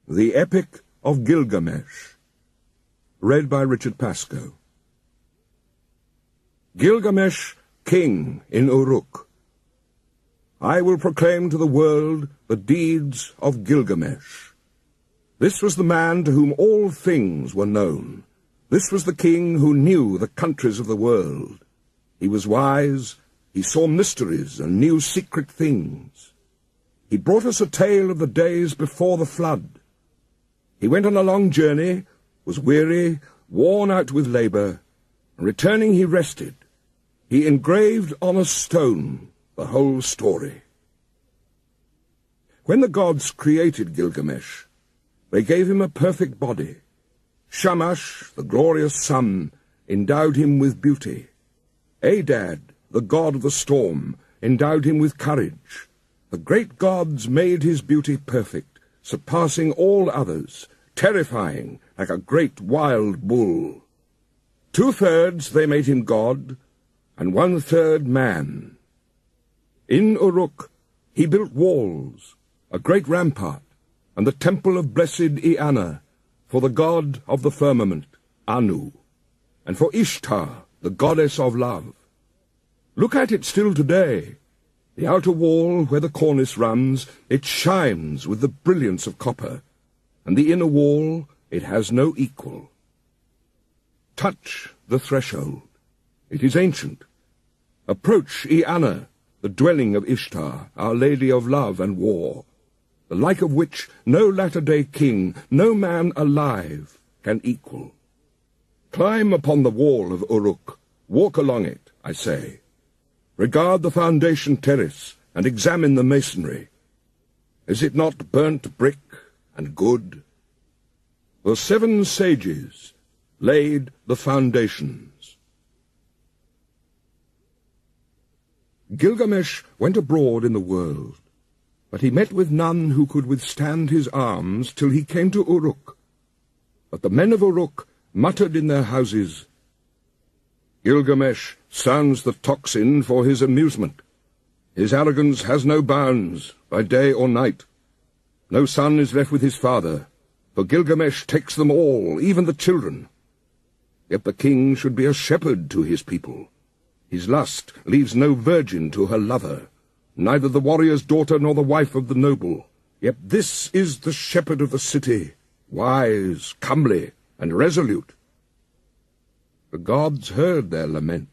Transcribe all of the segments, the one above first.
The Epic of Gilgamesh. Read by Richard Pascoe. Gilgamesh, king in Uruk. I will proclaim to the world the deeds of Gilgamesh. This was the man to whom all things were known. This was the king who knew the countries of the world. He was wise, he saw mysteries and knew secret things. He brought us a tale of the days before the flood. He went on a long journey, was weary, worn out with labor, and returning he rested. He engraved on a stone the whole story. When the gods created Gilgamesh, they gave him a perfect body. Shamash, the glorious sun, endowed him with beauty. Adad, the god of the storm, endowed him with courage. The great gods made his beauty perfect, surpassing all others, terrifying like a great wild bull. 2/3 they made him god, and 1/3 man. In Uruk he built walls, a great rampart, and the temple of blessed Eanna, for the god of the firmament, Anu, and for Ishtar, the goddess of love. Look at it still today. The outer wall, where the cornice runs, it shines with the brilliance of copper, and the inner wall, it has no equal. Touch the threshold. It is ancient. Approach Eanna, the dwelling of Ishtar, our lady of love and war, the like of which no latter-day king, no man alive, can equal. Climb upon the wall of Uruk, walk along it, I say. Regard the foundation terrace, and examine the masonry. Is it not burnt brick and good? The 7 sages laid the foundations. Gilgamesh went abroad in the world, but he met with none who could withstand his arms till he came to Uruk. But the men of Uruk muttered in their houses, Gilgamesh sounds the tocsin for his amusement. His arrogance has no bounds, by day or night. No son is left with his father, for Gilgamesh takes them all, even the children. Yet the king should be a shepherd to his people. His lust leaves no virgin to her lover, neither the warrior's daughter nor the wife of the noble. Yet this is the shepherd of the city, wise, comely, and resolute. The gods heard their lament.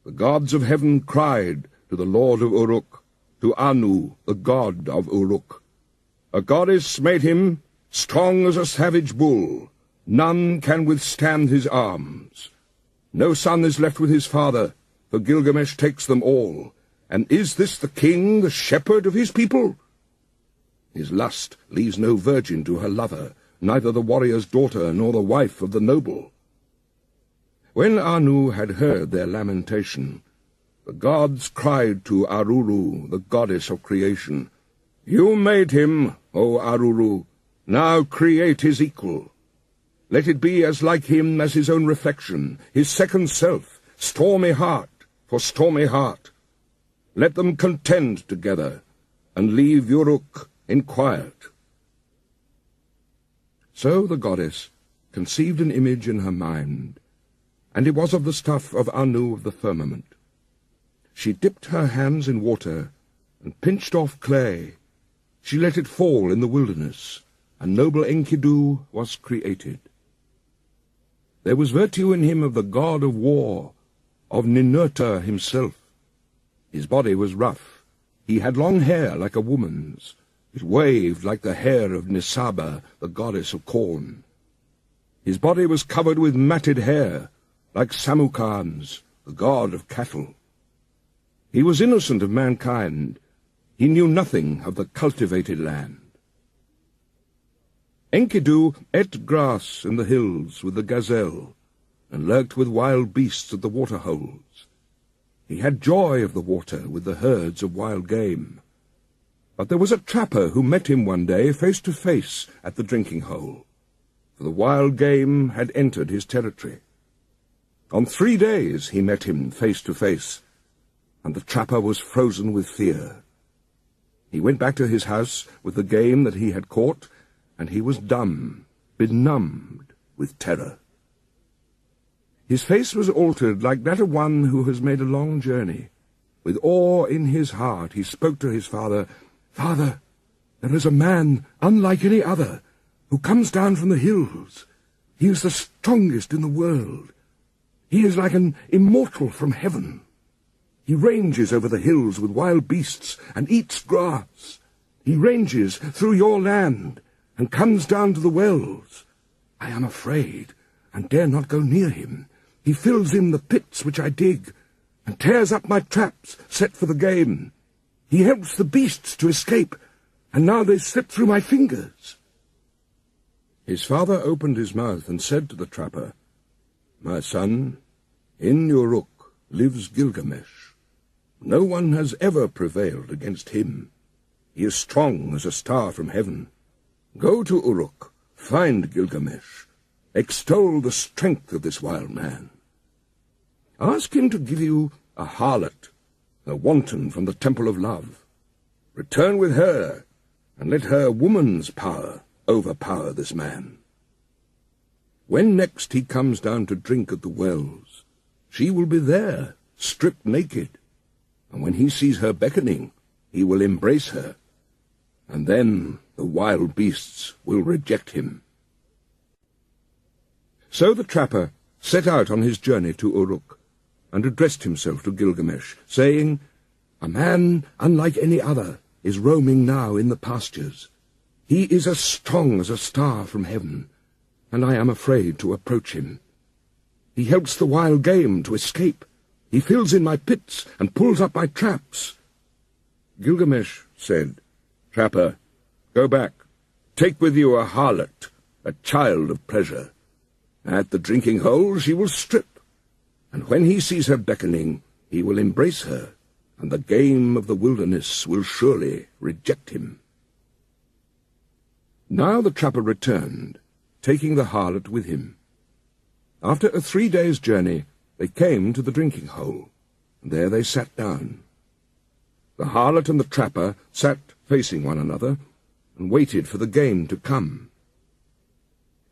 The gods of heaven cried to the lord of Uruk, to Anu, the god of Uruk. A goddess made him strong as a savage bull. None can withstand his arms. No son is left with his father, for Gilgamesh takes them all. And is this the king, the shepherd of his people? His lust leaves no virgin to her lover, neither the warrior's daughter nor the wife of the noble. When Anu had heard their lamentation, the gods cried to Aruru, the goddess of creation, You made him, O Aruru, now create his equal. Let it be as like him as his own reflection, his second self, stormy heart for stormy heart. Let them contend together, and leave Uruk in quiet. So the goddess conceived an image in her mind, and it was of the stuff of Anu of the firmament. She dipped her hands in water, and pinched off clay. She let it fall in the wilderness, and noble Enkidu was created. There was virtue in him of the god of war, of Ninurta himself. His body was rough. He had long hair like a woman's. It waved like the hair of Nisaba, the goddess of corn. His body was covered with matted hair, like Samukan's, the god of cattle. He was innocent of mankind. He knew nothing of the cultivated land. Enkidu ate grass in the hills with the gazelle, and lurked with wild beasts at the water-holes. He had joy of the water with the herds of wild game. But there was a trapper who met him one day face to face at the drinking-hole, for the wild game had entered his territory. On 3 days he met him face to face, and the trapper was frozen with fear. He went back to his house with the game that he had caught, and he was dumb, benumbed with terror. His face was altered like that of one who has made a long journey. With awe in his heart he spoke to his father, "Father, there is a man unlike any other, who comes down from the hills. He is the strongest in the world. He is like an immortal from heaven. He ranges over the hills with wild beasts and eats grass. He ranges through your land and comes down to the wells. I am afraid and dare not go near him. He fills in the pits which I dig and tears up my traps set for the game. He helps the beasts to escape, and now they slip through my fingers." His father opened his mouth and said to the trapper, "My son, in Uruk lives Gilgamesh. No one has ever prevailed against him. He is strong as a star from heaven. Go to Uruk, find Gilgamesh, extol the strength of this wild man. Ask him to give you a harlot, a wanton from the temple of love. Return with her, and let her woman's power overpower this man. When next he comes down to drink at the wells, she will be there, stripped naked, and when he sees her beckoning, he will embrace her, and then the wild beasts will reject him." So the trapper set out on his journey to Uruk, and addressed himself to Gilgamesh, saying, "A man unlike any other is roaming now in the pastures. He is as strong as a star from heaven, and I am afraid to approach him. He helps the wild game to escape. He fills in my pits and pulls up my traps." Gilgamesh said, "Trapper, go back. Take with you a harlot, a child of pleasure. At the drinking hole she will strip, and when he sees her beckoning, he will embrace her, and the game of the wilderness will surely reject him." Now the trapper returned, taking the harlot with him. After a 3 days' journey, they came to the drinking hole, and there they sat down. The harlot and the trapper sat facing one another, and waited for the game to come.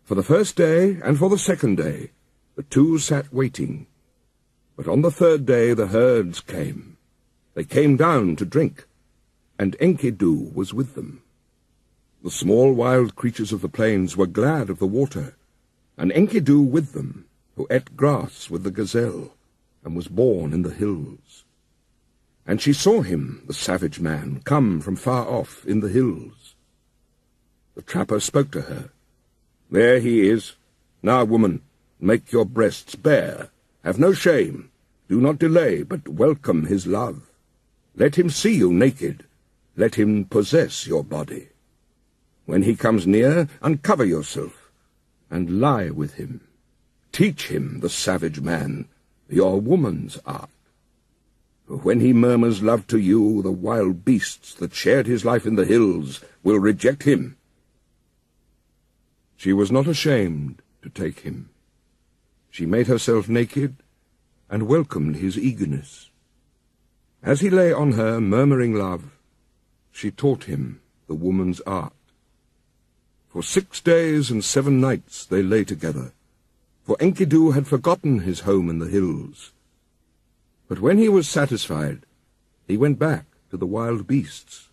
For the first day and for the second day, the two sat waiting. But on the third day the herds came. They came down to drink, and Enkidu was with them. The small wild creatures of the plains were glad of the water, and Enkidu with them, who ate grass with the gazelle, and was born in the hills. And she saw him, the savage man, come from far off in the hills. The trapper spoke to her. "There he is. Now, woman, make your breasts bare. Have no shame. Do not delay, but welcome his love. Let him see you naked. Let him possess your body. When he comes near, uncover yourself, and lie with him. Teach him, the savage man, your woman's art. For when he murmurs love to you, the wild beasts that shared his life in the hills will reject him." She was not ashamed to take him. She made herself naked and welcomed his eagerness. As he lay on her, murmuring love, she taught him the woman's art. For 6 days and 7 nights they lay together, for Enkidu had forgotten his home in the hills. But when he was satisfied, he went back to the wild beasts.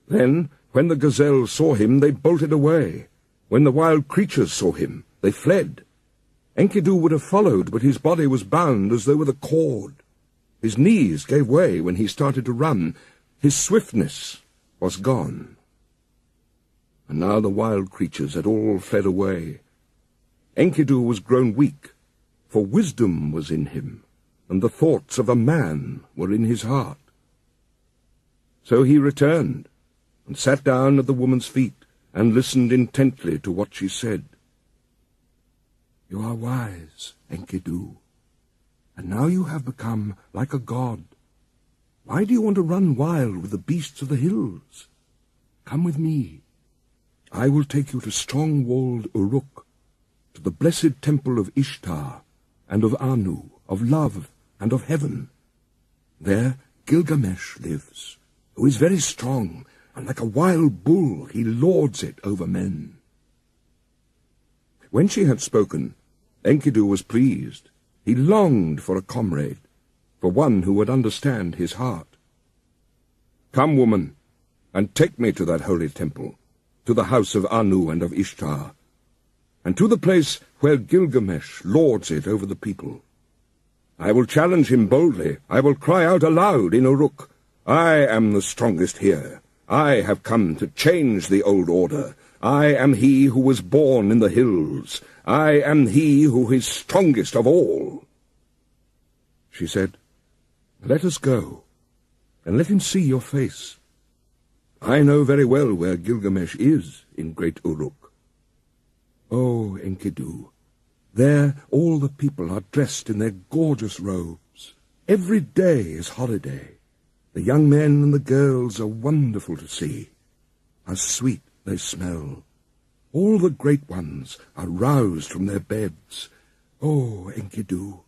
Then, when the gazelles saw him, they bolted away. When the wild creatures saw him, they fled. Enkidu would have followed, but his body was bound as though with a cord. His knees gave way when he started to run. His swiftness was gone. And now the wild creatures had all fled away. Enkidu was grown weak, for wisdom was in him, and the thoughts of a man were in his heart. So he returned, and sat down at the woman's feet, and listened intently to what she said. "You are wise, Enkidu, and now you have become like a god. Why do you want to run wild with the beasts of the hills? Come with me. I will take you to strong-walled Uruk, to the blessed temple of Ishtar, and of Anu, of love, and of heaven. There Gilgamesh lives, who is very strong, and like a wild bull he lords it over men. When she had spoken, Enkidu was pleased. He longed for a comrade, for one who would understand his heart. "Come, woman, and take me to that holy temple, to the house of Anu and of Ishtar, and to the place where Gilgamesh lords it over the people. I will challenge him boldly. I will cry out aloud in Uruk, 'I am the strongest here. I have come to change the old order. I am he who was born in the hills. I am he who is strongest of all.'" She said, "Let us go, and let him see your face. I know very well where Gilgamesh is in great Uruk." "Oh, Enkidu, there all the people are dressed in their gorgeous robes. Every day is holiday. The young men and the girls are wonderful to see. How sweet they smell. All the great ones are roused from their beds. Oh, Enkidu,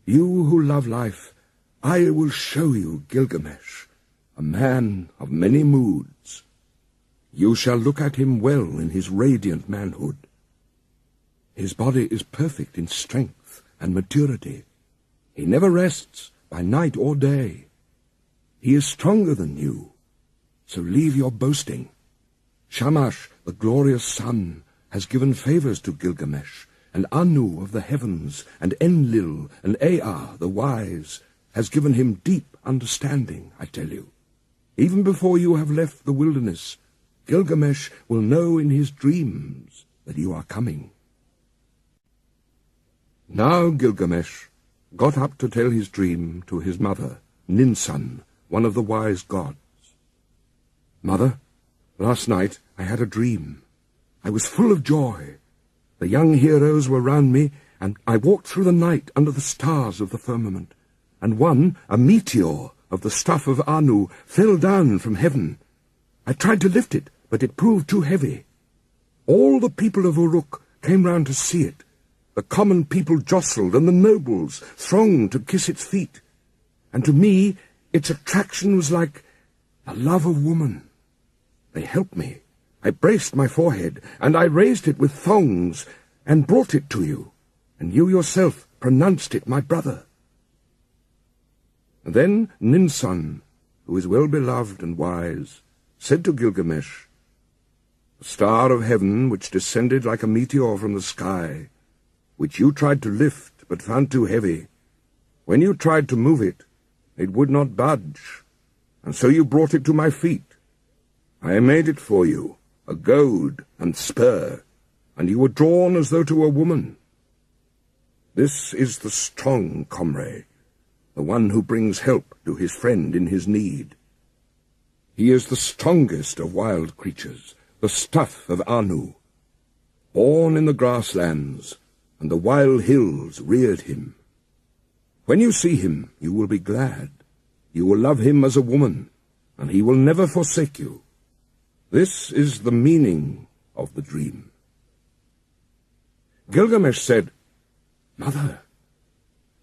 you who love life, I will show you Gilgamesh, a man of many moods. You shall look at him well in his radiant manhood. His body is perfect in strength and maturity. He never rests by night or day. He is stronger than you, so leave your boasting. Shamash, the glorious sun, has given favors to Gilgamesh, and Anu of the heavens, and Enlil, and Ea, the wise, has given him deep understanding, I tell you. Even before you have left the wilderness, Gilgamesh will know in his dreams that you are coming." Now Gilgamesh got up to tell his dream to his mother, Ninsun, one of the wise gods. "Mother, last night I had a dream. I was full of joy. The young heroes were round me, and I walked through the night under the stars of the firmament, and one, a meteor of the stuff of Anu, fell down from heaven. I tried to lift it, but it proved too heavy. All the people of Uruk came round to see it. The common people jostled, and the nobles thronged to kiss its feet. And to me, its attraction was like the love of woman. They helped me. I braced my forehead, and I raised it with thongs, and brought it to you, and you yourself pronounced it my brother." And then Ninsun, who is well beloved and wise, said to Gilgamesh, "The star of heaven, which descended like a meteor from the sky, which you tried to lift but found too heavy, when you tried to move it, it would not budge, and so you brought it to my feet. I made it for you, a goad and spur, and you were drawn as though to a woman. This is the strong comrade, the one who brings help to his friend in his need. He is the strongest of wild creatures, the stuff of Anu. Born in the grasslands, and the wild hills reared him. When you see him, you will be glad. You will love him as a woman, and he will never forsake you. This is the meaning of the dream." Gilgamesh said, "Mother,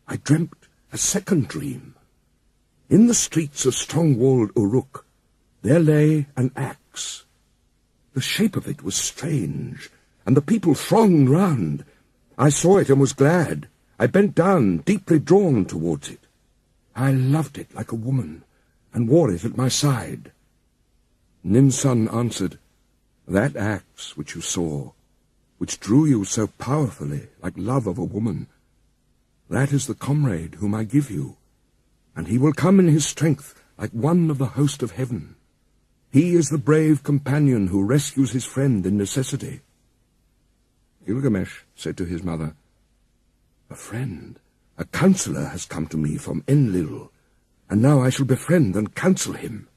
I dreamt a second dream. In the streets of strong-walled Uruk, there lay an axe. The shape of it was strange, and the people thronged round. I saw it and was glad. I bent down, deeply drawn towards it. I loved it like a woman, and wore it at my side." Ninsun answered, "That axe which you saw, which drew you so powerfully like love of a woman, that is the comrade whom I give you, and he will come in his strength like one of the host of heaven. He is the brave companion who rescues his friend in necessity." Gilgamesh said to his mother, "A friend, a counselor has come to me from Enlil, and now I shall befriend and counsel him."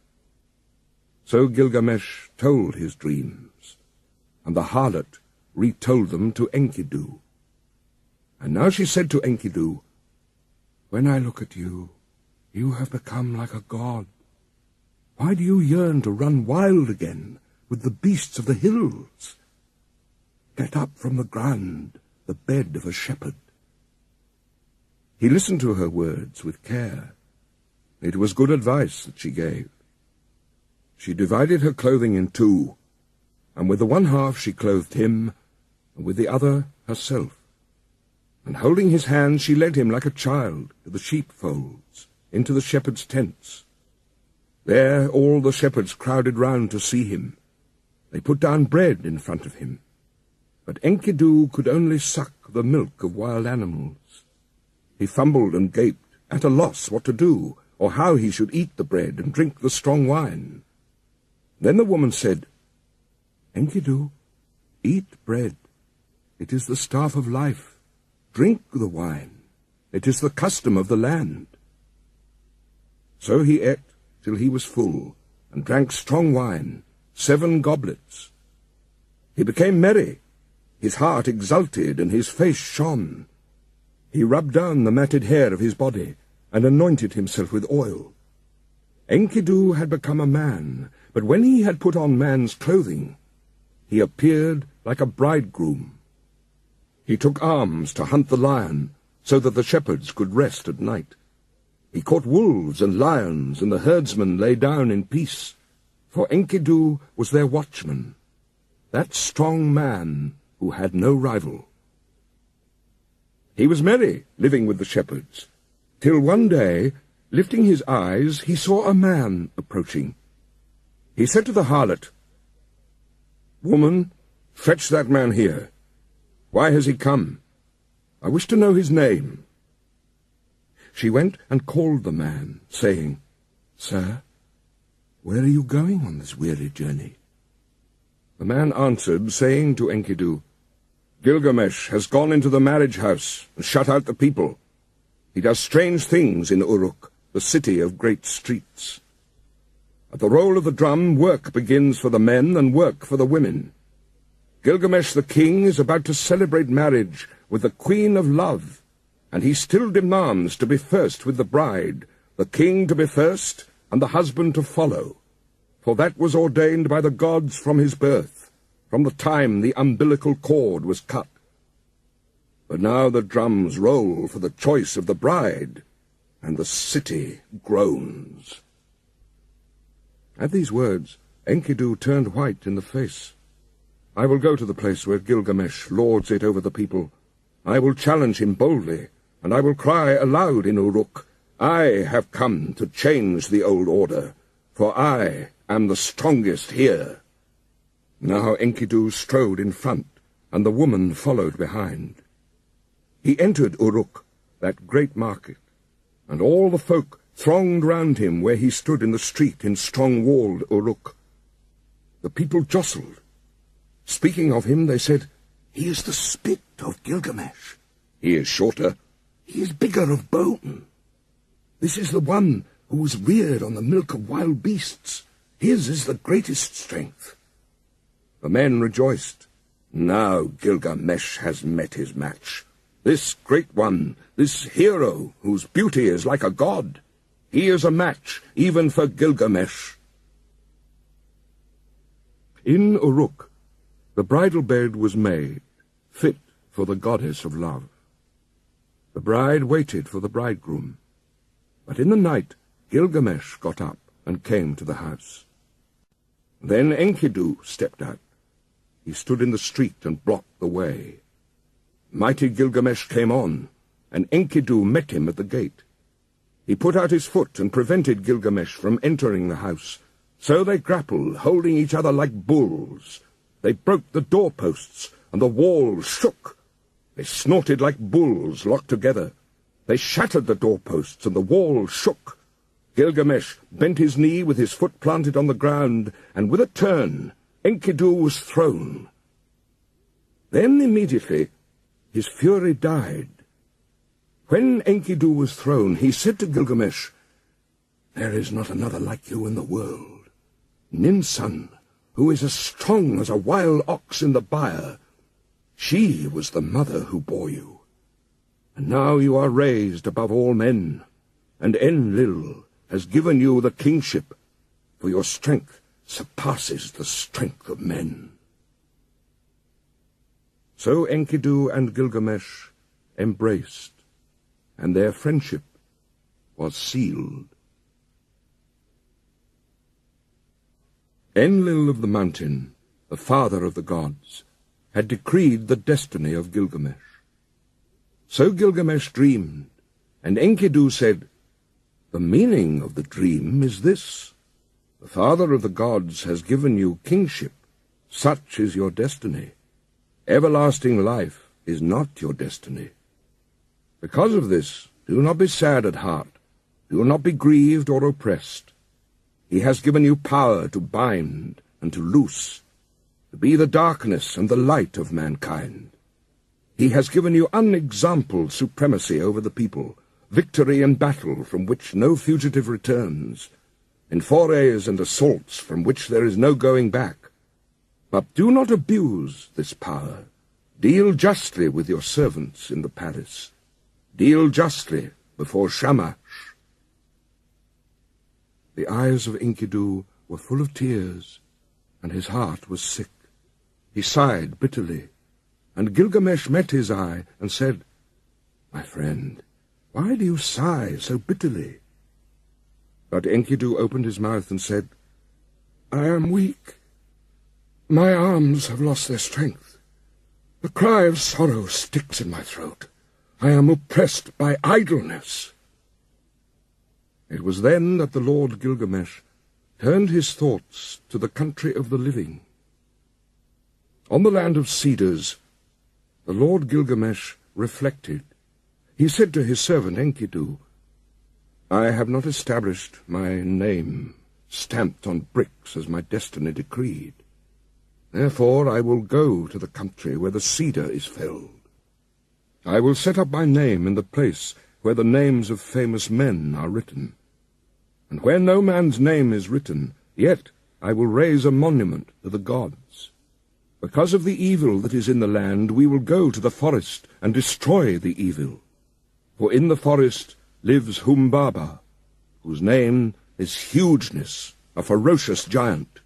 So Gilgamesh told his dreams, and the harlot retold them to Enkidu. And now she said to Enkidu, "When I look at you, you have become like a god. Why do you yearn to run wild again with the beasts of the hills? Get up from the ground, the bed of a shepherd." He listened to her words with care. It was good advice that she gave. She divided her clothing in two, and with the one half she clothed him, and with the other herself. And holding his hand, she led him like a child to the sheepfolds, into the shepherds' tents. There all the shepherds crowded round to see him. They put down bread in front of him. But Enkidu could only suck the milk of wild animals. He fumbled and gaped, at a loss what to do, or how he should eat the bread and drink the strong wine. Then the woman said, "Enkidu, eat bread. It is the staff of life. Drink the wine. It is the custom of the land." So he ate till he was full, and drank strong wine, 7 goblets. He became merry. His heart exulted, and his face shone. He rubbed down the matted hair of his body, and anointed himself with oil. Enkidu had become a man, but when he had put on man's clothing, he appeared like a bridegroom. He took arms to hunt the lion, so that the shepherds could rest at night. He caught wolves and lions, and the herdsmen lay down in peace, for Enkidu was their watchman, that strong man who had no rival. He was merry, living with the shepherds, till one day, lifting his eyes, he saw a man approaching. He said to the harlot, "Woman, fetch that man here. Why has he come? I wish to know his name." She went and called the man, saying, "Sir, where are you going on this weary journey?" The man answered, saying to Enkidu, "Gilgamesh has gone into the marriage house and shut out the people. He does strange things in Uruk, the city of great streets. At the roll of the drum, work begins for the men and work for the women. Gilgamesh the king is about to celebrate marriage with the queen of love, and he still demands to be first with the bride, the king to be first, and the husband to follow, for that was ordained by the gods from his birth, from the time the umbilical cord was cut. But now the drums roll for the choice of the bride, and the city groans." At these words, Enkidu turned white in the face. "I will go to the place where Gilgamesh lords it over the people. I will challenge him boldly, and I will cry aloud in Uruk, 'I have come to change the old order, for I am the strongest here.'" Now Enkidu strode in front, and the woman followed behind. He entered Uruk, that great market, and all the folk thronged round him where he stood in the street in strong-walled Uruk. The people jostled. Speaking of him, they said, "He is the spit of Gilgamesh. He is shorter. He is bigger of bone. This is the one who was reared on the milk of wild beasts. His is the greatest strength." The men rejoiced. "Now Gilgamesh has met his match. This great one, this hero whose beauty is like a god. He is a match even for Gilgamesh." In Uruk, the bridal bed was made, fit for the goddess of love. The bride waited for the bridegroom. But in the night Gilgamesh got up and came to the house. Then Enkidu stepped out. He stood in the street and blocked the way. Mighty Gilgamesh came on, and Enkidu met him at the gate. He put out his foot and prevented Gilgamesh from entering the house. So they grappled, holding each other like bulls. They broke the doorposts, and the walls shook. They snorted like bulls locked together. They shattered the doorposts, and the walls shook. Gilgamesh bent his knee with his foot planted on the ground, and with a turn, Enkidu was thrown. Then immediately his fury died. When Enkidu was thrown, he said to Gilgamesh, "There is not another like you in the world. Ninsun, who is as strong as a wild ox in the byre, she was the mother who bore you. And now you are raised above all men, and Enlil has given you the kingship, for your strength surpasses the strength of men." So Enkidu and Gilgamesh embraced, and their friendship was sealed. Enlil of the mountain, the father of the gods, had decreed the destiny of Gilgamesh. So Gilgamesh dreamed, and Enkidu said, "The meaning of the dream is this. The Father of the gods has given you kingship. Such is your destiny. Everlasting life is not your destiny. Because of this, do not be sad at heart. Do not be grieved or oppressed. He has given you power to bind and to loose, to be the darkness and the light of mankind. He has given you unexampled supremacy over the people, victory in battle from which no fugitive returns, in forays and assaults from which there is no going back. But do not abuse this power. Deal justly with your servants in the palace. Deal justly before Shamash." The eyes of Enkidu were full of tears, and his heart was sick. He sighed bitterly, and Gilgamesh met his eye and said, "My friend, why do you sigh so bitterly?" But Enkidu opened his mouth and said, "I am weak. My arms have lost their strength. The cry of sorrow sticks in my throat. I am oppressed by idleness." It was then that the Lord Gilgamesh turned his thoughts to the country of the living. On the land of cedars, the Lord Gilgamesh reflected. He said to his servant Enkidu, "I have not established my name stamped on bricks as my destiny decreed. Therefore I will go to the country where the cedar is felled. I will set up my name in the place where the names of famous men are written. And where no man's name is written, yet I will raise a monument to the gods. Because of the evil that is in the land, we will go to the forest and destroy the evil. For in the forest lives Humbaba, whose name is Hugeness, a ferocious giant."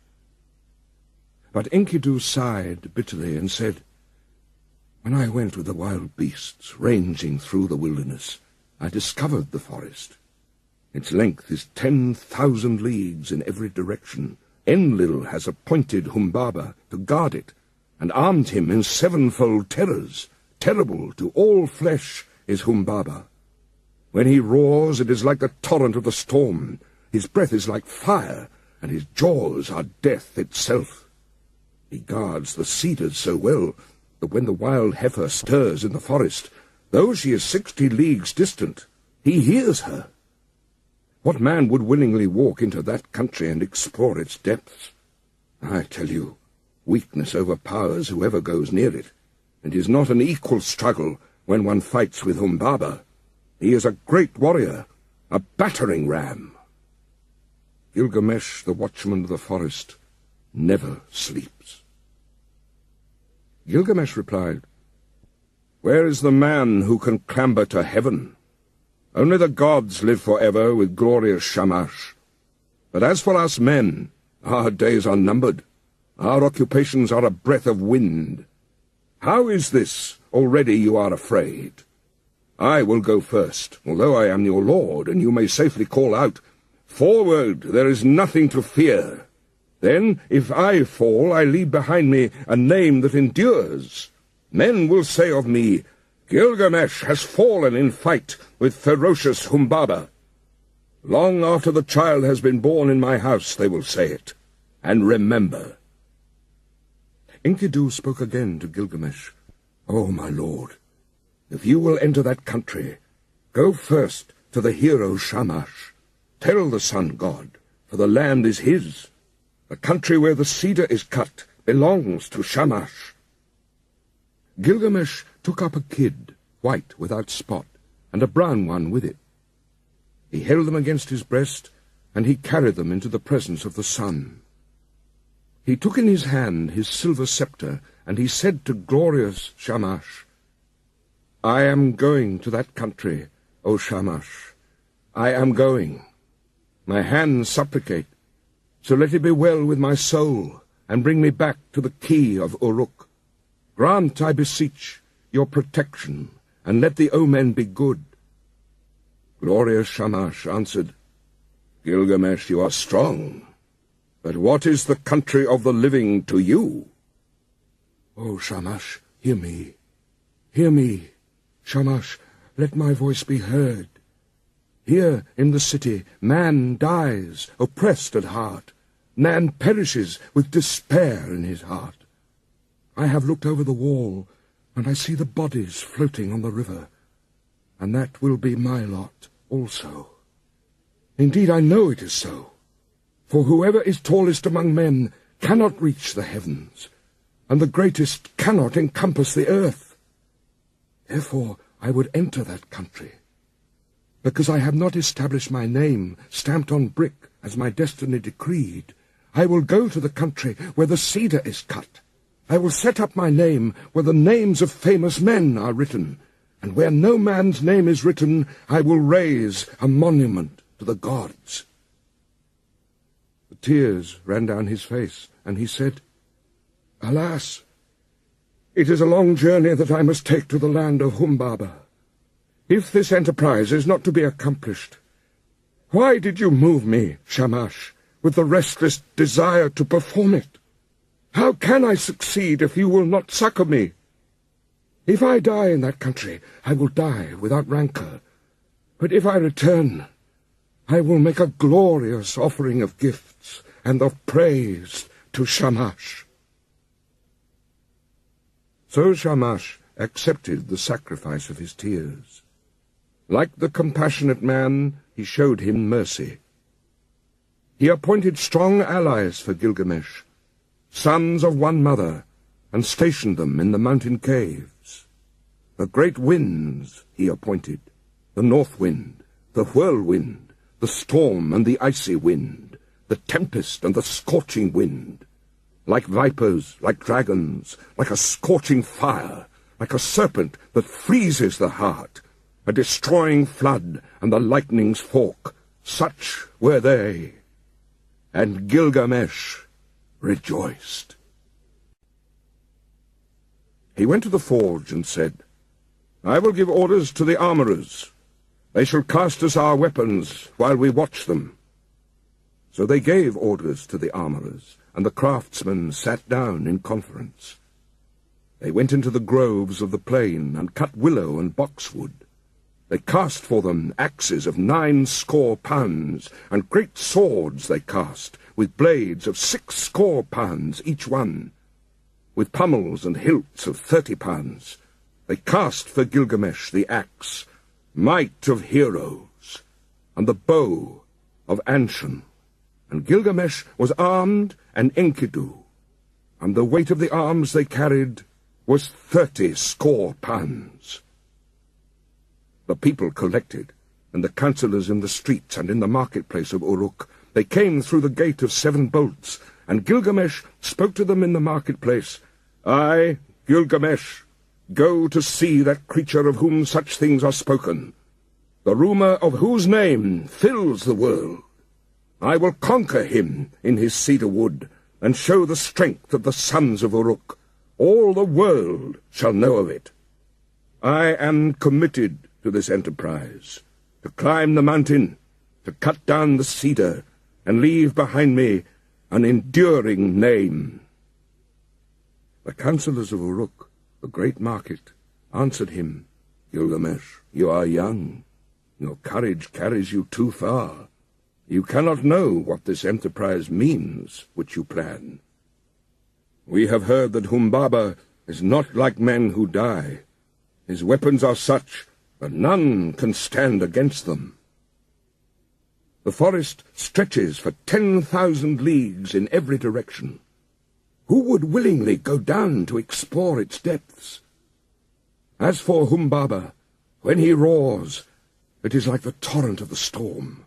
But Enkidu sighed bitterly and said, "When I went with the wild beasts ranging through the wilderness, I discovered the forest. Its length is 10,000 leagues in every direction. Enlil has appointed Humbaba to guard it, and armed him in 7-fold terrors. Terrible to all flesh is Humbaba. When he roars, it is like the torrent of the storm. His breath is like fire, and his jaws are death itself. He guards the cedars so well that when the wild heifer stirs in the forest, though she is 60 leagues distant, he hears her. What man would willingly walk into that country and explore its depths? I tell you, weakness overpowers whoever goes near it. It is not an equal struggle when one fights with Humbaba. He is a great warrior, a battering ram." Gilgamesh, the watchman of the forest, never sleeps. Gilgamesh replied, "Where is the man who can clamber to heaven? Only the gods live forever with glorious Shamash. But as for us men, our days are numbered. Our occupations are a breath of wind. How is this? Already you are afraid. I will go first, although I am your lord, and you may safely call out, 'Forward, there is nothing to fear.' Then, if I fall, I leave behind me a name that endures. Men will say of me, 'Gilgamesh has fallen in fight with ferocious Humbaba.' Long after the child has been born in my house, they will say it. And remember." Enkidu spoke again to Gilgamesh, "O my lord, if you will enter that country, go first to the hero Shamash. Tell the sun god, for the land is his. The country where the cedar is cut belongs to Shamash." Gilgamesh took up a kid, white without spot, and a brown one with it. He held them against his breast, and he carried them into the presence of the sun. He took in his hand his silver scepter, and he said to glorious Shamash, "I am going to that country, O Shamash. I am going. My hands supplicate, so let it be well with my soul, and bring me back to the key of Uruk. Grant, I beseech, your protection, and let the omen be good." Glorious Shamash answered, "Gilgamesh, you are strong, but what is the country of the living to you?" "O Shamash, hear me. Hear me. Shamash, let my voice be heard. Here in the city man dies, oppressed at heart. Man perishes with despair in his heart. I have looked over the wall, and I see the bodies floating on the river, and that will be my lot also. Indeed, I know it is so, for whoever is tallest among men cannot reach the heavens, and the greatest cannot encompass the earth. Therefore I would enter that country, because I have not established my name stamped on brick as my destiny decreed. I will go to the country where the cedar is cut. I will set up my name where the names of famous men are written, and where no man's name is written, I will raise a monument to the gods." The tears ran down his face, and he said, "Alas, it is a long journey that I must take to the land of Humbaba. If this enterprise is not to be accomplished, why did you move me, Shamash, with the restless desire to perform it? How can I succeed if you will not succour me? If I die in that country, I will die without rancour. But if I return, I will make a glorious offering of gifts and of praise to Shamash." So Shamash accepted the sacrifice of his tears. Like the compassionate man, he showed him mercy. He appointed strong allies for Gilgamesh, sons of one mother, and stationed them in the mountain caves. The great winds he appointed, the north wind, the whirlwind, the storm and the icy wind, the tempest and the scorching wind, like vipers, like dragons, like a scorching fire, like a serpent that freezes the heart, a destroying flood and the lightning's fork, such were they. And Gilgamesh rejoiced. He went to the forge and said, "I will give orders to the armourers. They shall cast us our weapons while we watch them." So they gave orders to the armourers, and the craftsmen sat down in conference. They went into the groves of the plain and cut willow and boxwood. They cast for them axes of 90 pounds, and great swords they cast, with blades of 60 pounds each one, with pommels and hilts of 30 pounds. They cast for Gilgamesh the axe, might of heroes, and the bow of Anshan. And Gilgamesh was armed, and Enkidu, and the weight of the arms they carried was 30 pounds. The people collected, and the councillors in the streets and in the marketplace of Uruk. They came through the gate of 7 bolts, and Gilgamesh spoke to them in the marketplace. "I, Gilgamesh, go to see that creature of whom such things are spoken, the rumour of whose name fills the world. I will conquer him in his cedar wood, and show the strength of the sons of Uruk. All the world shall know of it. I am committed to this enterprise, to climb the mountain, to cut down the cedar, and leave behind me an enduring name." The councillors of Uruk, the great market, answered him, "Gilgamesh, you are young. Your courage carries you too far. You cannot know what this enterprise means which you plan. We have heard that Humbaba is not like men who die. His weapons are such that none can stand against them. The forest stretches for 10,000 leagues in every direction. Who would willingly go down to explore its depths? As for Humbaba, when he roars, it is like the torrent of the storm.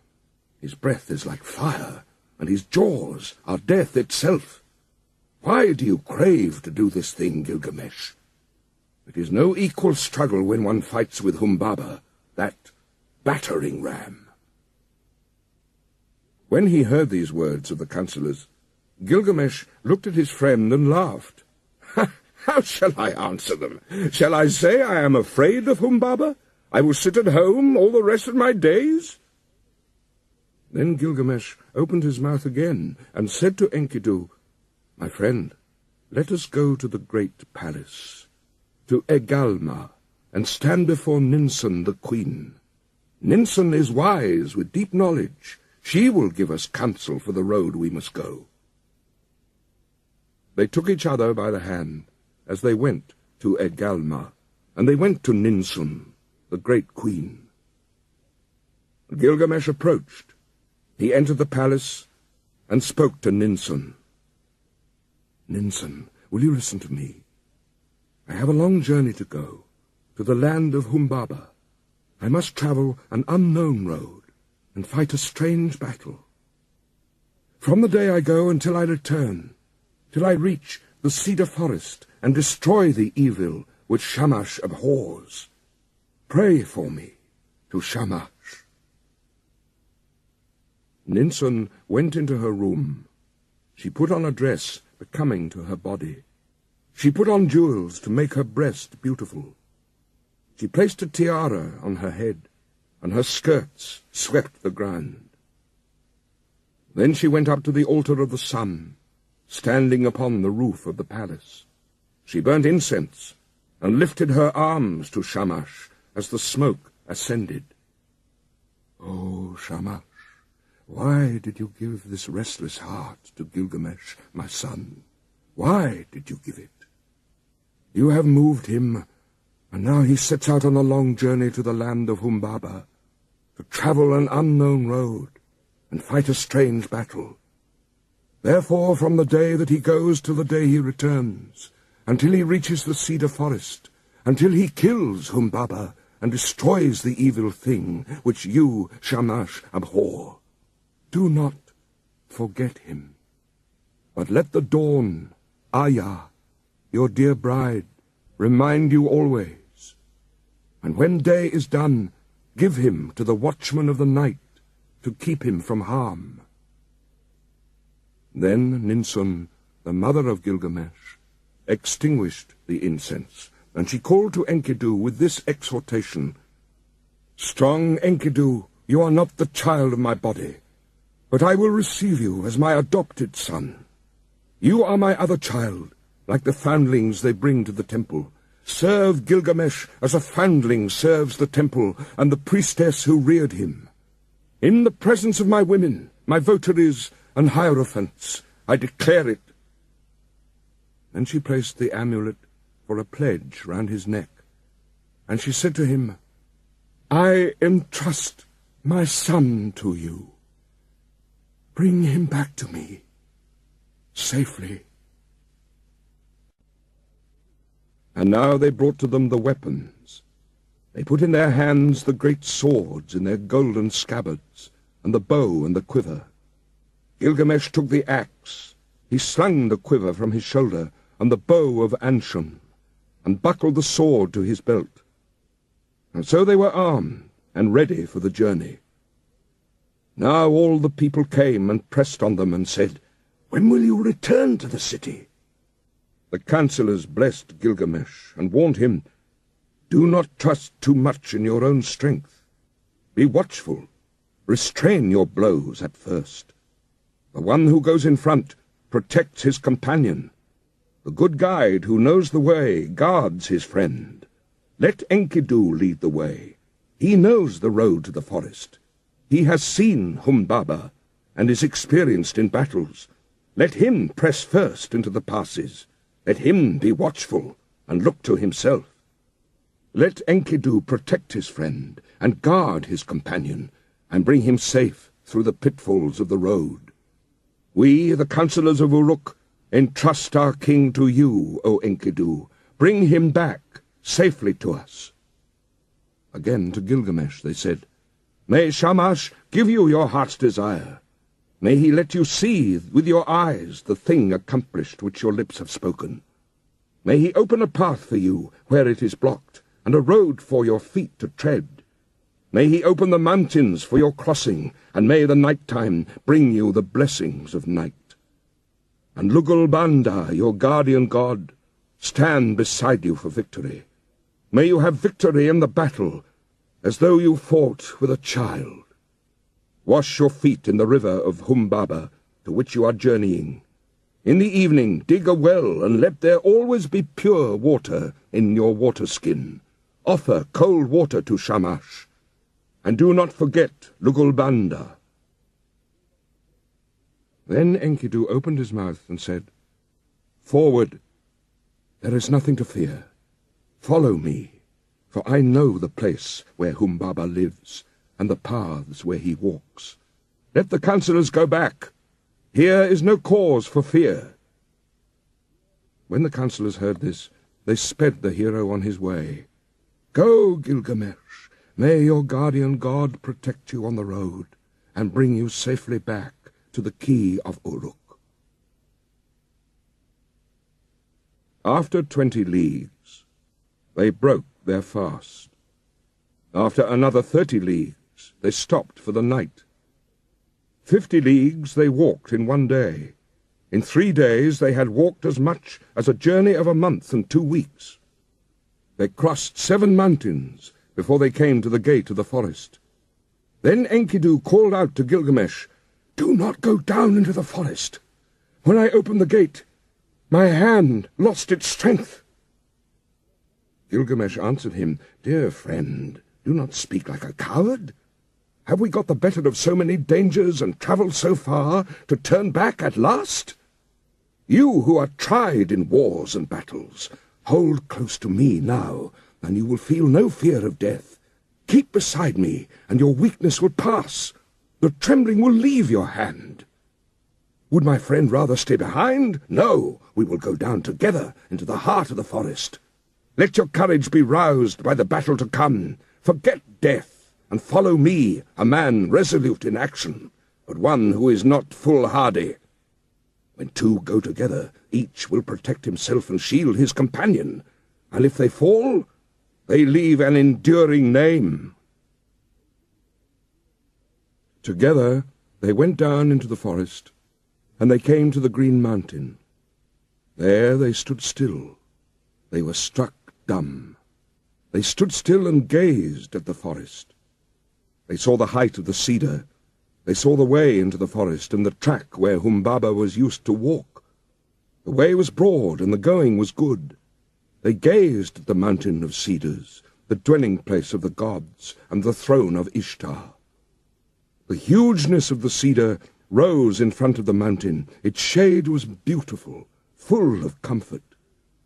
His breath is like fire, and his jaws are death itself. Why do you crave to do this thing, Gilgamesh? It is no equal struggle when one fights with Humbaba, that battering ram." When he heard these words of the councillors, Gilgamesh looked at his friend and laughed. "How shall I answer them? Shall I say I am afraid of Humbaba? I will sit at home all the rest of my days?" Then Gilgamesh opened his mouth again and said to Enkidu, "My friend, Let us go to the great palace, to Egalma, and stand before Ninsun the queen. Ninsun is wise with deep knowledge. She will give us counsel for the road we must go." They took each other by the hand as they went to Egalma, and they went to Ninsun, the great queen. Gilgamesh approached. He entered the palace and spoke to Ninsun. "Ninsun, will you listen to me? I have a long journey to go, to the land of Humbaba. I must travel an unknown road and fight a strange battle. From the day I go until I return, till I reach the cedar forest and destroy the evil which Shamash abhors, pray for me to Shamash." Ninsun went into her room. She put on a dress becoming to her body. She put on jewels to make her breast beautiful. She placed a tiara on her head, and her skirts swept the ground. Then she went up to the altar of the sun, standing upon the roof of the palace. She burnt incense, and lifted her arms to Shamash as the smoke ascended. "O Shamash, why did you give this restless heart to Gilgamesh, my son? Why did you give it? You have moved him, and now he sets out on a long journey to the land of Humbaba, to travel an unknown road and fight a strange battle. Therefore, from the day that he goes till the day he returns, until he reaches the cedar forest, until he kills Humbaba and destroys the evil thing which you, Shamash, abhor, do not forget him, but let the dawn, Aya, your dear bride, remind you always. And when day is done, give him to the watchman of the night to keep him from harm." Then Ninsun, the mother of Gilgamesh, extinguished the incense, and she called to Enkidu with this exhortation: "Strong Enkidu, you are not the child of my body, but I will receive you as my adopted son. You are my other child, like the foundlings they bring to the temple. Serve Gilgamesh as a foundling serves the temple and the priestess who reared him. In the presence of my women, my votaries and hierophants, I declare it." Then she placed the amulet for a pledge round his neck, and she said to him, "I entrust my son to you. Bring him back to me safely." And now they brought to them the weapons. They put in their hands the great swords in their golden scabbards, and the bow and the quiver. Gilgamesh took the axe. He slung the quiver from his shoulder, and the bow of Anshun, and buckled the sword to his belt. And so they were armed and ready for the journey. Now all the people came and pressed on them and said, "When will you return to the city?" The councillors blessed Gilgamesh and warned him, "Do not trust too much in your own strength. Be watchful. Restrain your blows at first. The one who goes in front protects his companion. The good guide who knows the way guards his friend. Let Enkidu lead the way. He knows the road to the forest. He has seen Humbaba and is experienced in battles. Let him press first into the passes. Let him be watchful and look to himself. Let Enkidu protect his friend and guard his companion and bring him safe through the pitfalls of the road. We, the councillors of Uruk, entrust our king to you, O Enkidu. Bring him back safely to us." Again to Gilgamesh they said, "May Shamash give you your heart's desire. May he let you see with your eyes the thing accomplished which your lips have spoken. May he open a path for you where it is blocked, and a road for your feet to tread. May he open the mountains for your crossing, and may the night-time bring you the blessings of night. And Lugal Banda, your guardian god, stand beside you for victory. May you have victory in the battle, as though you fought with a child. Wash your feet in the river of Humbaba, to which you are journeying. In the evening dig a well, and let there always be pure water in your water-skin. Offer cold water to Shamash, and do not forget Lugulbanda." Then Enkidu opened his mouth and said, "Forward! There is nothing to fear. Follow me, for I know the place where Humbaba lives, and the paths where he walks. Let the counsellors go back. Here is no cause for fear." When the counsellors heard this, they sped the hero on his way. "Go, Gilgamesh! May your guardian god protect you on the road, and bring you safely back to the key of Uruk." After 20 leagues, they broke their fast. After another 30 leagues, they stopped for the night. 50 leagues they walked in one day. In 3 days they had walked as much as a journey of a month and 2 weeks. They crossed 7 mountains before they came to the gate of the forest. Then Enkidu called out to Gilgamesh, "Do not go down into the forest. When I opened the gate, my hand lost its strength." Gilgamesh answered him, "Dear friend, do not speak like a coward. Have we got the better of so many dangers and travelled so far to turn back at last? You who are tried in wars and battles, hold close to me now, and you will feel no fear of death. Keep beside me, and your weakness will pass. The trembling will leave your hand. Would my friend rather stay behind? No, we will go down together into the heart of the forest. Let your courage be roused by the battle to come. Forget death, and follow me, a man resolute in action, but one who is not foolhardy. When 2 go together, each will protect himself and shield his companion, and if they fall, they leave an enduring name." Together they went down into the forest, and they came to the green mountain. There they stood still. They were struck dumb. They stood still and gazed at the forest. They saw the height of the cedar. They saw the way into the forest and the track where Humbaba was used to walk. The way was broad and the going was good. They gazed at the mountain of cedars, the dwelling place of the gods and the throne of Ishtar. The hugeness of the cedar rose in front of the mountain. Its shade was beautiful, full of comfort.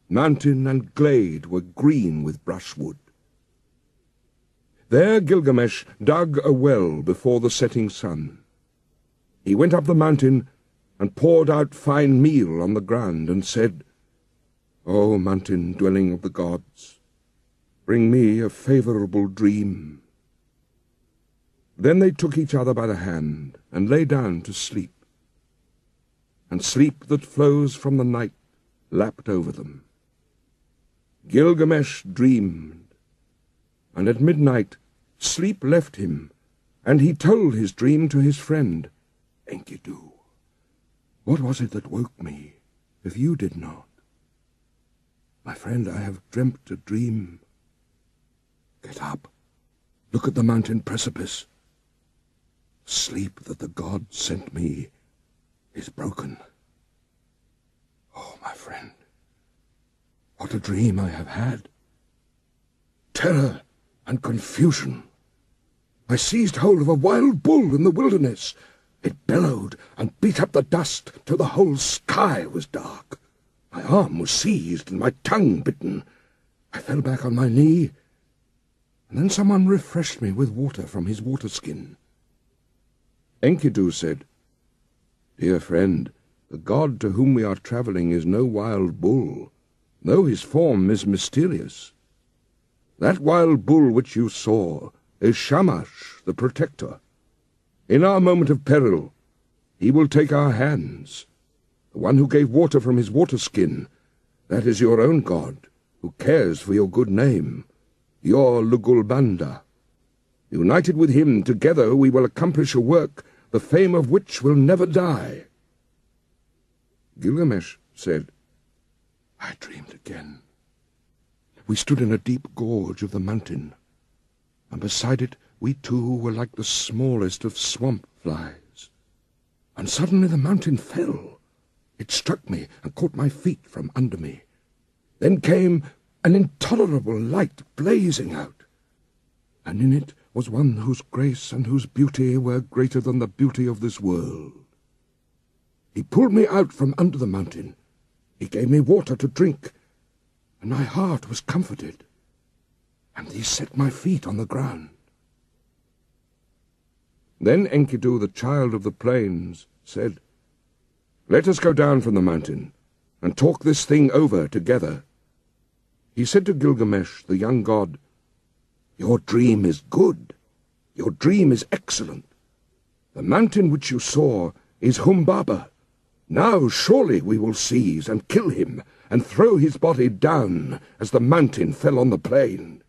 Mountain and glade were green with brushwood. There Gilgamesh dug a well before the setting sun. He went up the mountain and poured out fine meal on the ground and said, "O mountain dwelling of the gods, bring me a favourable dream." Then they took each other by the hand and lay down to sleep. And sleep that flows from the night lapped over them. Gilgamesh dreamed, and at midnight sleep left him, and he told his dream to his friend, "Enkidu, what was it that woke me, if you did not? My friend, I have dreamt a dream. Get up, look at the mountain precipice. Sleep that the gods sent me is broken. Oh, my friend, what a dream I have had! Terror and confusion. I seized hold of a wild bull in the wilderness. It bellowed and beat up the dust till the whole sky was dark. My arm was seized and my tongue bitten. I fell back on my knee, and then someone refreshed me with water from his water-skin." Enkidu said, "Dear friend, the god to whom we are travelling is no wild bull, though his form is mysterious. That wild bull which you saw is Shamash, the protector. In our moment of peril, he will take our hands. The one who gave water from his water-skin, that is your own god, who cares for your good name, your Lugulbanda. United with him, together we will accomplish a work, the fame of which will never die." Gilgamesh said, "I dreamed again. We stood in a deep gorge of the mountain, and beside it we two were like the smallest of swamp flies. And suddenly the mountain fell, It struck me and caught my feet from under me. Then came an intolerable light blazing out, and in it was one whose grace and whose beauty were greater than the beauty of this world. He pulled me out from under the mountain. He gave me water to drink, and my heart was comforted, and he set my feet on the ground. Then Enkidu, the child of the plains, said, "Let us go down from the mountain, and talk this thing over together." He said to Gilgamesh, the young god, "Your dream is good. Your dream is excellent. The mountain which you saw is Humbaba. Now surely we will seize and kill him, and throw his body down as the mountain fell on the plain."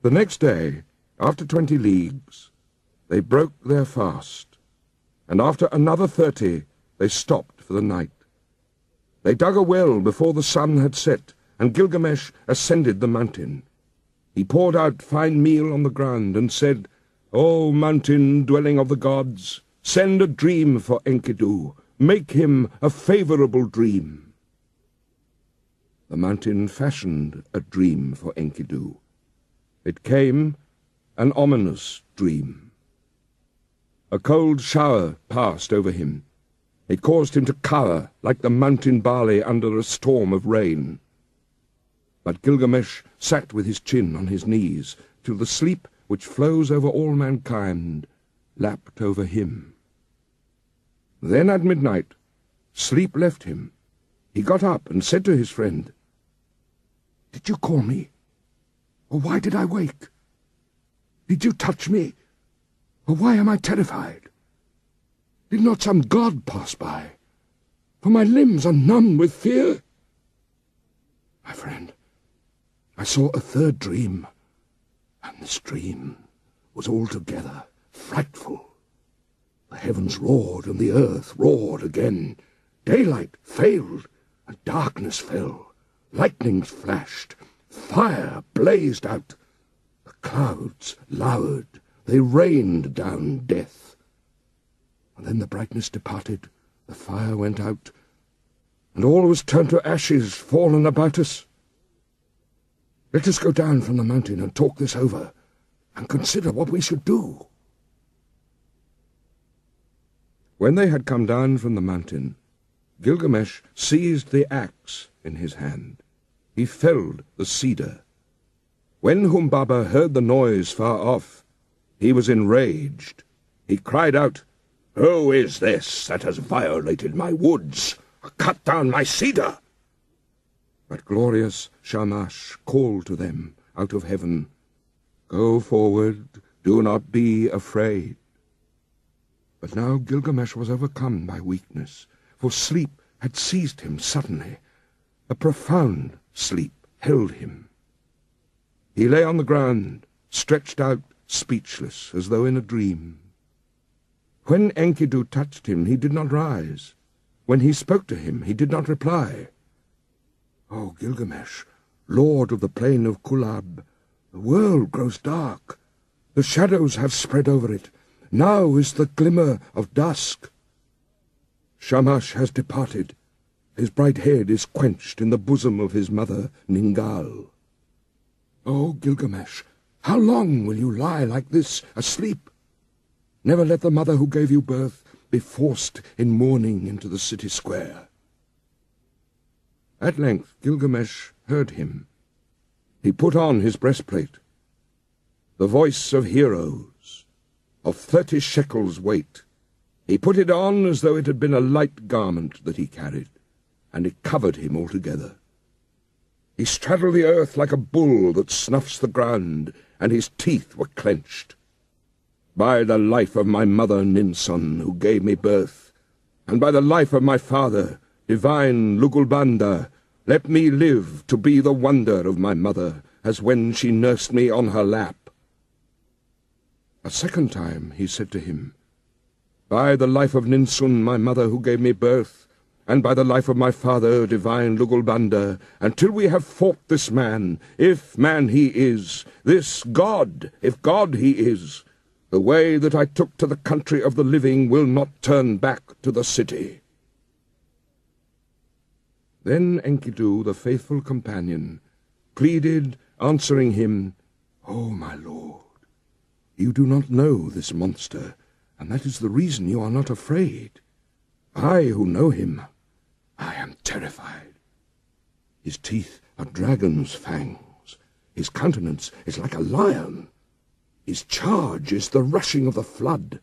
The next day, after 20 leagues, they broke their fast, and after another 30 they stopped for the night. They dug a well before the sun had set, and Gilgamesh ascended the mountain. He poured out fine meal on the ground and said, "O mountain dwelling of the gods, send a dream for Enkidu. Make him a favourable dream." The mountain fashioned a dream for Enkidu. It came an ominous dream. A cold shower passed over him. It caused him to cower like the mountain barley under a storm of rain. But Gilgamesh sat with his chin on his knees, till the sleep which flows over all mankind lapped over him. Then at midnight sleep left him. He got up and said to his friend, "Did you call me? Or why did I wake? Did you touch me? Or why am I terrified? Did not some god pass by? For my limbs are numb with fear." "My friend, I saw a third dream, and this dream was altogether frightful. The heavens roared, and the earth roared again. Daylight failed, and darkness fell. Lightnings flashed, fire blazed out. The clouds lowered, they rained down death. And then the brightness departed, the fire went out, and all was turned to ashes fallen about us. Let us go down from the mountain and talk this over, and consider what we should do." When they had come down from the mountain, Gilgamesh seized the axe in his hand. He felled the cedar. When Humbaba heard the noise far off, he was enraged. He cried out, "Who is this that has violated my woods, cut down my cedar?" But glorious Shamash called to them out of heaven, "Go forward, do not be afraid." But now Gilgamesh was overcome by weakness, for sleep had seized him suddenly. A profound sleep held him. He lay on the ground, stretched out, speechless, as though in a dream. When Enkidu touched him, he did not rise. When he spoke to him, he did not reply. "O Gilgamesh, lord of the plain of Kulab, the world grows dark. The shadows have spread over it. Now is the glimmer of dusk. Shamash has departed. His bright head is quenched in the bosom of his mother Ningal. O Gilgamesh, how long will you lie like this, asleep? Never let the mother who gave you birth be forced in mourning into the city square." At length Gilgamesh heard him. He put on his breastplate. The voice of heroes, of 30 shekels weight. He put it on as though it had been a light garment that he carried, and it covered him altogether. He straddled the earth like a bull that snuffs the ground, and his teeth were clenched. "By the life of my mother Ninsun, who gave me birth, and by the life of my father, divine Lugulbanda, let me live to be the wonder of my mother, as when she nursed me on her lap." A second time he said to him, "By the life of Ninsun, my mother who gave me birth, and by the life of my father, divine Lugulbanda, until we have fought this man, if man he is, this god, if god he is, The way that I took to the country of the living will not turn back to the city." Then Enkidu, the faithful companion, pleaded, answering him, "O my lord, you do not know this monster, and that is the reason you are not afraid. I, who know him, I am terrified. His teeth are dragon's fangs. His countenance is like a lion. His charge is the rushing of the flood.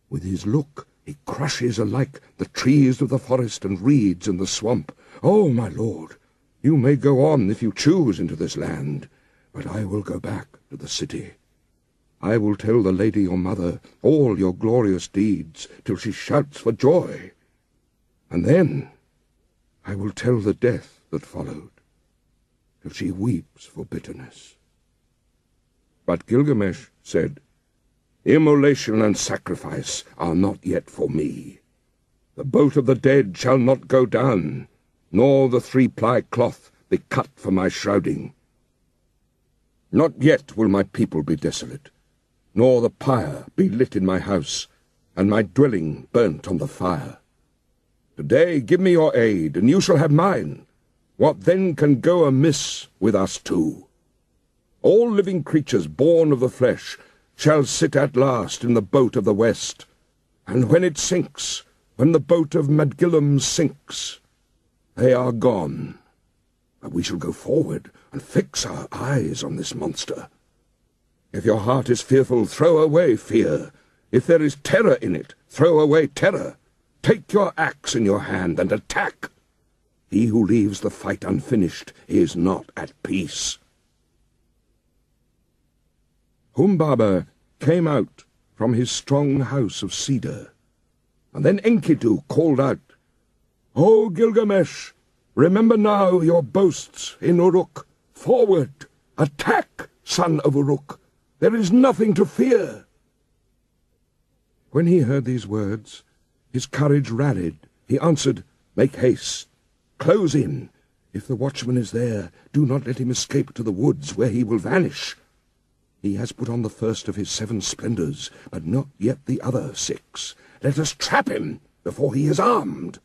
With his look he crushes alike the trees of the forest and reeds in the swamp. Oh, my lord, you may go on if you choose into this land, but I will go back to the city. I will tell the lady your mother all your glorious deeds till she shouts for joy. And then I will tell the death that followed, till she weeps for bitterness." But Gilgamesh said, "Immolation and sacrifice are not yet for me. The boat of the dead shall not go down, nor the 3-ply cloth be cut for my shrouding. Not yet will my people be desolate, nor the pyre be lit in my house, and my dwelling burnt on the fire. Today give me your aid, and you shall have mine. What then can go amiss with us two? All living creatures born of the flesh shall sit at last in the boat of the west, and when it sinks, when the boat of Madgillam sinks, they are gone. But we shall go forward and fix our eyes on this monster. If your heart is fearful, throw away fear. If there is terror in it, throw away terror. Take your axe in your hand and attack. He who leaves the fight unfinished is not at peace." Humbaba came out from his strong house of cedar, and then Enkidu called out, "O Gilgamesh, remember now your boasts in Uruk. Forward! Attack, son of Uruk! There is nothing to fear." When he heard these words, his courage rallied. He answered, "Make haste. Close in. If the watchman is there, do not let him escape to the woods, where he will vanish. He has put on the first of his 7 splendors, but not yet the other 6. Let us trap him before he is armed."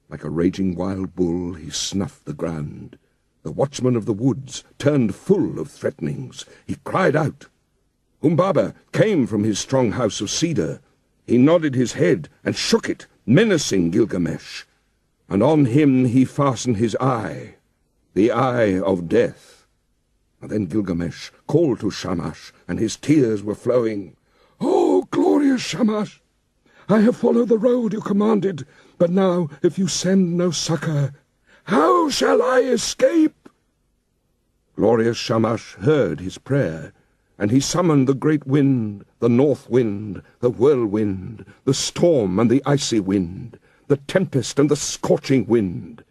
Like a raging wild bull, he snuffed the ground. The watchman of the woods turned full of threatenings. He cried out. Humbaba came from his strong house of cedar. He nodded his head and shook it, menacing Gilgamesh. And on him he fastened his eye, the eye of death. And then Gilgamesh called to Shamash, and his tears were flowing. "Oh, glorious Shamash! I have followed the road you commanded, but now, if you send no succor, how shall I escape?" Glorious Shamash heard his prayer, and he summoned the great wind, the north wind, the whirlwind, the storm and the icy wind, the tempest and the scorching wind.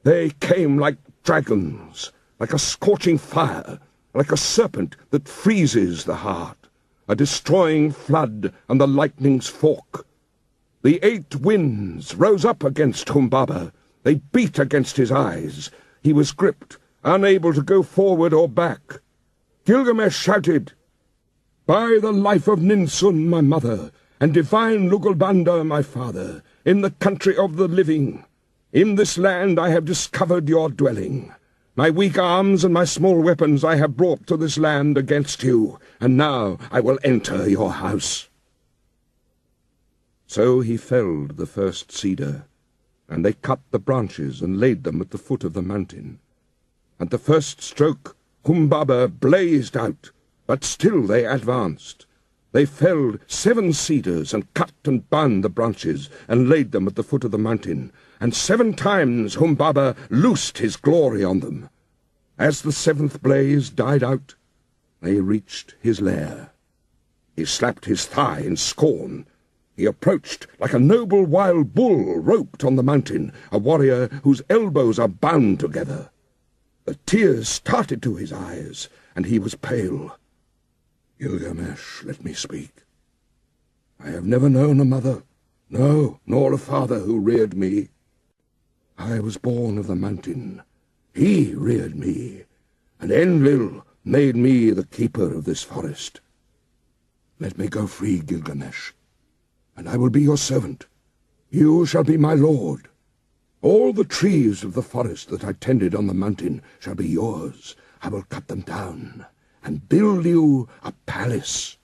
They came like dragons, like a scorching fire, like a serpent that freezes the heart, a destroying flood and the lightning's fork. The 8 winds rose up against Humbaba. They beat against his eyes. He was gripped, unable to go forward or back. Gilgamesh shouted, "By the life of Ninsun, my mother, and divine Lugalbanda, my father, in the country of the living, in this land I have discovered your dwelling. My weak arms and my small weapons I have brought to this land against you, and now I will enter your house." So he felled the first cedar, and they cut the branches and laid them at the foot of the mountain. At the first stroke Humbaba blazed out, but still they advanced. They felled 7 cedars and cut and bound the branches and laid them at the foot of the mountain, and 7 times Humbaba loosed his glory on them. As the 7th blaze died out, they reached his lair. He slapped his thigh in scorn. He approached like a noble wild bull roped on the mountain, a warrior whose elbows are bound together. The tears started to his eyes, and he was pale. "Gilgamesh, let me speak. I have never known a mother, no, nor a father who reared me. I was born of the mountain. He reared me, and Enlil made me the keeper of this forest. Let me go free, Gilgamesh, and I will be your servant. You shall be my lord. All the trees of the forest that I tended on the mountain shall be yours. I will cut them down and build you a palace."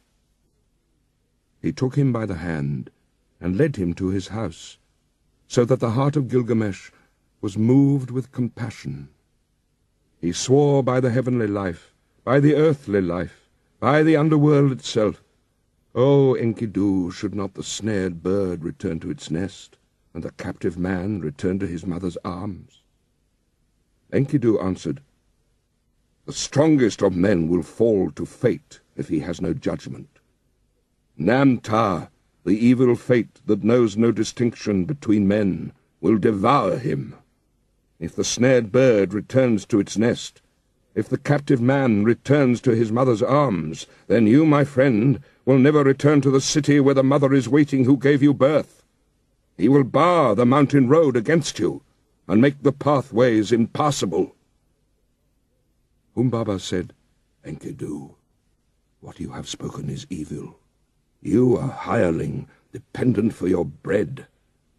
He took him by the hand and led him to his house, so that the heart of Gilgamesh was moved with compassion. He swore by the heavenly life, by the earthly life, by the underworld itself, "O Enkidu, should not the snared bird return to its nest, and the captive man return to his mother's arms?" Enkidu answered, "The strongest of men will fall to fate if he has no judgment. Namtar, the evil fate that knows no distinction between men, will devour him. If the snared bird returns to its nest, if the captive man returns to his mother's arms, then you, my friend, will never return to the city where the mother is waiting who gave you birth. He will bar the mountain road against you, and make the pathways impassable." Humbaba said, "Enkidu, what you have spoken is evil. You, a hireling, dependent for your bread.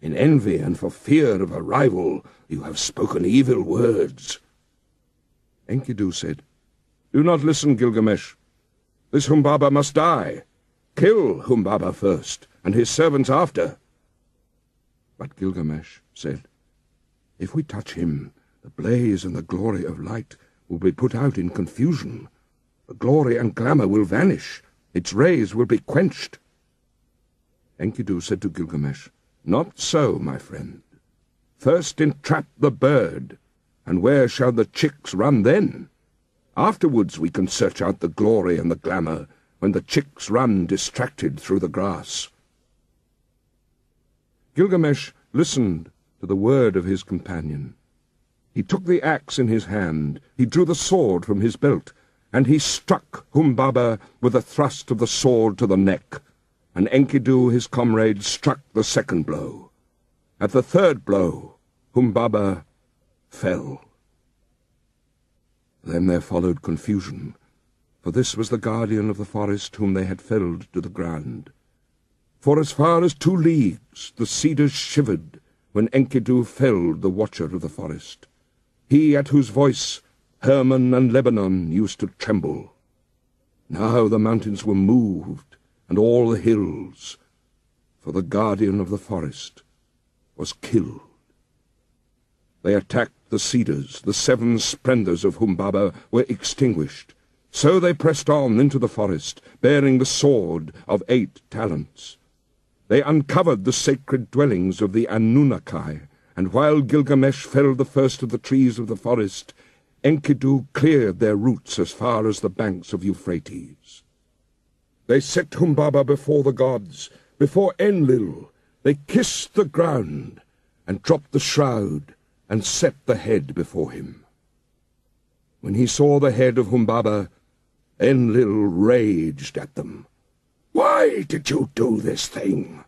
In envy and for fear of a rival, you have spoken evil words." Enkidu said, "Do not listen, Gilgamesh. This Humbaba must die. Kill Humbaba first, and his servants after." But Gilgamesh said, "If we touch him, the blaze and the glory of light will be put out in confusion. The glory and glamour will vanish. Its rays will be quenched." Enkidu said to Gilgamesh, "Not so, my friend. First entrap the bird, and where shall the chicks run then? Afterwards we can search out the glory and the glamour, when the chicks run distracted through the grass." Gilgamesh listened to the word of his companion. He took the axe in his hand, he drew the sword from his belt, and he struck Humbaba with a thrust of the sword to the neck, and Enkidu, his comrade, struck the second blow. At the third blow, Humbaba fell. Then there followed confusion, for this was the guardian of the forest whom they had felled to the ground. For as far as 2 leagues the cedars shivered when Enkidu felled the watcher of the forest, he at whose voice Hermon and Lebanon used to tremble. Now the mountains were moved, and all the hills, for the guardian of the forest was killed. They attacked the cedars, the 7 splendours of Humbaba were extinguished. So they pressed on into the forest, bearing the sword of 8 talents. They uncovered the sacred dwellings of the Anunnaki, and while Gilgamesh felled the first of the trees of the forest, Enkidu cleared their roots as far as the banks of Euphrates. They set Humbaba before the gods, before Enlil. They kissed the ground, and dropped the shroud, and set the head before him. When he saw the head of Humbaba, Enlil raged at them. "Why did you do this thing?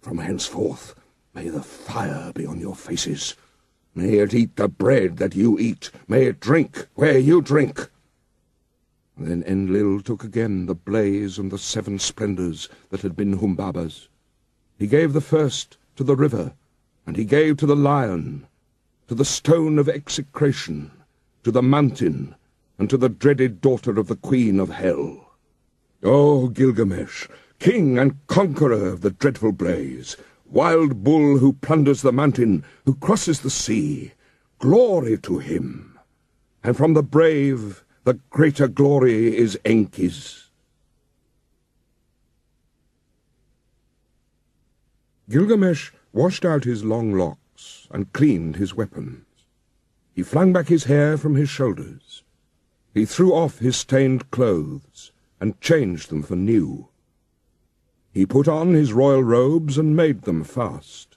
From henceforth may the fire be on your faces. May it eat the bread that you eat. May it drink where you drink." Then Enlil took again the blaze and the 7 splendours that had been Humbaba's. He gave the first to the river, and he gave to the lion, to the stone of execration, to the mountain, and to the dreaded daughter of the queen of hell. O Gilgamesh, king and conqueror of the dreadful blaze, wild bull who plunders the mountain, who crosses the sea, glory to him. And from the brave, the greater glory is Enki's. Gilgamesh washed out his long locks and cleaned his weapons. He flung back his hair from his shoulders. He threw off his stained clothes and changed them for new. He put on his royal robes and made them fast.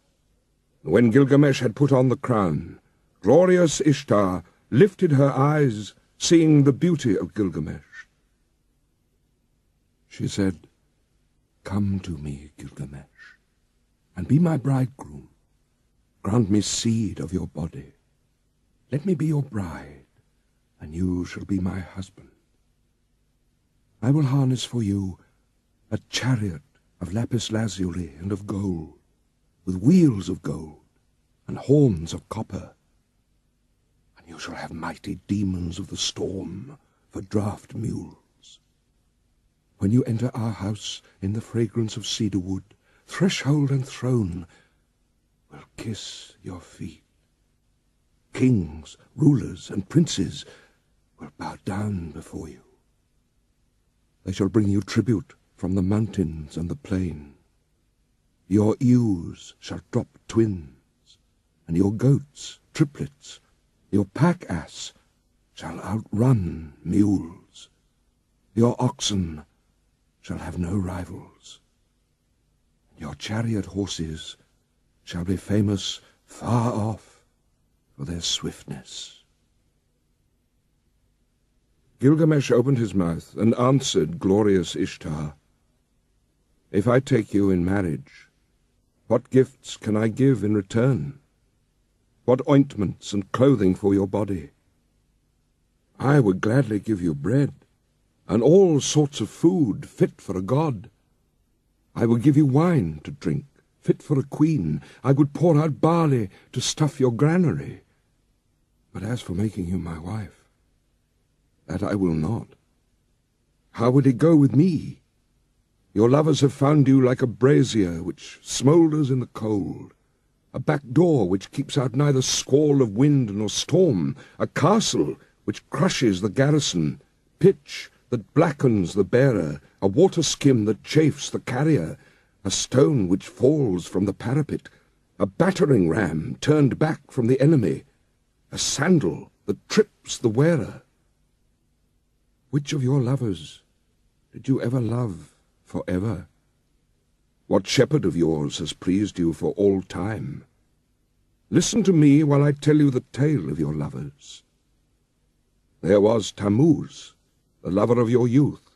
When Gilgamesh had put on the crown, glorious Ishtar lifted her eyes, seeing the beauty of Gilgamesh. She said, "Come to me, Gilgamesh, and be my bridegroom. Grant me seed of your body. Let me be your bride, and you shall be my husband. I will harness for you a chariot of lapis lazuli and of gold, with wheels of gold and horns of copper. And you shall have mighty demons of the storm for draught mules. When you enter our house in the fragrance of cedar wood, threshold and throne will kiss your feet. Kings, rulers, and princes will bow down before you. They shall bring you tribute from the mountains and the plain. Your ewes shall drop twins, and your goats triplets. Your pack-ass shall outrun mules. Your oxen shall have no rivals. Your chariot horses shall be famous far off for their swiftness. Gilgamesh opened his mouth and answered glorious Ishtar, "If I take you in marriage, what gifts can I give in return? What ointments and clothing for your body? I would gladly give you bread, and all sorts of food fit for a god. I would give you wine to drink, fit for a queen. I would pour out barley to stuff your granary. But as for making you my wife, that I will not. How would it go with me? Your lovers have found you like a brazier which smoulders in the cold, a back door which keeps out neither squall of wind nor storm, a castle which crushes the garrison, pitch that blackens the bearer, a water-skim that chafes the carrier, a stone which falls from the parapet, a battering ram turned back from the enemy, a sandal that trips the wearer. Which of your lovers did you ever love forever? What shepherd of yours has pleased you for all time? Listen to me while I tell you the tale of your lovers. There was Tammuz, the lover of your youth.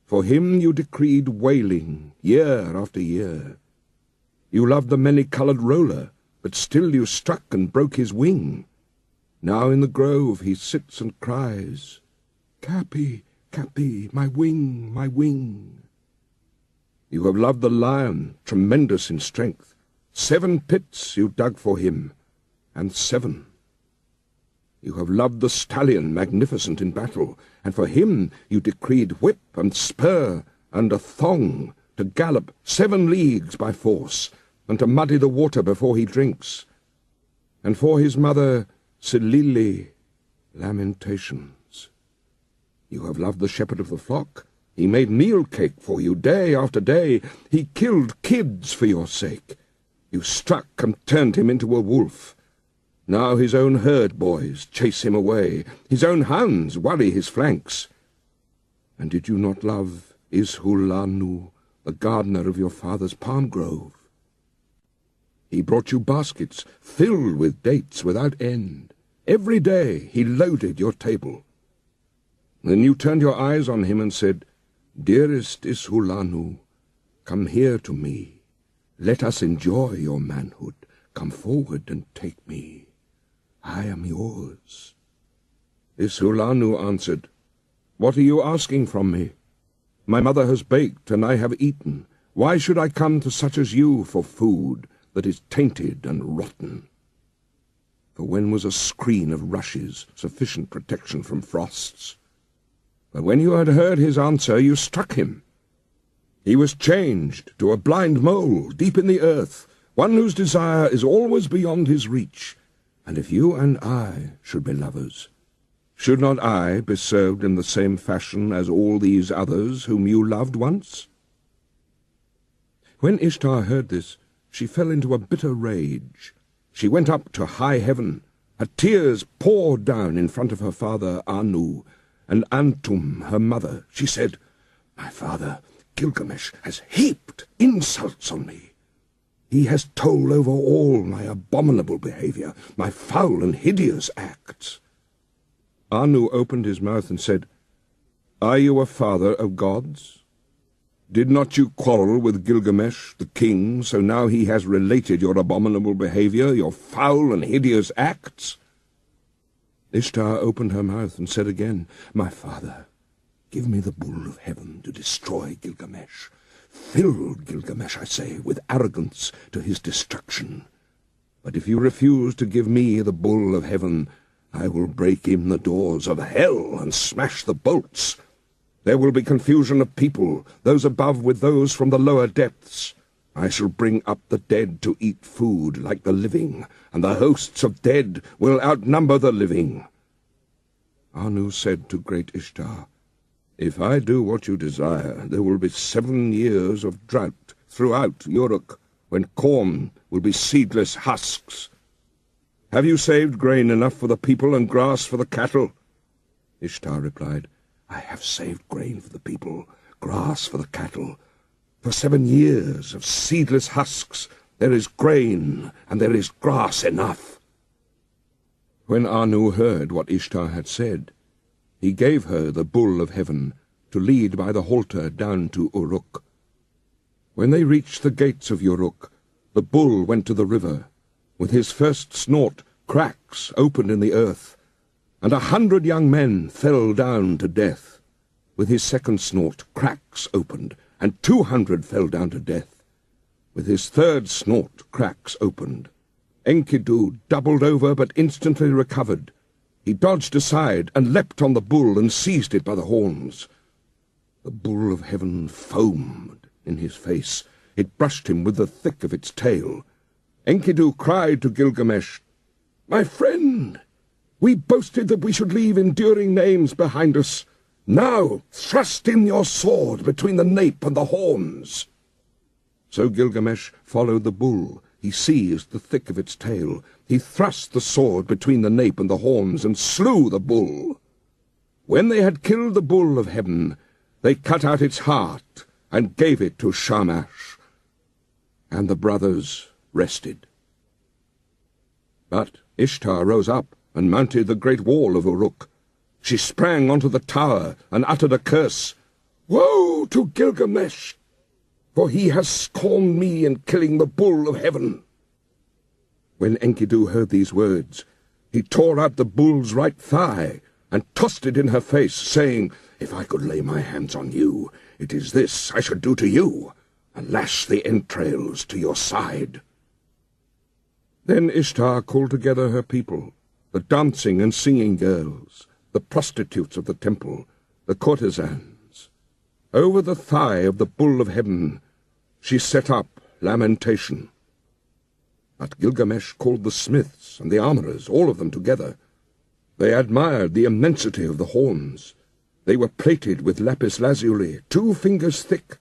For him you decreed wailing year after year. You loved the many-coloured roller, but still you struck and broke his wing. Now in the grove he sits and cries, "Kapi, Kapi, my wing, my wing." You have loved the lion, tremendous in strength. 7 pits you dug for him, and 7. You have loved the stallion, magnificent in battle, and for him you decreed whip and spur and a thong, to gallop 7 leagues by force, and to muddy the water before he drinks. And for his mother, Silili, lamentations. You have loved the shepherd of the flock. He made meal cake for you day after day. He killed kids for your sake. You struck and turned him into a wolf. Now his own herd boys chase him away. His own hounds worry his flanks. And did you not love Ishulanu, the gardener of your father's palm grove? He brought you baskets filled with dates without end. Every day he loaded your table. Then you turned your eyes on him and said, "Dearest Ishulanu, come here to me. Let us enjoy your manhood. Come forward and take me. I am yours." Ishulanu answered, "What are you asking from me? My mother has baked, and I have eaten. Why should I come to such as you for food that is tainted and rotten?" For when was a screen of rushes sufficient protection from frosts? But when you had heard his answer, you struck him. He was changed to a blind mole deep in the earth, one whose desire is always beyond his reach. And if you and I should be lovers, should not I be served in the same fashion as all these others whom you loved once? When Ishtar heard this, she fell into a bitter rage. She went up to high heaven. Her tears poured down in front of her father Anu, and Antum, her mother. She said, "My father, Gilgamesh, has heaped insults on me. He has told over all my abominable behavior, my foul and hideous acts." Anu opened his mouth and said, "Are you a father of gods? Did not you quarrel with Gilgamesh, the king, so now he has related your abominable behavior, your foul and hideous acts?" Ishtar opened her mouth and said again, "My father, Give me the bull of heaven to destroy Gilgamesh. Fill Gilgamesh, I say, with arrogance to his destruction. But if you refuse to give me the bull of heaven, I will break in the doors of hell and smash the bolts. There will be confusion of people, those above with those from the lower depths. I shall bring up the dead to eat food like the living, and the hosts of dead will outnumber the living. Anu said to great Ishtar, If I do what you desire, there will be 7 years of drought throughout Uruk, when corn will be seedless husks. Have you saved grain enough for the people and grass for the cattle? Ishtar replied, I have saved grain for the people, grass for the cattle. For 7 years of seedless husks there is grain and there is grass enough. When Anu heard what Ishtar had said, he gave her the bull of heaven to lead by the halter down to Uruk. When they reached the gates of Uruk, the bull went to the river. With his first snort, cracks opened in the earth, and 100 young men fell down to death. With his second snort, cracks opened, and 200 fell down to death. With his third snort, cracks opened. Enkidu doubled over but instantly recovered. He dodged aside and leapt on the bull and seized it by the horns. The bull of heaven foamed in his face. It brushed him with the thick of its tail. Enkidu cried to Gilgamesh, My friend, we boasted that we should leave enduring names behind us. Now thrust in your sword between the nape and the horns. So Gilgamesh followed the bull. He seized the thick of its tail. He thrust the sword between the nape and the horns and slew the bull. When they had killed the bull of heaven, they cut out its heart and gave it to Shamash. And the brothers rested. But Ishtar rose up and mounted the great wall of Uruk. She sprang onto the tower and uttered a curse. Woe to Gilgamesh, for he has scorned me in killing the bull of heaven. When Enkidu heard these words, he tore out the bull's right thigh and tossed it in her face, saying, If I could lay my hands on you, it is this I should do to you, and lash the entrails to your side. Then Ishtar called together her people, the dancing and singing girls, the prostitutes of the temple, the courtesans. Over the thigh of the bull of heaven she set up lamentation. But Gilgamesh called the smiths and the armourers, all of them together. They admired the immensity of the horns. They were plated with lapis lazuli, 2 fingers thick.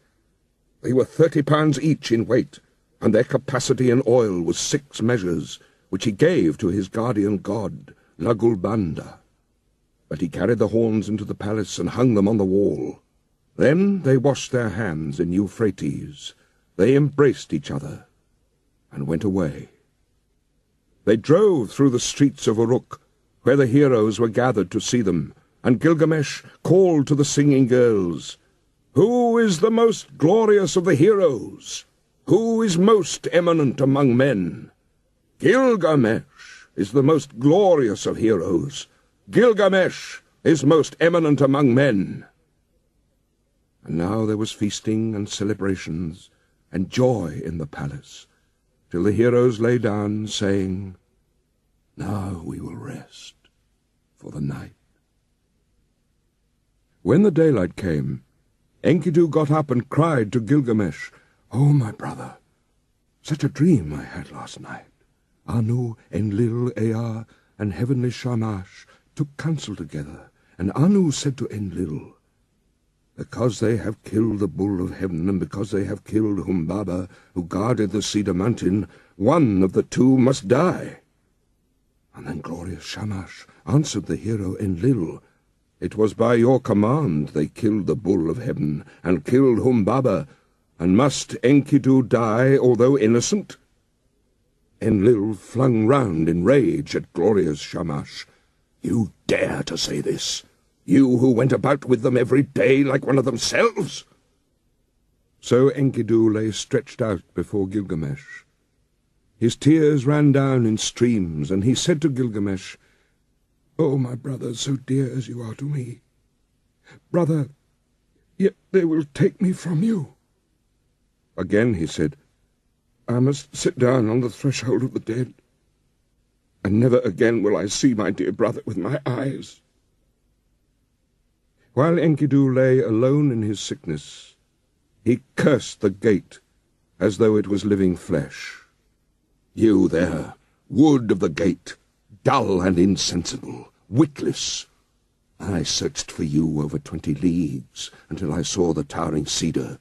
They were 30 pounds each in weight, and their capacity in oil was 6 measures, which he gave to his guardian god, Nagulbanda. But he carried the horns into the palace and hung them on the wall. Then they washed their hands in Euphrates. They embraced each other and went away. They drove through the streets of Uruk, where the heroes were gathered to see them, and Gilgamesh called to the singing girls, Who is the most glorious of the heroes? Who is most eminent among men? Gilgamesh is the most glorious of heroes. Gilgamesh is most eminent among men. And now there was feasting and celebrations and joy in the palace, till the heroes lay down, saying, Now we will rest for the night. When the daylight came, Enkidu got up and cried to Gilgamesh, Oh, my brother, such a dream I had last night. Anu, Enlil, Ea, and heavenly Shamash took counsel together, and Anu said to Enlil, Because they have killed the bull of heaven, and because they have killed Humbaba, who guarded the cedar mountain, one of the 2 must die. And then glorious Shamash answered the hero Enlil, It was by your command they killed the bull of heaven, and killed Humbaba, and must Enkidu die, although innocent? Enlil flung round in rage at glorious Shamash. You dare to say this? You who went about with them every day like one of themselves? So Enkidu lay stretched out before Gilgamesh. His tears ran down in streams, and he said to Gilgamesh, Oh, my brother, so dear as you are to me, brother, yet they will take me from you. Again he said, I must sit down on the threshold of the dead, and never again will I see my dear brother with my eyes. While Enkidu lay alone in his sickness, he cursed the gate as though it was living flesh. You there, wood of the gate, dull and insensible, witless, I searched for you over 20 leagues until I saw the towering cedar.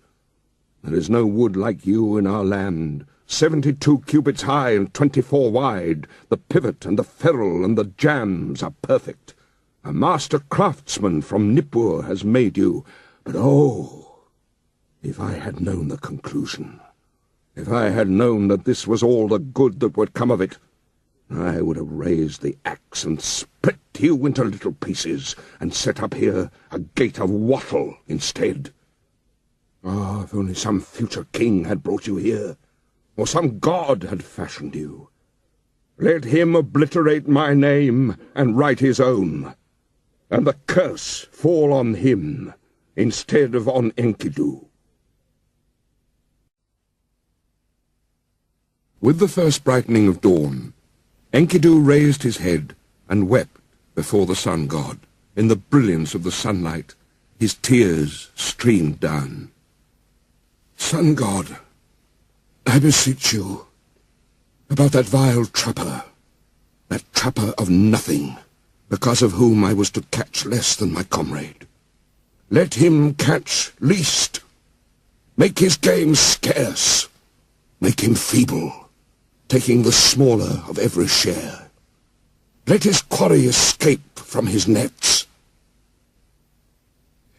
There is no wood like you in our land, 72 cubits high and 24 wide. The pivot and the ferrule and the jambs are perfect. A master craftsman from Nippur has made you. But oh, if I had known the conclusion, if I had known that this was all the good that would come of it, I would have raised the axe and split you into little pieces, and set up here a gate of wattle instead. Ah, if only some future king had brought you here, or some god had fashioned you. Let him obliterate my name and write his own, and the curse fall on him instead of on Enkidu. With the first brightening of dawn, Enkidu raised his head and wept before the sun god. In the brilliance of the sunlight, his tears streamed down. Sun god, I beseech you, about that vile trapper of nothing, because of whom I was to catch less than my comrade. Let him catch least. Make his game scarce. Make him feeble, taking the smaller of every share. Let his quarry escape from his nets.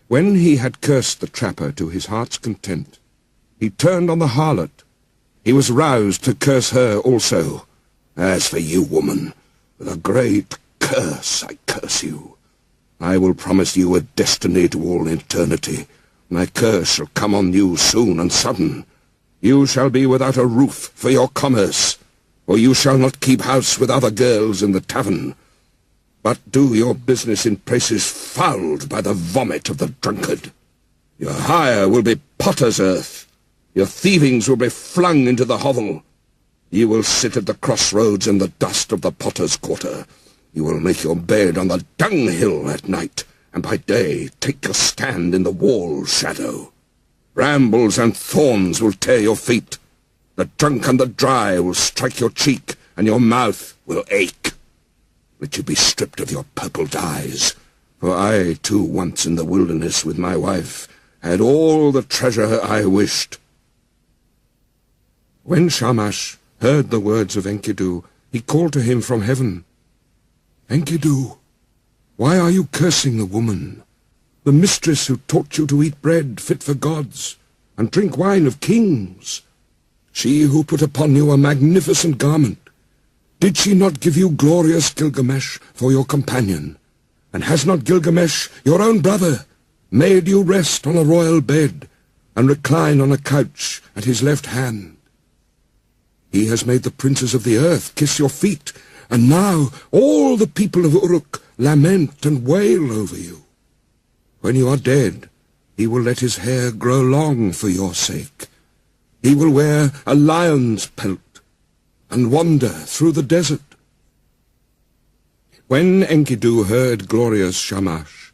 When he had cursed the trapper to his heart's content, he turned on the harlot. He was roused to curse her also. As for you, woman, with a great curse I curse you. I will promise you a destiny to all eternity. My curse shall come on you soon and sudden. You shall be without a roof for your commerce, or you shall not keep house with other girls in the tavern, but do your business in places fouled by the vomit of the drunkard. Your hire will be potter's earth. Your thievings will be flung into the hovel. You will sit at the crossroads in the dust of the potter's quarter. You will make your bed on the dunghill at night, and by day take your stand in the wall shadow. Brambles and thorns will tear your feet. The drunk and the dry will strike your cheek, and your mouth will ache. Let you be stripped of your purple dyes, for I, too, once in the wilderness with my wife, had all the treasure I wished. When Shamash heard the words of Enkidu, he called to him from heaven, Enkidu, why are you cursing the woman, the mistress who taught you to eat bread fit for gods, and drink wine of kings? She who put upon you a magnificent garment, did she not give you glorious Gilgamesh for your companion? And has not Gilgamesh, your own brother, made you rest on a royal bed, and recline on a couch at his left hand? He has made the princes of the earth kiss your feet, and now all the people of Uruk lament and wail over you. When you are dead, he will let his hair grow long for your sake. He will wear a lion's pelt and wander through the desert. When Enkidu heard glorious Shamash,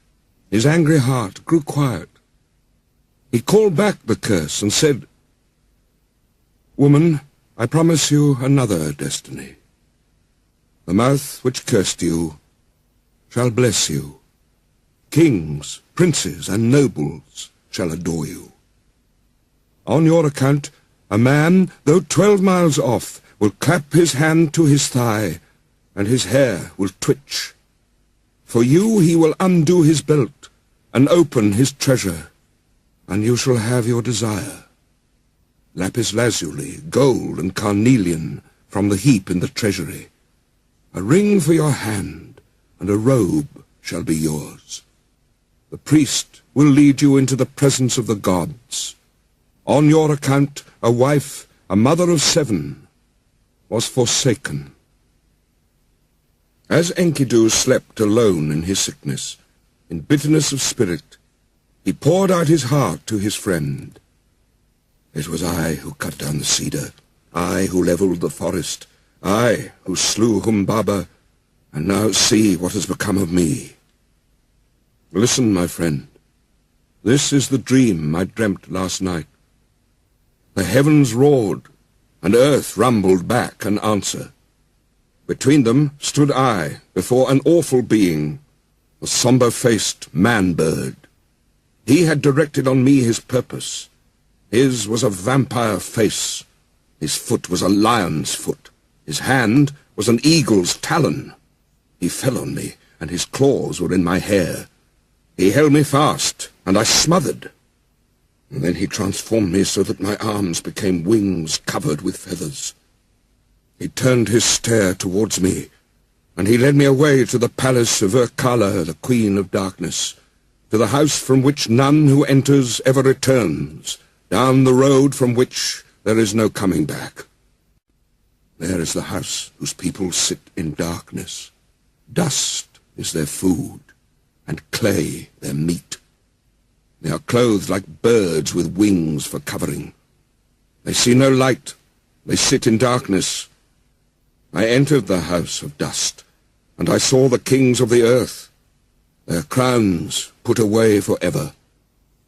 his angry heart grew quiet. He called back the curse and said, Woman, I promise you another destiny. The mouth which cursed you shall bless you. Kings, princes, and nobles shall adore you. On your account, a man, though 12 miles off, will clap his hand to his thigh, and his hair will twitch. For you he will undo his belt, and open his treasure, and you shall have your desire. Lapis lazuli, gold, and carnelian from the heap in the treasury. A ring for your hand, and a robe shall be yours. The priest will lead you into the presence of the gods. On your account, a wife, a mother of 7, was forsaken. As Enkidu slept alone in his sickness, in bitterness of spirit, He poured out his heart to his friend. It was I who cut down the cedar, I who levelled the forest, I who slew Humbaba, and now see what has become of me. Listen, my friend. This is the dream I dreamt last night. The heavens roared, and earth rumbled back an answer. Between them stood I, before an awful being, a sombre-faced man-bird. He had directed on me his purpose. His was a vampire face. His foot was a lion's foot. His hand was an eagle's talon. He fell on me, and his claws were in my hair. He held me fast, and I smothered. And then he transformed me so that my arms became wings covered with feathers. He turned his stare towards me, and he led me away to the palace of Urkala, the Queen of Darkness, to the house from which none who enters ever returns, down the road from which there is no coming back. There is the house whose people sit in darkness. Dust is their food, and clay their meat. They are clothed like birds with wings for covering. They see no light. They sit in darkness. I entered the house of dust, and I saw the kings of the earth, their crowns put away forever.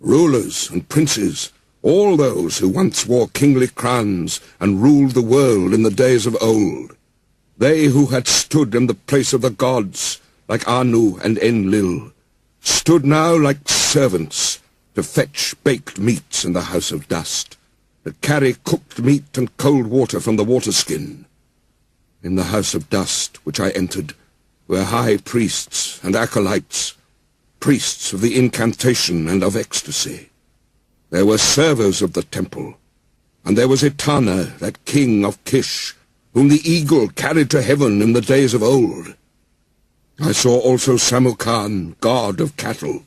Rulers and princes, all those who once wore kingly crowns and ruled the world in the days of old. They who had stood in the place of the gods, like Anu and Enlil, stood now like servants to fetch baked meats in the house of dust, to carry cooked meat and cold water from the waterskin. In the house of dust which I entered were high priests and acolytes, priests of the incantation and of ecstasy. There were servers of the temple, and there was Etana, that king of Kish, whom the eagle carried to heaven in the days of old. I saw also Samukan, god of cattle,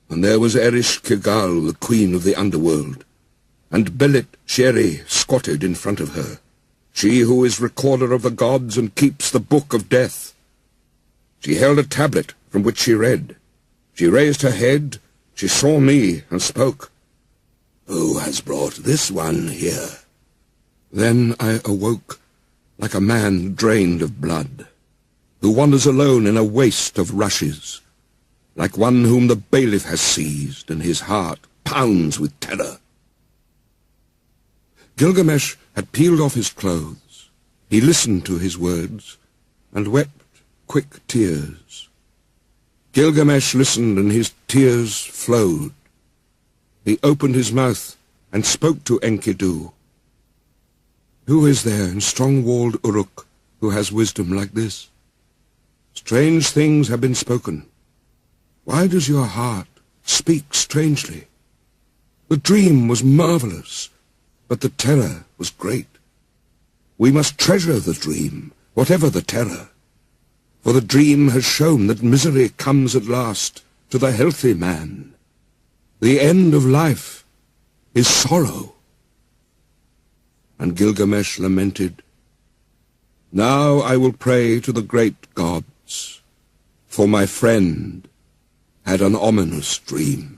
and there was Erish Kigal, the queen of the underworld, and Belit Sheri squatted in front of her, she who is recorder of the gods and keeps the book of death. She held a tablet from which she read. She raised her head, she saw me, and spoke. "Who has brought this one here?" Then I awoke, like a man drained of blood, who wanders alone in a waste of rushes, like one whom the bailiff has seized, and his heart pounds with terror. Gilgamesh had peeled off his clothes. He listened to his words, and wept quick tears. Gilgamesh listened, and his tears flowed. He opened his mouth and spoke to Enkidu. "Who is there in strong-walled Uruk who has wisdom like this? Strange things have been spoken. Why does your heart speak strangely? The dream was marvelous, but the terror was great. We must treasure the dream, whatever the terror, for the dream has shown that misery comes at last to the healthy man. The end of life is sorrow." And Gilgamesh lamented, "Now I will pray to the great gods, for my friend had an ominous dream."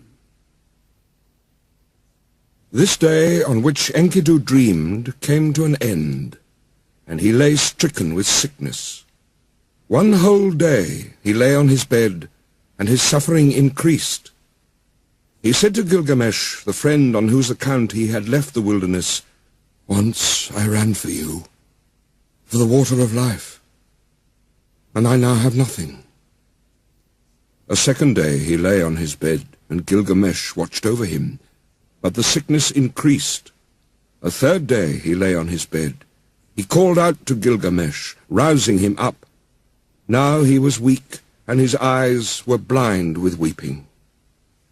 This day on which Enkidu dreamed came to an end, and he lay stricken with sickness. One whole day he lay on his bed, and his suffering increased. He said to Gilgamesh, the friend on whose account he had left the wilderness, "Once I ran for you, for the water of life, and I now have nothing." A second day he lay on his bed, and Gilgamesh watched over him, but the sickness increased. A third day he lay on his bed. He called out to Gilgamesh, rousing him up. Now he was weak, and his eyes were blind with weeping.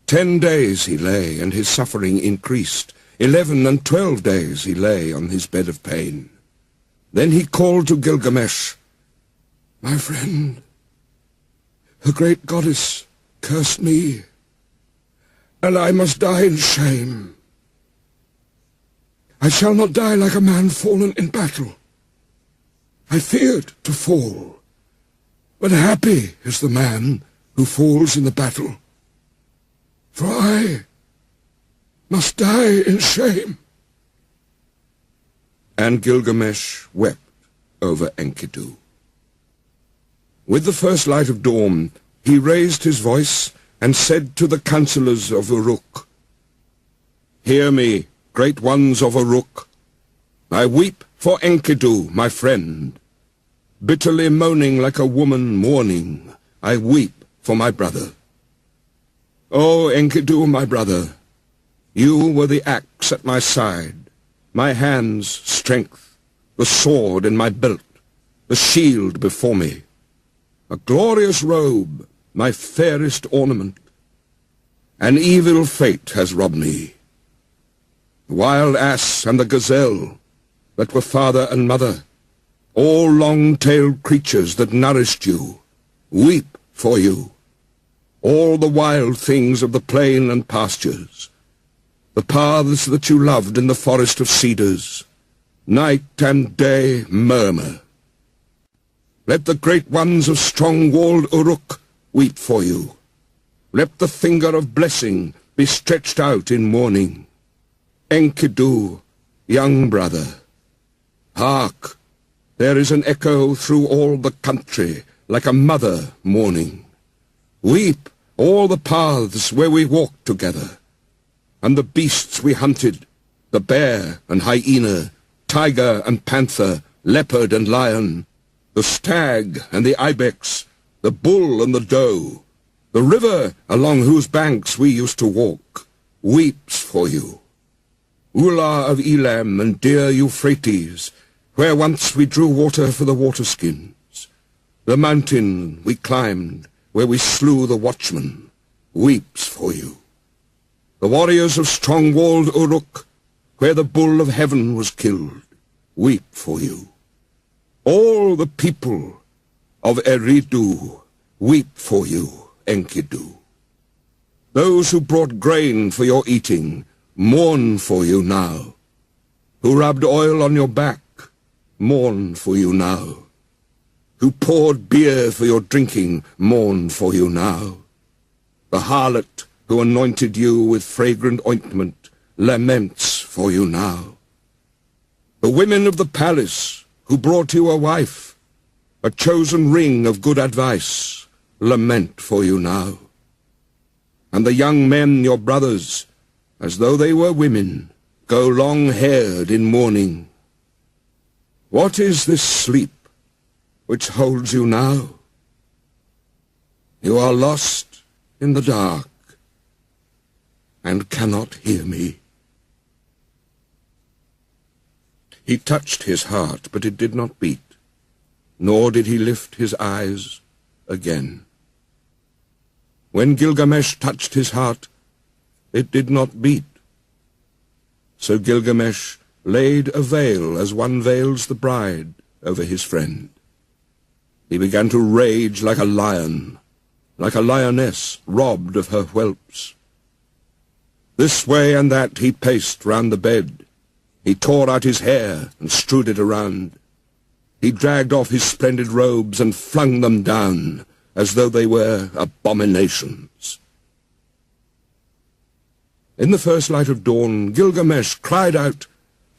10 days he lay, and his suffering increased. 11 and 12 days he lay on his bed of pain. Then he called to Gilgamesh, "My friend, the great goddess cursed me, and I must die in shame. I shall not die like a man fallen in battle. I feared to fall, but happy is the man who falls in the battle. for I must die in shame." And Gilgamesh wept over Enkidu. With the first light of dawn, he raised his voice and said to the councillors of Uruk, "Hear me, great ones of Uruk. I weep for Enkidu, my friend. Bitterly moaning like a woman mourning, I weep for my brother. O Enkidu, my brother, you were the axe at my side, my hand's strength, the sword in my belt, the shield before me, a glorious robe, my fairest ornament. An evil fate has robbed me. The wild ass and the gazelle that were father and mother, all long-tailed creatures that nourished you, weep for you. All the wild things of the plain and pastures, the paths that you loved in the forest of cedars, night and day murmur. Let the great ones of strong-walled Uruk weep for you. Let the finger of blessing be stretched out in mourning. Enkidu, young brother, hark, there is an echo through all the country, like a mother mourning. Weep all the paths where we walked together, and the beasts we hunted, the bear and hyena, tiger and panther, leopard and lion, the stag and the ibex, the bull and the doe, the river along whose banks we used to walk, weeps for you. Ulla of Elam and dear Euphrates, where once we drew water for the waterskins, the mountain we climbed, where we slew the watchman, weeps for you. The warriors of strong-walled Uruk, where the bull of heaven was killed, weep for you. All the people of Eridu weep for you, Enkidu. Those who brought grain for your eating mourn for you now. Who rubbed oil on your back mourn for you now. Who poured beer for your drinking mourn for you now. The harlot who anointed you with fragrant ointment laments for you now. The women of the palace who brought you a wife, a chosen ring of good advice, lament for you now. And the young men, your brothers, as though they were women, go long-haired in mourning. What is this sleep which holds you now? You are lost in the dark and cannot hear me. He touched his heart, but it did not beat, nor did he lift his eyes again. When Gilgamesh touched his heart, it did not beat. So Gilgamesh laid a veil as one veils the bride over his friend. He began to rage like a lion, like a lioness robbed of her whelps. This way and that he paced round the bed. He tore out his hair and strewed it around. He dragged off his splendid robes and flung them down as though they were abominations. In the first light of dawn, Gilgamesh cried out,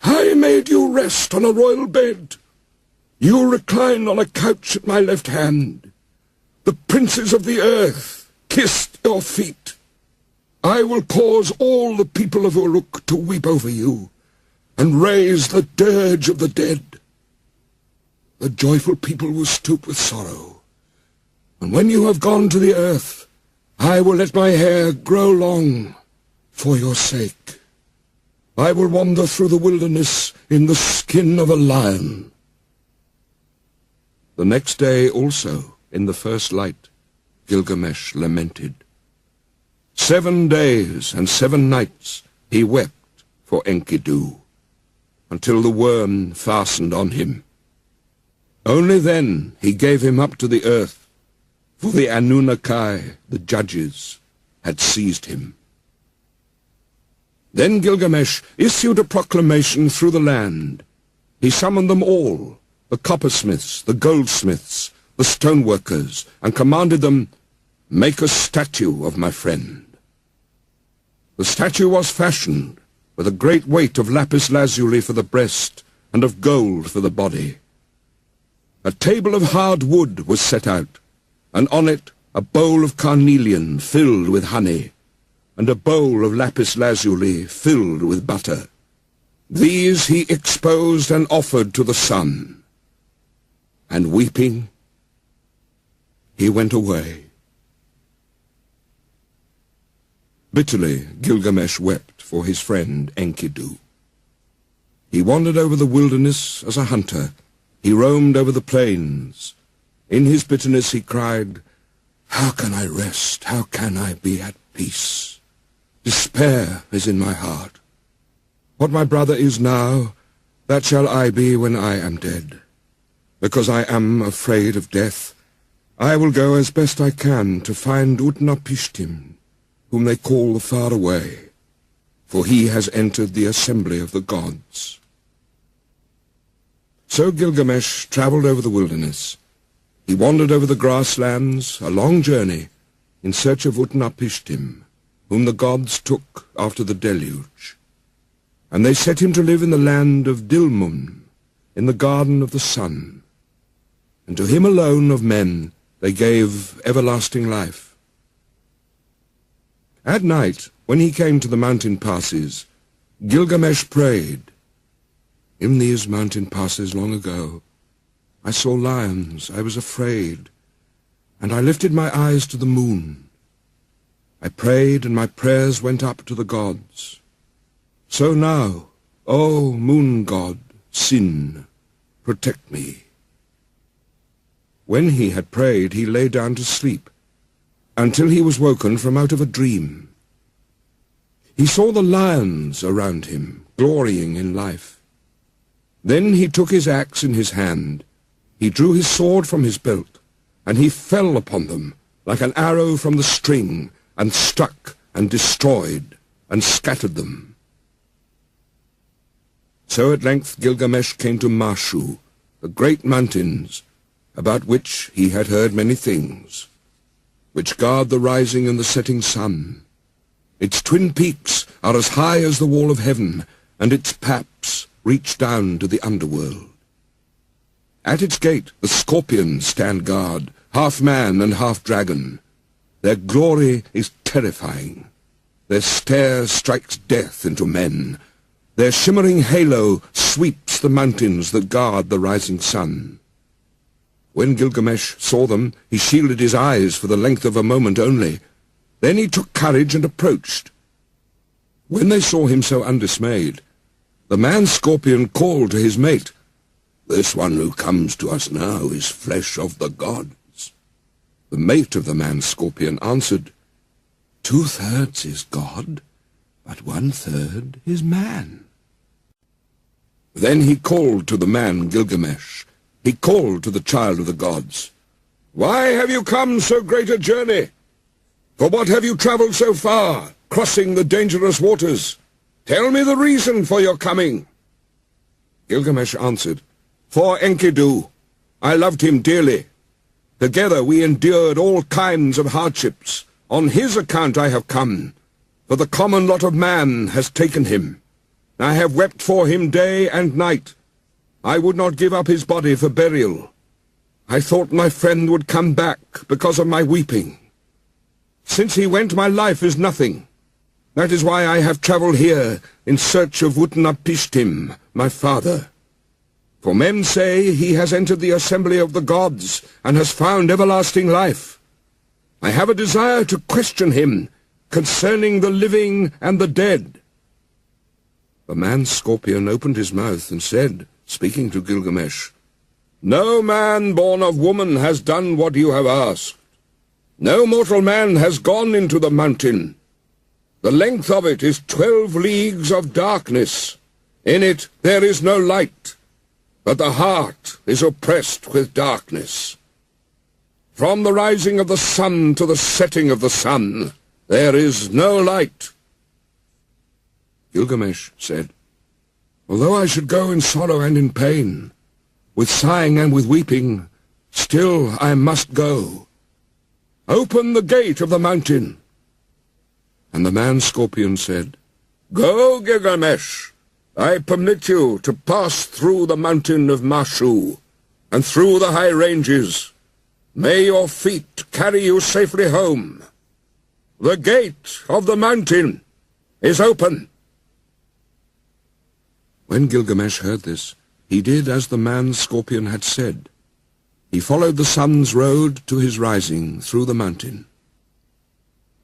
"I made you rest on a royal bed. You reclined on a couch at my left hand. The princes of the earth kissed your feet. I will cause all the people of Uruk to weep over you and raise the dirge of the dead. The joyful people will stoop with sorrow, and when you have gone to the earth, I will let my hair grow long for your sake. I will wander through the wilderness in the skin of a lion." The next day also, in the first light, Gilgamesh lamented. 7 days and 7 nights he wept for Enkidu, until the worm fastened on him. Only then he gave him up to the earth, for the Anunnaki, the judges, had seized him. Then Gilgamesh issued a proclamation through the land. He summoned them all, the coppersmiths, the goldsmiths, the stoneworkers, and commanded them, "Make a statue of my friend." The statue was fashioned with a great weight of lapis lazuli for the breast and of gold for the body. A table of hard wood was set out, and on it a bowl of carnelian filled with honey, and a bowl of lapis lazuli filled with butter. These he exposed and offered to the sun. And weeping, he went away. Bitterly Gilgamesh wept for his friend Enkidu. He wandered over the wilderness as a hunter. He roamed over the plains. In his bitterness he cried, "How can I rest? How can I be at peace? Despair is in my heart. What my brother is now, that shall I be when I am dead. Because I am afraid of death, I will go as best I can to find Utnapishtim, whom they call the Far Away, for he has entered the assembly of the gods." So Gilgamesh travelled over the wilderness. He wandered over the grasslands, a long journey, in search of Utnapishtim, whom the gods took after the deluge. And they set him to live in the land of Dilmun, in the garden of the sun. And to him alone of men they gave everlasting life. At night, when he came to the mountain passes, Gilgamesh prayed, "In these mountain passes long ago, I saw lions, I was afraid, and I lifted my eyes to the moon. I prayed, and my prayers went up to the gods. So now, O moon god, Sin, protect me." When he had prayed, he lay down to sleep, until he was woken from out of a dream. He saw the lions around him, glorying in life. Then he took his axe in his hand, he drew his sword from his belt, and he fell upon them like an arrow from the string, and struck and destroyed and scattered them. So at length Gilgamesh came to Mashu, the great mountains, about which he had heard many things, which guard the rising and the setting sun. Its twin peaks are as high as the wall of heaven, and its paps reach down to the underworld. At its gate the scorpions stand guard, half man and half dragon. Their glory is terrifying. Their stare strikes death into men. Their shimmering halo sweeps the mountains that guard the rising sun. When Gilgamesh saw them, he shielded his eyes for the length of a moment only. Then he took courage and approached. When they saw him so undismayed, the man-scorpion called to his mate, "This one who comes to us now is flesh of the gods." The mate of the man-scorpion answered, "2/3 is God, but 1/3 is man." Then he called to the man Gilgamesh. He called to the child of the gods, "Why have you come so great a journey? For what have you travelled so far, crossing the dangerous waters? Tell me the reason for your coming." Gilgamesh answered, "For Enkidu. I loved him dearly. Together we endured all kinds of hardships. On his account I have come, for the common lot of man has taken him. I have wept for him day and night. I would not give up his body for burial. I thought my friend would come back because of my weeping. Since he went, my life is nothing. That is why I have travelled here in search of Utnapishtim, my father. For men say he has entered the assembly of the gods and has found everlasting life. I have a desire to question him concerning the living and the dead." The man-scorpion opened his mouth and said, speaking to Gilgamesh, "No man born of woman has done what you have asked. No mortal man has gone into the mountain. The length of it is 12 leagues of darkness. In it there is no light, but the heart is oppressed with darkness. From the rising of the sun to the setting of the sun, there is no light." Gilgamesh said, "Although I should go in sorrow and in pain, with sighing and with weeping, still I must go. Open the gate of the mountain." And the man-scorpion said, "Go, Gilgamesh! I permit you to pass through the mountain of Mashu, and through the high ranges. May your feet carry you safely home. The gate of the mountain is open." When Gilgamesh heard this, he did as the man-scorpion had said. He followed the sun's road to his rising through the mountain.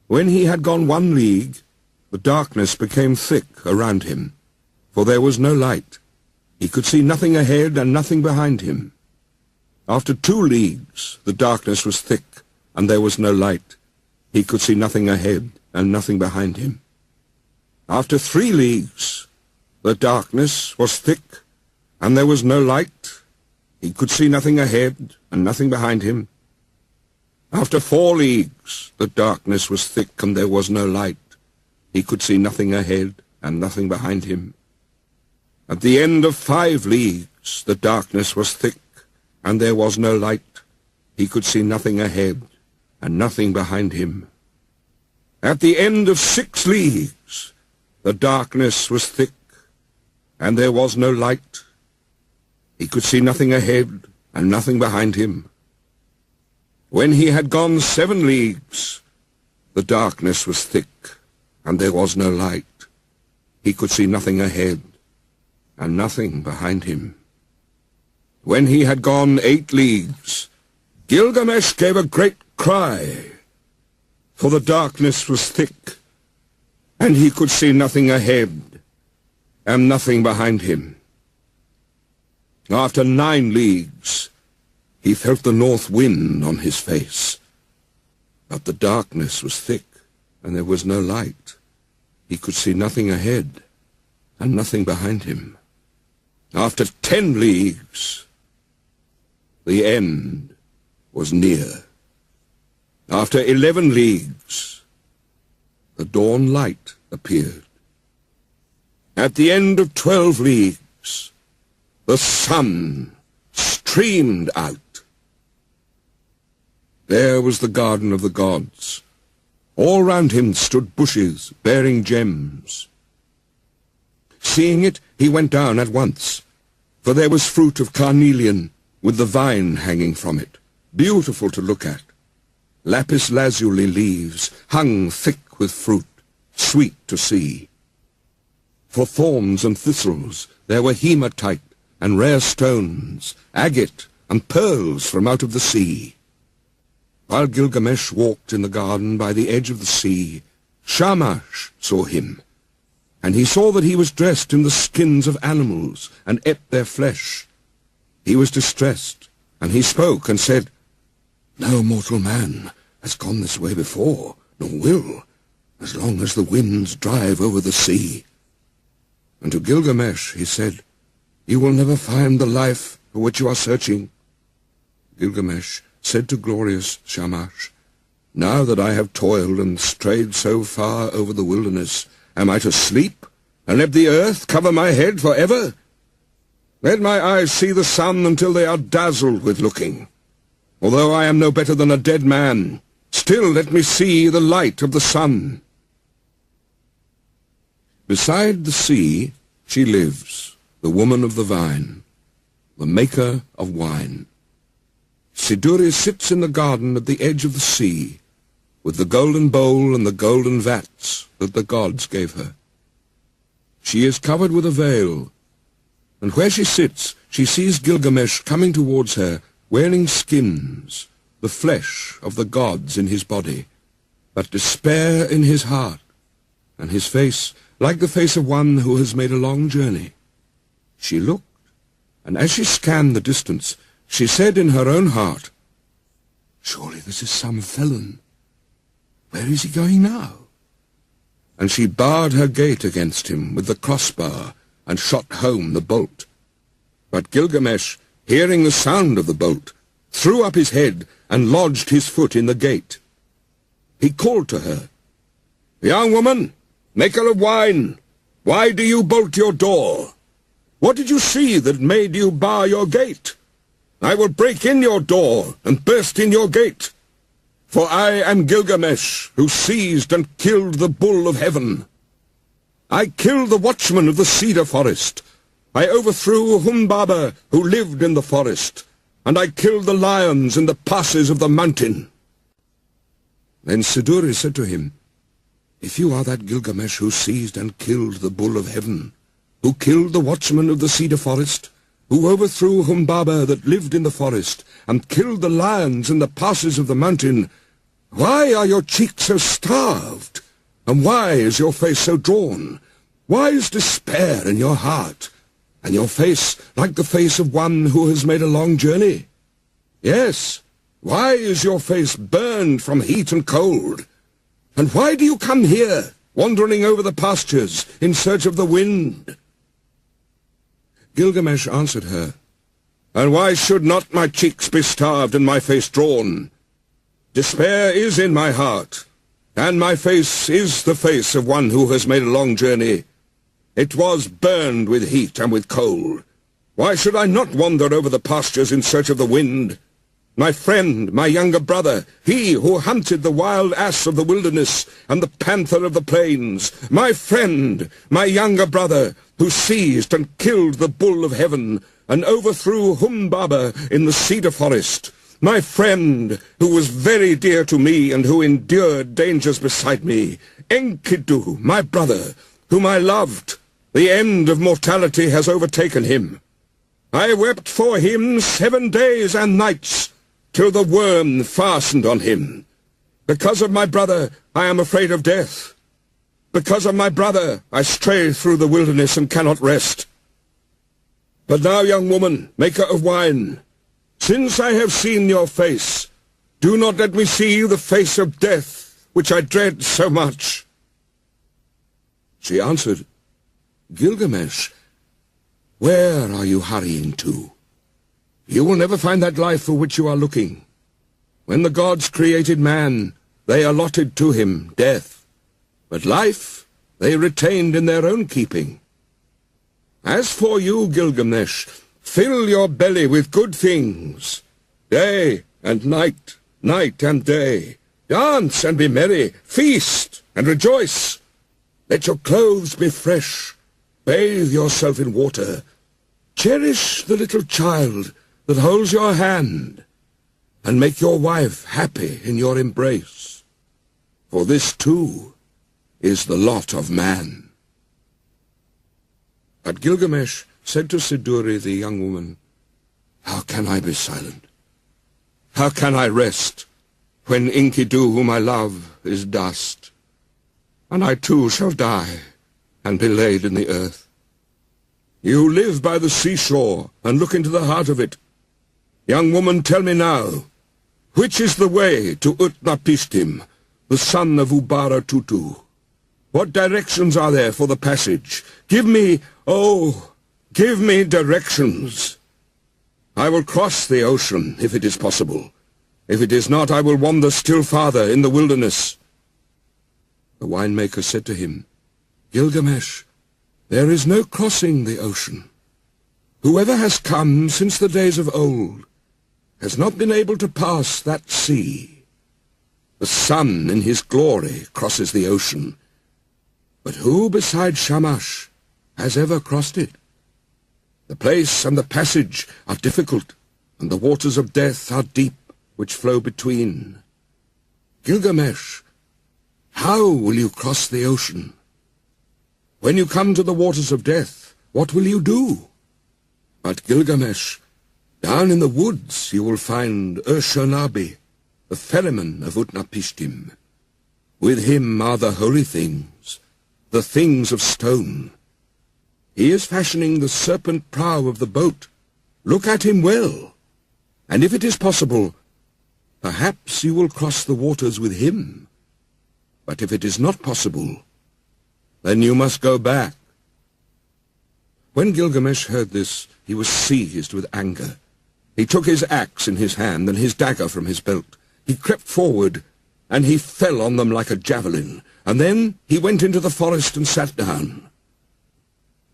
When he had gone 1 league, the darkness became thick around him, for there was no light. He could see nothing ahead and nothing behind him. After 2 leagues, the darkness was thick, and there was no light. He could see nothing ahead and nothing behind him. After 3 leagues, the darkness was thick, and there was no light. He could see nothing ahead and nothing behind him. After 4 leagues, the darkness was thick, and there was no light. He could see nothing ahead and nothing behind him. At the end of 5 leagues, the darkness was thick, and there was no light. He could see nothing ahead and nothing behind him. At the end of 6 leagues, the darkness was thick, and there was no light. He could see nothing ahead and nothing behind him. When he had gone 7 leagues, the darkness was thick, and there was no light. He could see nothing ahead and nothing behind him. When he had gone 8 leagues, Gilgamesh gave a great cry, for the darkness was thick, and he could see nothing ahead and nothing behind him. After 9 leagues, he felt the north wind on his face, but the darkness was thick, and there was no light. He could see nothing ahead and nothing behind him. After 10 leagues, the end was near. After 11 leagues, the dawn light appeared. At the end of 12 leagues, the sun streamed out. There was the garden of the gods. All round him stood bushes bearing gems. Seeing it, he went down at once, for there was fruit of carnelian with the vine hanging from it, beautiful to look at. Lapis lazuli leaves hung thick with fruit, sweet to see. For thorns and thistles there were hematite and rare stones, agate and pearls from out of the sea. While Gilgamesh walked in the garden by the edge of the sea, Shamash saw him, and he saw that he was dressed in the skins of animals and ate their flesh. He was distressed, and he spoke and said, "No mortal man has gone this way before, nor will, as long as the winds drive over the sea." And to Gilgamesh he said, "You will never find the life for which you are searching." Gilgamesh said to glorious Shamash, "Now that I have toiled and strayed so far over the wilderness, am I to sleep and let the earth cover my head forever? Let my eyes see the sun until they are dazzled with looking. Although I am no better than a dead man, still let me see the light of the sun." Beside the sea she lives, the woman of the vine, the maker of wine. Siduri sits in the garden at the edge of the sea, with the golden bowl and the golden vats that the gods gave her. She is covered with a veil, and where she sits she sees Gilgamesh coming towards her, wearing skins, the flesh of the gods in his body, but despair in his heart, and his face like the face of one who has made a long journey. She looked, and as she scanned the distance, she said in her own heart, "Surely this is some felon. Where is he going now?" And she barred her gate against him with the crossbar and shot home the bolt. But Gilgamesh, hearing the sound of the bolt, threw up his head and lodged his foot in the gate. He called to her, "Young woman, maker of wine, why do you bolt your door? What did you see that made you bar your gate? I will break in your door and burst in your gate. For I am Gilgamesh, who seized and killed the bull of heaven. I killed the watchman of the cedar forest. I overthrew Humbaba, who lived in the forest, and I killed the lions in the passes of the mountain. Then Siduri said to him, If you are that Gilgamesh who seized and killed the bull of heaven, who killed the watchman of the cedar forest, who overthrew Humbaba that lived in the forest, and killed the lions in the passes of the mountain, why are your cheeks so starved, and why is your face so drawn? Why is despair in your heart, and your face like the face of one who has made a long journey? Yes, why is your face burned from heat and cold? And why do you come here, wandering over the pastures in search of the wind? Gilgamesh answered her, And why should not my cheeks be starved and my face drawn? Despair is in my heart, and my face is the face of one who has made a long journey. It was burned with heat and with cold. Why should I not wander over the pastures in search of the wind? My friend, my younger brother, he who hunted the wild ass of the wilderness and the panther of the plains, my friend, my younger brother, who seized and killed the bull of heaven and overthrew Humbaba in the cedar forest, my friend, who was very dear to me and who endured dangers beside me, Enkidu, my brother, whom I loved. The end of mortality has overtaken him. I wept for him 7 days and nights, till the worm fastened on him. Because of my brother, I am afraid of death. Because of my brother, I stray through the wilderness and cannot rest. But now, young woman, maker of wine, since I have seen your face, do not let me see the face of death, which I dread so much. She answered, Gilgamesh, where are you hurrying to? You will never find that life for which you are looking. When the gods created man, they allotted to him death, but life they retained in their own keeping. As for you, Gilgamesh, fill your belly with good things, day and night, night and day. Dance and be merry, feast and rejoice. Let your clothes be fresh, bathe yourself in water. Cherish the little child that holds your hand, and make your wife happy in your embrace. For this, too, is the lot of man. But Gilgamesh said to Siduri, the young woman, How can I be silent? How can I rest when Enkidu, whom I love, is dust? And I too shall die and be laid in the earth. You live by the seashore and look into the heart of it. Young woman, tell me now, which is the way to Utnapishtim, the son of Ubaratutu? What directions are there for the passage? Give me, give me directions. I will cross the ocean, if it is possible. If it is not, I will wander still farther in the wilderness. The winemaker said to him, Gilgamesh, there is no crossing the ocean. Whoever has come since the days of old has not been able to pass that sea. The sun in his glory crosses the ocean, but who besides Shamash has ever crossed it? The place and the passage are difficult, and the waters of death are deep, which flow between. Gilgamesh, how will you cross the ocean? When you come to the waters of death, what will you do? But Gilgamesh, down in the woods you will find Urshonabi, the ferryman of Utnapishtim. With him are the holy things, the things of stone. He is fashioning the serpent prow of the boat. Look at him well, and if it is possible, perhaps you will cross the waters with him. But if it is not possible, then you must go back. When Gilgamesh heard this, he was seized with anger. He took his axe in his hand and his dagger from his belt. He crept forward, and he fell on them like a javelin. And then he went into the forest and sat down.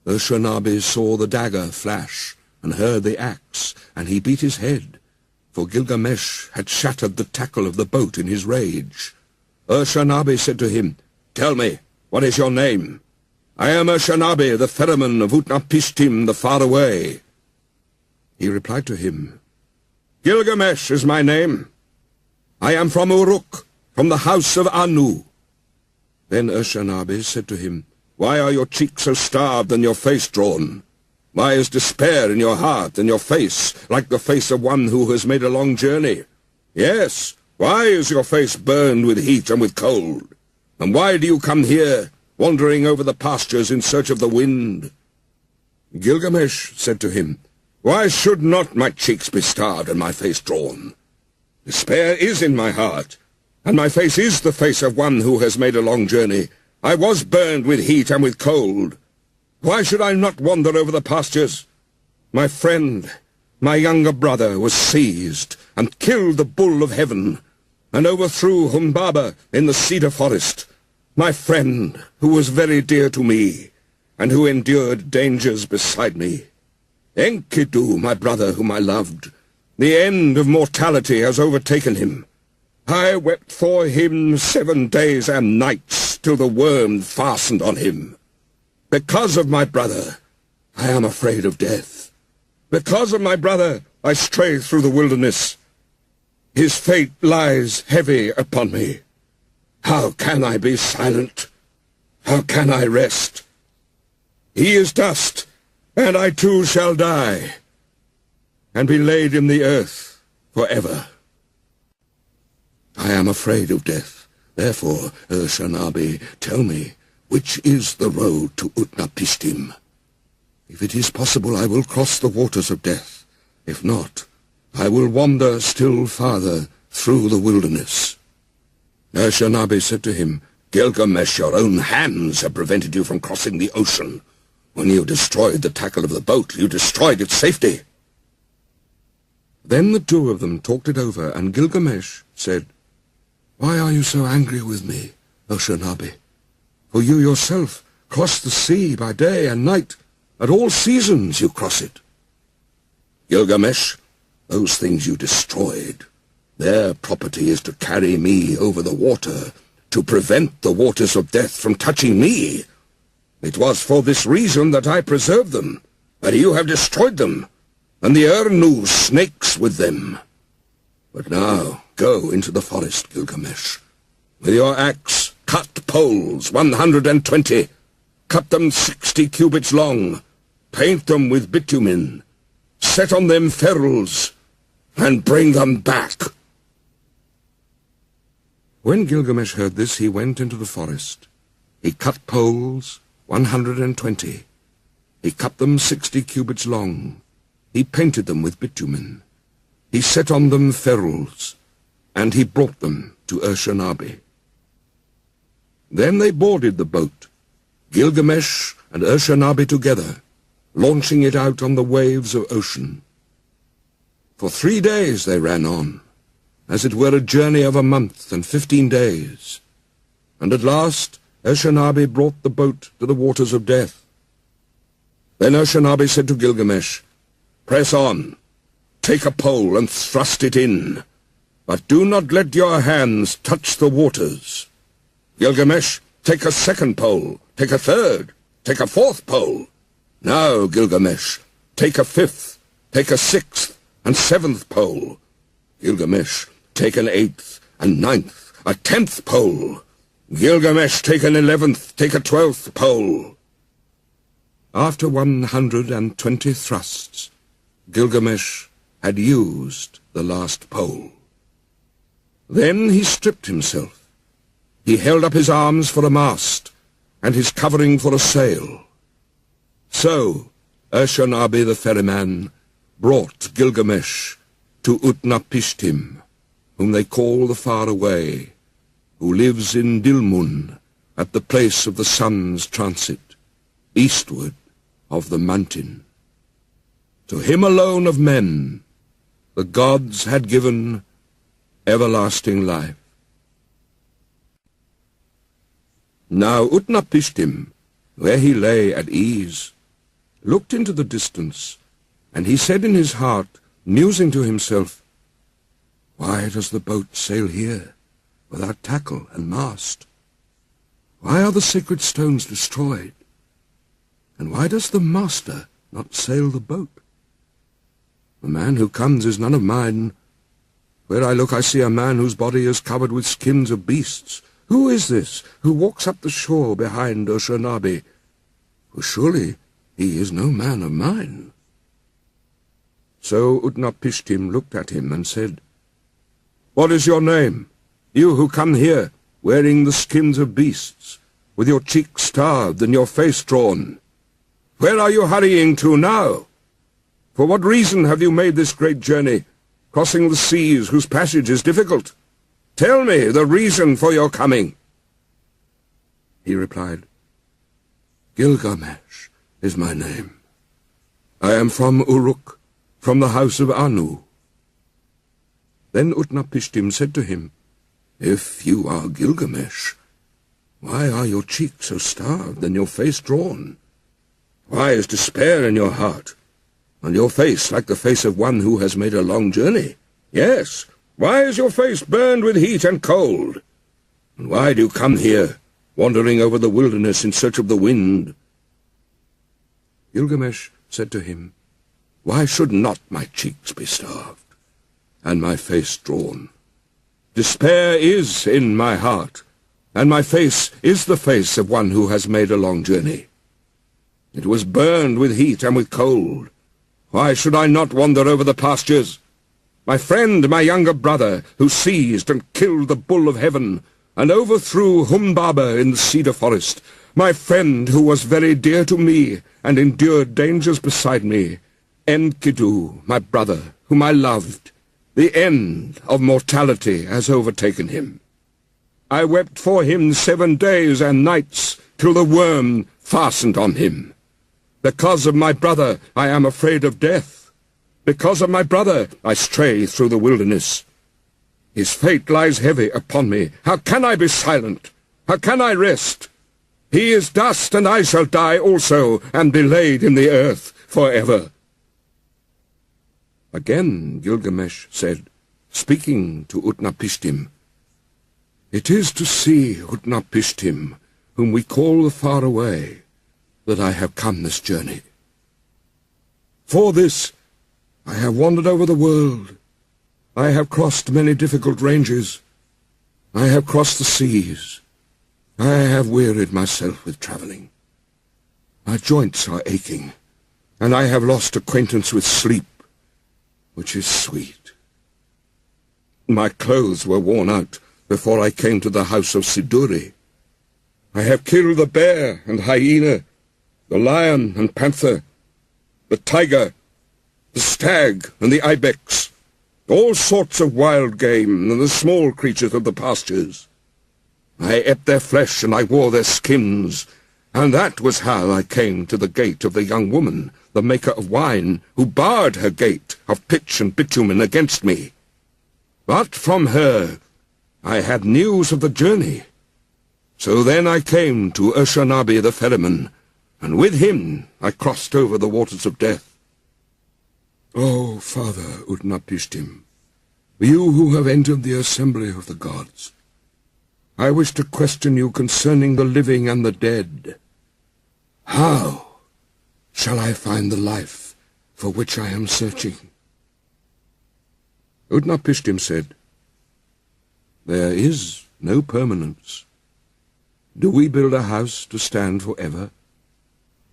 Urshonabi saw the dagger flash and heard the axe, and he beat his head. for Gilgamesh had shattered the tackle of the boat in his rage. Ur-Shanabi said to him, "Tell me, what is your name?" "I am Ur-Shanabi, the ferryman of Utnapishtim, the faraway." He replied to him, "Gilgamesh is my name. I am from Uruk, from the house of Anu." Then Ur-Shanabi said to him, "Why are your cheeks so starved and your face drawn? Why is despair in your heart and your face like the face of one who has made a long journey? Yes, why is your face burned with heat and with cold? And why do you come here, wandering over the pastures in search of the wind?" Gilgamesh said to him, "Why should not my cheeks be starved and my face drawn? Despair is in my heart, and my face is the face of one who has made a long journey. I was burned with heat and with cold. Why should I not wander over the pastures? My friend, my younger brother, was seized and killed the bull of heaven, and overthrew Humbaba in the cedar forest. My friend, who was very dear to me, and who endured dangers beside me. Enkidu, my brother whom I loved, the end of mortality has overtaken him. I wept for him 7 days and nights, till the worm fastened on him. Because of my brother, I am afraid of death. Because of my brother, I stray through the wilderness. His fate lies heavy upon me. How can I be silent? How can I rest? He is dust, and I too shall die, and be laid in the earth forever. I am afraid of death. Therefore, Ur-Shanabi, tell me, which is the road to Utnapishtim? If it is possible, I will cross the waters of death. If not, I will wander still farther through the wilderness." Ur-Shanabi said to him, "Gilgamesh, your own hands have prevented you from crossing the ocean. When you destroyed the tackle of the boat, you destroyed its safety." Then the two of them talked it over, and Gilgamesh said, "Why are you so angry with me, Ur-Shanabi? For you yourself cross the sea by day and night. At all seasons you cross it." "Gilgamesh, those things you destroyed, their property is to carry me over the water, to prevent the waters of death from touching me. It was for this reason that I preserved them, but you have destroyed them, and the Urnu snakes with them. But now go into the forest, Gilgamesh. With your axe, cut poles 120, cut them 60 cubits long, paint them with bitumen, set on them ferrules, and bring them back." When Gilgamesh heard this, he went into the forest. He cut poles 120. He cut them 60 cubits long. He painted them with bitumen. He set on them ferrules, and he brought them to Ur-Shanabi. Then they boarded the boat, Gilgamesh and Ur-Shanabi together, launching it out on the waves of ocean. For 3 days they ran on, as it were a journey of a month and 15 days, and at last Ur-Shanabi brought the boat to the waters of death. Then Ur-Shanabi said to Gilgamesh, "Press on, take a pole and thrust it in, but do not let your hands touch the waters. Gilgamesh, take a second pole, take a third, take a fourth pole. Now, Gilgamesh, take a fifth, take a sixth, and seventh pole. Gilgamesh, take an eighth, and ninth, a 10th pole. Gilgamesh, take an 11th, take a 12th pole." After 120 thrusts, Gilgamesh had used the last pole. Then he stripped himself. He held up his arms for a mast, and his covering for a sail. So Ur-Shanabi the ferryman brought Gilgamesh to Utnapishtim, whom they call the Faraway, who lives in Dilmun, at the place of the sun's transit, eastward of the mountain. To him alone of men the gods had given everlasting life. Now Utnapishtim, where he lay at ease, looked into the distance, and he said in his heart, musing to himself, Why does the boat sail here, without tackle and mast? Why are the sacred stones destroyed? And why does the master not sail the boat? The man who comes is none of mine. Where I look I see a man whose body is covered with skins of beasts. Who is this who walks up the shore behind Oshanabi? For surely he is no man of mine. So Utnapishtim looked at him and said, What is your name, you who come here, wearing the skins of beasts, with your cheeks starved and your face drawn? Where are you hurrying to now? For what reason have you made this great journey, crossing the seas whose passage is difficult? Tell me the reason for your coming. He replied, Gilgamesh is my name. I am from Uruk, from the house of Anu. Then Utnapishtim said to him, If you are Gilgamesh, why are your cheeks so starved and your face drawn? Why is despair in your heart, and your face like the face of one who has made a long journey? Yes, why is your face burned with heat and cold? And why do you come here, wandering over the wilderness in search of the wind? Gilgamesh said to him, Why should not my cheeks be starved, and my face drawn? Despair is in my heart, and my face is the face of one who has made a long journey. It was burned with heat and with cold. Why should I not wander over the pastures? My friend, my younger brother, who seized and killed the bull of heaven, and overthrew Humbaba in the cedar forest, my friend who was very dear to me, and endured dangers beside me, Enkidu, my brother, whom I loved, the end of mortality has overtaken him. I wept for him 7 days and nights, till the worm fastened on him. Because of my brother, I am afraid of death. Because of my brother, I stray through the wilderness. His fate lies heavy upon me. How can I be silent? How can I rest? He is dust, and I shall die also, and be laid in the earth forever. Again Gilgamesh said, speaking to Utnapishtim, It is to see Utnapishtim, whom we call the Far Away, that I have come this journey. For this I have wandered over the world. I have crossed many difficult ranges. I have crossed the seas. I have wearied myself with travelling. My joints are aching, and I have lost acquaintance with sleep, which is sweet. My clothes were worn out before I came to the house of Siduri. I have killed the bear and hyena, the lion and panther, the tiger, the stag and the ibex, all sorts of wild game and the small creatures of the pastures. I ate their flesh and I wore their skins, and that was how I came to the gate of the young woman, the maker of wine, who barred her gate of pitch and bitumen against me. But from her I had news of the journey. So then I came to Oshanabi the ferryman, and with him I crossed over the waters of death. O Father Utnapishtim, you who have entered the assembly of the gods, I wish to question you concerning the living and the dead. How shall I find the life for which I am searching? Utnapishtim said, There is no permanence. Do we build a house to stand forever?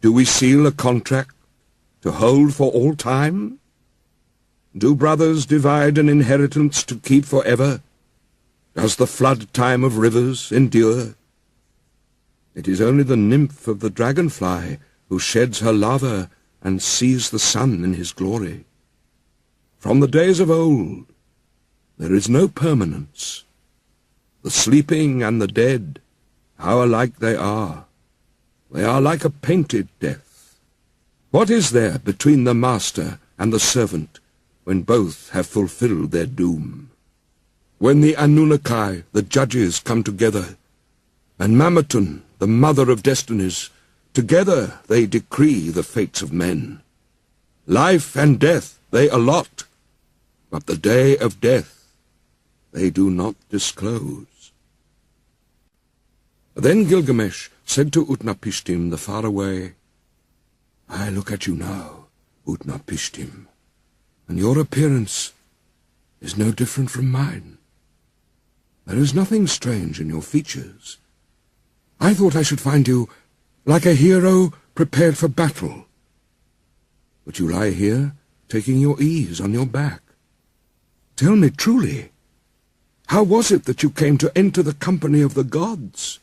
Do we seal a contract to hold for all time? Do brothers divide an inheritance to keep forever? Does the flood time of rivers endure? It is only the nymph of the dragonfly who sheds her lava and sees the sun in his glory. From the days of old, there is no permanence. The sleeping and the dead, how alike they are. They are like a painted death. What is there between the master and the servant when both have fulfilled their doom? When the Anunnaki, the judges, come together, and Mamatun, the mother of destinies, together they decree the fates of men. Life and death they allot, but the day of death they do not disclose. Then Gilgamesh said to Utnapishtim the faraway, I look at you now, Utnapishtim, and your appearance is no different from mine. There is nothing strange in your features. I thought I should find you like a hero prepared for battle. But you lie here, taking your ease on your back. Tell me truly, how was it that you came to enter the company of the gods,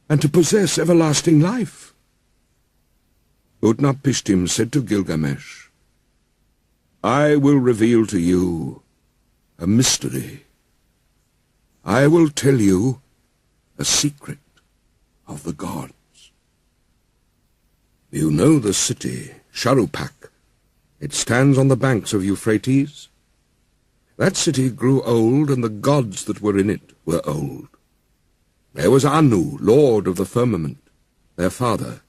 and to possess everlasting life? Utnapishtim said to Gilgamesh, I will reveal to you a mystery. I will tell you a secret of the gods. You know the city, Sharupak. It stands on the banks of Euphrates. That city grew old, and the gods that were in it were old. There was Anu, lord of the firmament, their father,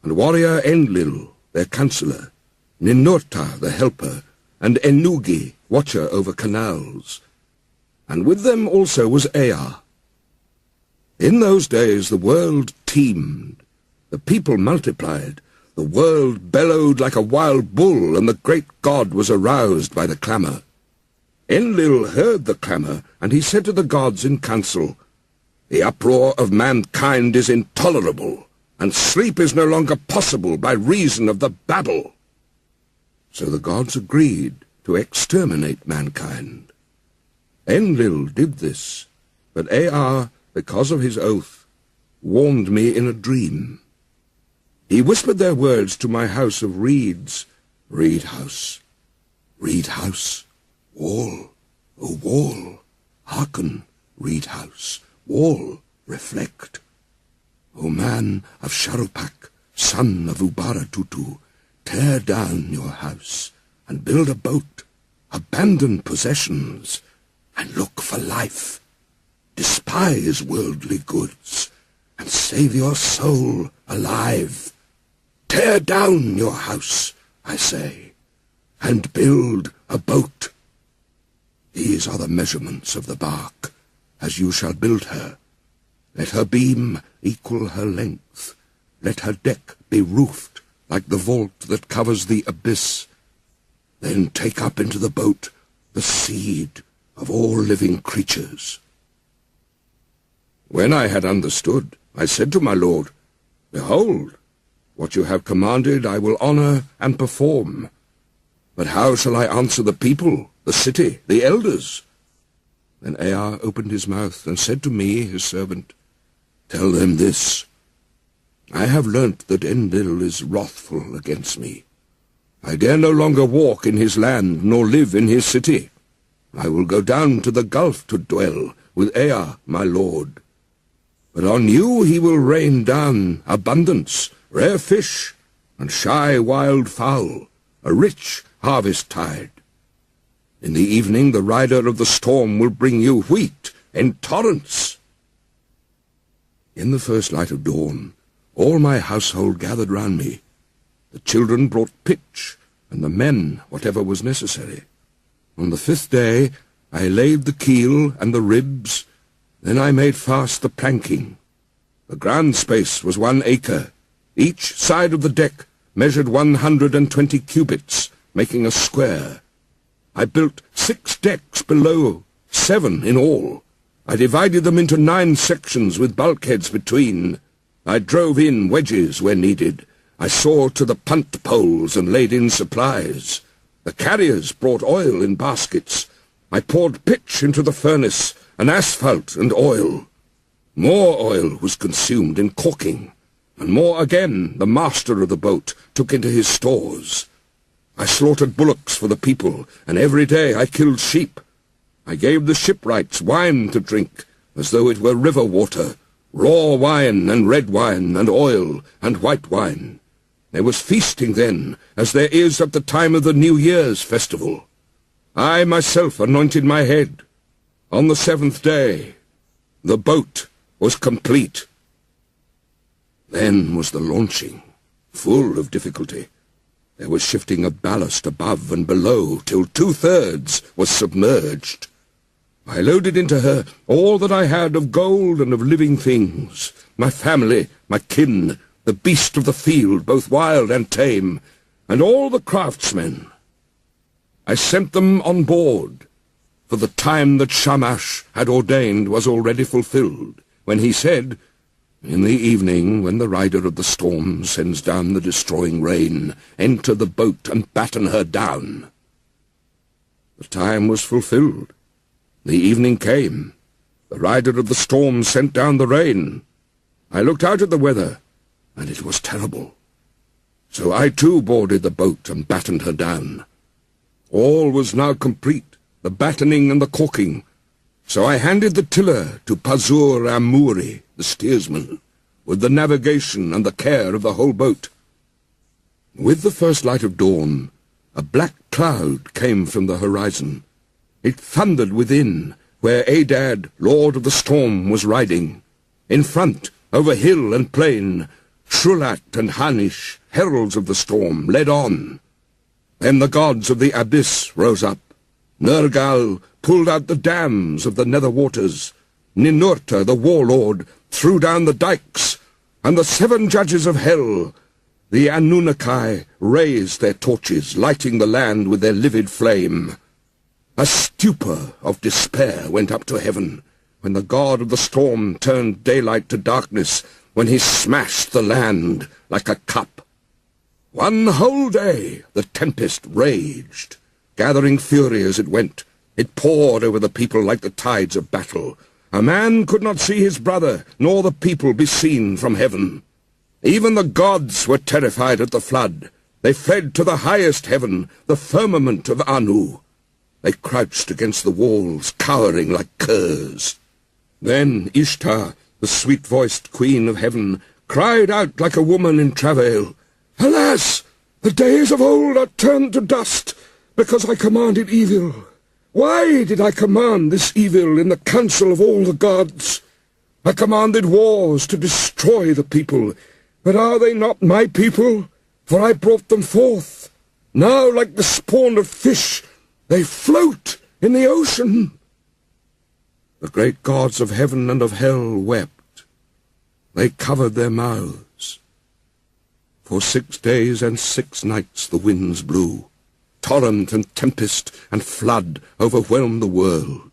and warrior Enlil, their counsellor, Ninurta, the helper, and Ennugi, watcher over canals. And with them also was Ea. In those days the world teemed, the people multiplied, the world bellowed like a wild bull, and the great god was aroused by the clamour. Enlil heard the clamour, and he said to the gods in council, The uproar of mankind is intolerable, and sleep is no longer possible by reason of the babble. So the gods agreed to exterminate mankind. Enlil did this, but Ea, because of his oath, warned me in a dream. He whispered their words to my house of reeds, Reed house, wall, O wall, hearken, reed house, wall, reflect. O man of Sharupak, son of Ubaratutu, tear down your house, and build a boat, abandon possessions, and look for life. Despise worldly goods, and save your soul alive. Tear down your house, I say, and build a boat. These are the measurements of the bark, as you shall build her. Let her beam equal her length. Let her deck be roofed like the vault that covers the abyss. Then take up into the boat the seed of all living creatures. When I had understood, I said to my lord, Behold, what you have commanded I will honour and perform. But how shall I answer the people, the city, the elders? Then Ea opened his mouth and said to me, his servant, Tell them this. I have learnt that Enlil is wrathful against me. I dare no longer walk in his land, nor live in his city. I will go down to the gulf to dwell with Ea, my lord. But on you he will rain down abundance, rare fish, and shy wild fowl, a rich harvest-tide. In the evening the rider of the storm will bring you wheat in torrents. In the first light of dawn, all my household gathered round me. The children brought pitch, and the men whatever was necessary. On the 5th day I laid the keel and the ribs, then I made fast the planking. The ground space was 1 acre. Each side of the deck measured 120 cubits, making a square. I built 6 decks below, 7 in all. I divided them into 9 sections with bulkheads between. I drove in wedges where needed. I saw to the punt poles and laid in supplies. The carriers brought oil in baskets. I poured pitch into the furnace, and asphalt and oil. More oil was consumed in caulking, and more again the master of the boat took into his stores. I slaughtered bullocks for the people, and every day I killed sheep. I gave the shipwrights wine to drink, as though it were river water, raw wine and red wine and oil and white wine. There was feasting then, as there is at the time of the New Year's festival. I myself anointed my head. On the 7th day, the boat was complete. Then was the launching, full of difficulty. There was shifting of ballast above and below, till 2/3 was submerged. I loaded into her all that I had of gold and of living things, my family, my kin, the beast of the field, both wild and tame, and all the craftsmen. I sent them on board, for the time that Shamash had ordained was already fulfilled, when he said, "In the evening, when the rider of the storm sends down the destroying rain, enter the boat and batten her down." The time was fulfilled. The evening came. The rider of the storm sent down the rain. I looked out at the weather, and it was terrible. So I too boarded the boat and battened her down. All was now complete, the battening and the caulking. So I handed the tiller to Pazur Amuri, the steersman, with the navigation and the care of the whole boat. With the first light of dawn, a black cloud came from the horizon. It thundered within, where Adad, lord of the storm, was riding. In front, over hill and plain, Shulat and Hanish, heralds of the storm, led on. Then the gods of the abyss rose up. Nergal pulled out the dams of the nether waters. Ninurta, the warlord, threw down the dikes, and the 7 judges of hell, the Anunnaki, raised their torches, lighting the land with their livid flame. A stupor of despair went up to heaven, when the god of the storm turned daylight to darkness, when he smashed the land like a cup. 1 whole day the tempest raged, gathering fury as it went. It poured over the people like the tides of battle. A man could not see his brother, nor the people be seen from heaven. Even the gods were terrified at the flood. They fled to the highest heaven, the firmament of Anu. They crouched against the walls, cowering like curs. Then Ishtar, the sweet-voiced queen of heaven, cried out like a woman in travail, "Alas! The days of old are turned to dust, because I commanded evil. Why did I command this evil in the council of all the gods? I commanded wars to destroy the people, but are they not my people? For I brought them forth. Now, like the spawn of fish, they float in the ocean." The great gods of heaven and of hell wept. They covered their mouths. For 6 days and 6 nights the winds blew. Torrent and tempest and flood overwhelmed the world.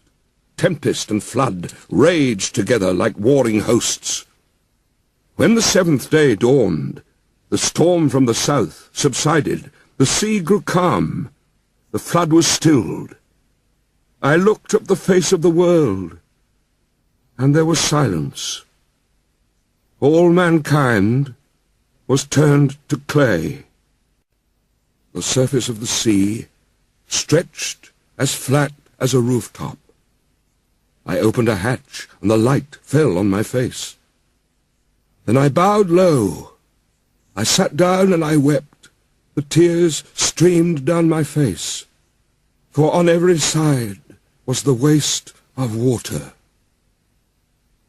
Tempest and flood raged together like warring hosts. When the 7th day dawned, the storm from the south subsided, the sea grew calm, the flood was stilled. I looked up the face of the world, and there was silence. All mankind was turned to clay. The surface of the sea stretched as flat as a rooftop. I opened a hatch, and the light fell on my face. Then I bowed low. I sat down and I wept. The tears streamed down my face, for on every side was the waste of water.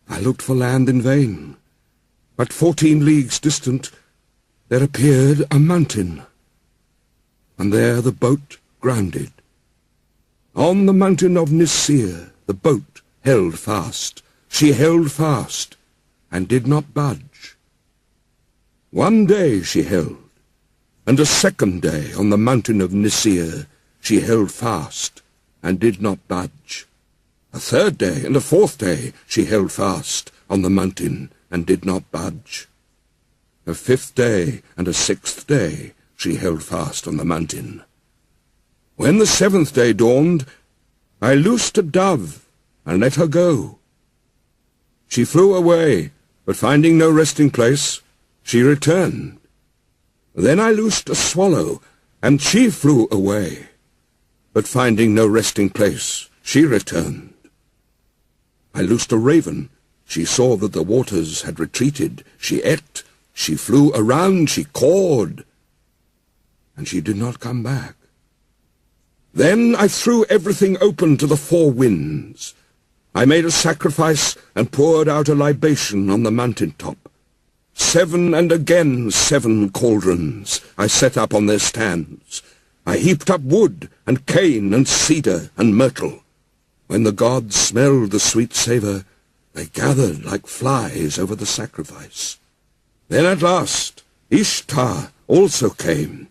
I looked for land in vain, but 14 leagues distant there appeared a mountain, and there the boat grounded. On the mountain of Nisir the boat held fast. She held fast, and did not budge. 1 day she held, and a 2nd day on the mountain of Nisir she held fast, and did not budge. A 3rd day and a 4th day she held fast on the mountain, and did not budge. A 5th day and a 6th day she held fast on the mountain. When the 7th day dawned, I loosed a dove, and let her go. She flew away, but finding no resting place, she returned. Then I loosed a swallow, and she flew away, but finding no resting place, she returned. I loosed a raven. She saw that the waters had retreated. She ate, she flew around, she cawed, and she did not come back. Then I threw everything open to the 4 winds. I made a sacrifice and poured out a libation on the mountain-top. 7 and again 7 cauldrons I set up on their stands. I heaped up wood and cane and cedar and myrtle. When the gods smelled the sweet savour, they gathered like flies over the sacrifice. Then at last Ishtar also came.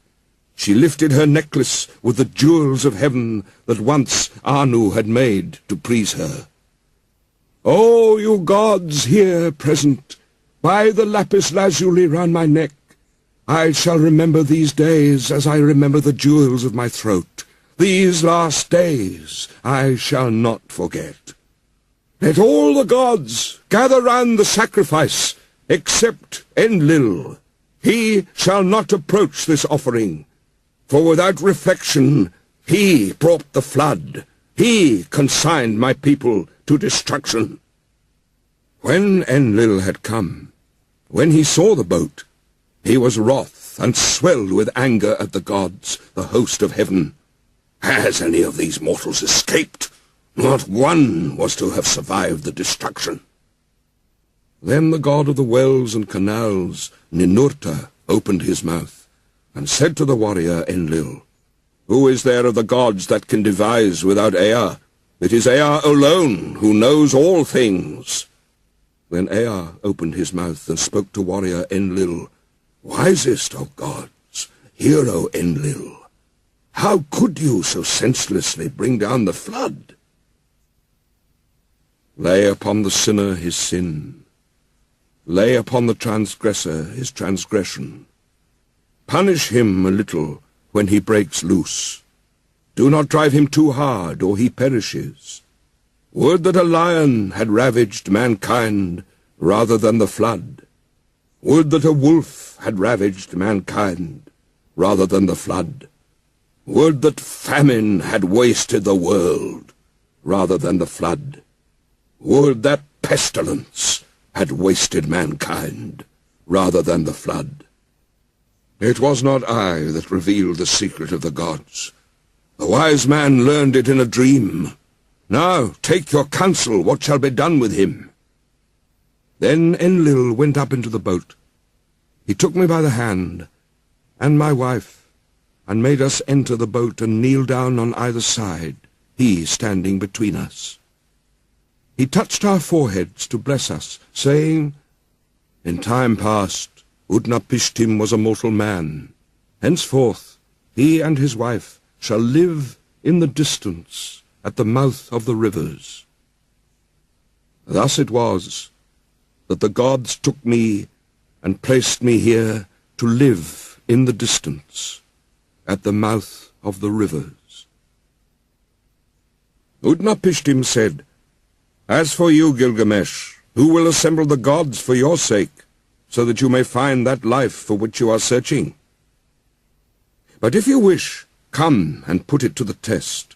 She lifted her necklace with the jewels of heaven that once Anu had made to please her. O you gods here present, by the lapis lazuli round my neck, I shall remember these days as I remember the jewels of my throat. These last days I shall not forget. Let all the gods gather round the sacrifice, except Enlil. He shall not approach this offering, for without reflection he brought the flood. He consigned my people to destruction. When Enlil had come, when he saw the boat, he was wroth and swelled with anger at the gods, the host of heaven. Has any of these mortals escaped? Not one was to have survived the destruction. Then the god of the wells and canals, Ninurta, opened his mouth, and said to the warrior Enlil, Who is there of the gods that can devise without Ea? It is Ea alone who knows all things. Then Ea opened his mouth and spoke to warrior Enlil, Wisest of gods, hero Enlil, how could you so senselessly bring down the flood? Lay upon the sinner his sin. Lay upon the transgressor his transgression. Punish him a little when he breaks loose. Do not drive him too hard, or he perishes. Would that a lion had ravaged mankind rather than the flood. Would that a wolf had ravaged mankind rather than the flood. Would that famine had wasted the world rather than the flood. Would that pestilence had wasted mankind rather than the flood. It was not I that revealed the secret of the gods. The wise man learned it in a dream. Now take your counsel, what shall be done with him? Then Enlil went up into the boat. He took me by the hand, and my wife, and made us enter the boat and kneel down on either side, he standing between us. He touched our foreheads to bless us, saying, In time past, Utnapishtim was a mortal man. Henceforth, he and his wife shall live in the distance at the mouth of the rivers. Thus it was that the gods took me and placed me here to live in the distance at the mouth of the rivers. Utnapishtim said, As for you, Gilgamesh, who will assemble the gods for your sake, so that you may find that life for which you are searching? But if you wish, come and put it to the test.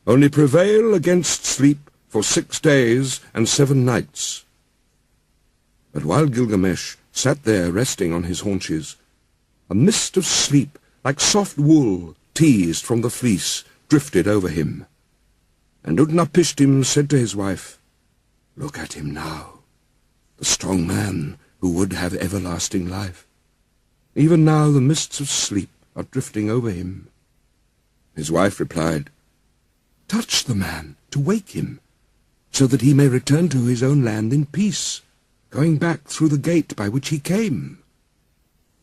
Only prevail against sleep for 6 days and 7 nights. But while Gilgamesh sat there resting on his haunches, a mist of sleep, like soft wool teased from the fleece, drifted over him. And Utnapishtim said to his wife, Look at him now, the strong man who would have everlasting life. Even now the mists of sleep are drifting over him. His wife replied, Touch the man to wake him, so that he may return to his own land in peace, going back through the gate by which he came.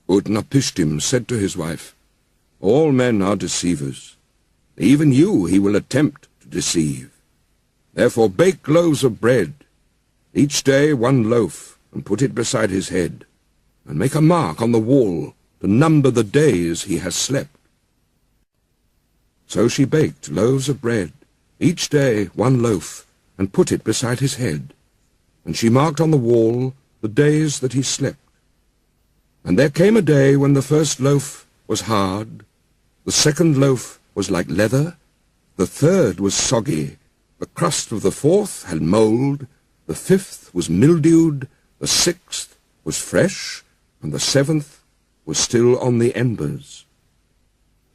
Utnapishtim said to his wife, All men are deceivers. Even you he will attempt to deceive. Therefore bake loaves of bread, each day 1 loaf, and put it beside his head, and make a mark on the wall to number the days he has slept. So she baked loaves of bread, each day 1 loaf, and put it beside his head, and she marked on the wall the days that he slept. And there came a day when the first loaf was hard, the second loaf was like leather, the third was soggy, the crust of the 4th had mould, the 5th was mildewed, the 6th was fresh, and the 7th was still on the embers.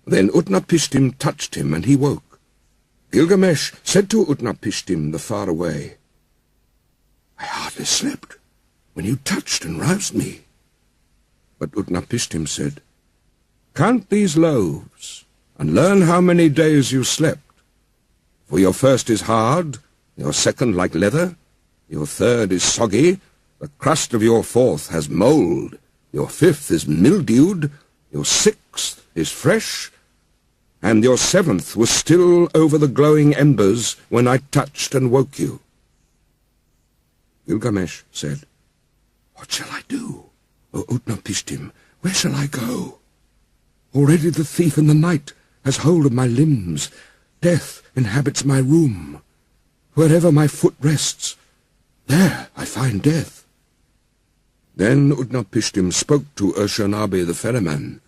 Then Utnapishtim touched him, and he woke. Gilgamesh said to Utnapishtim the far away, I hardly slept when you touched and roused me. But Utnapishtim said, Count these loaves, and learn how many days you slept. For your first is hard, your second like leather, your third is soggy, the crust of your fourth has mould, your fifth is mildewed, your sixth is fresh, and your seventh was still over the glowing embers when I touched and woke you." Gilgamesh said, "What shall I do, O Utnapishtim? Where shall I go? Already the thief in the night has hold of my limbs. Death inhabits my room. Wherever my foot rests, there I find death." Then Utnapishtim spoke to Urshanabi the ferryman.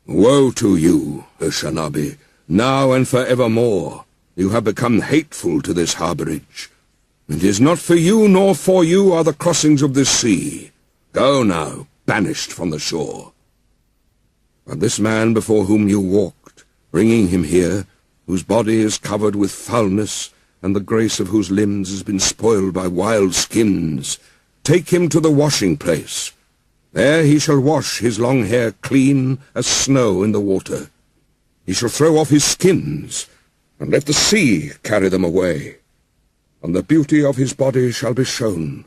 "Woe to you, Urshanabi! Now and for evermore you have become hateful to this harbourage. It is not for you nor for you are the crossings of this sea. Go now, banished from the shore. But this man before whom you walked, bringing him here, whose body is covered with foulness, and the grace of whose limbs has been spoiled by wild skins, take him to the washing place. There he shall wash his long hair clean as snow in the water. He shall throw off his skins, and let the sea carry them away. And the beauty of his body shall be shown.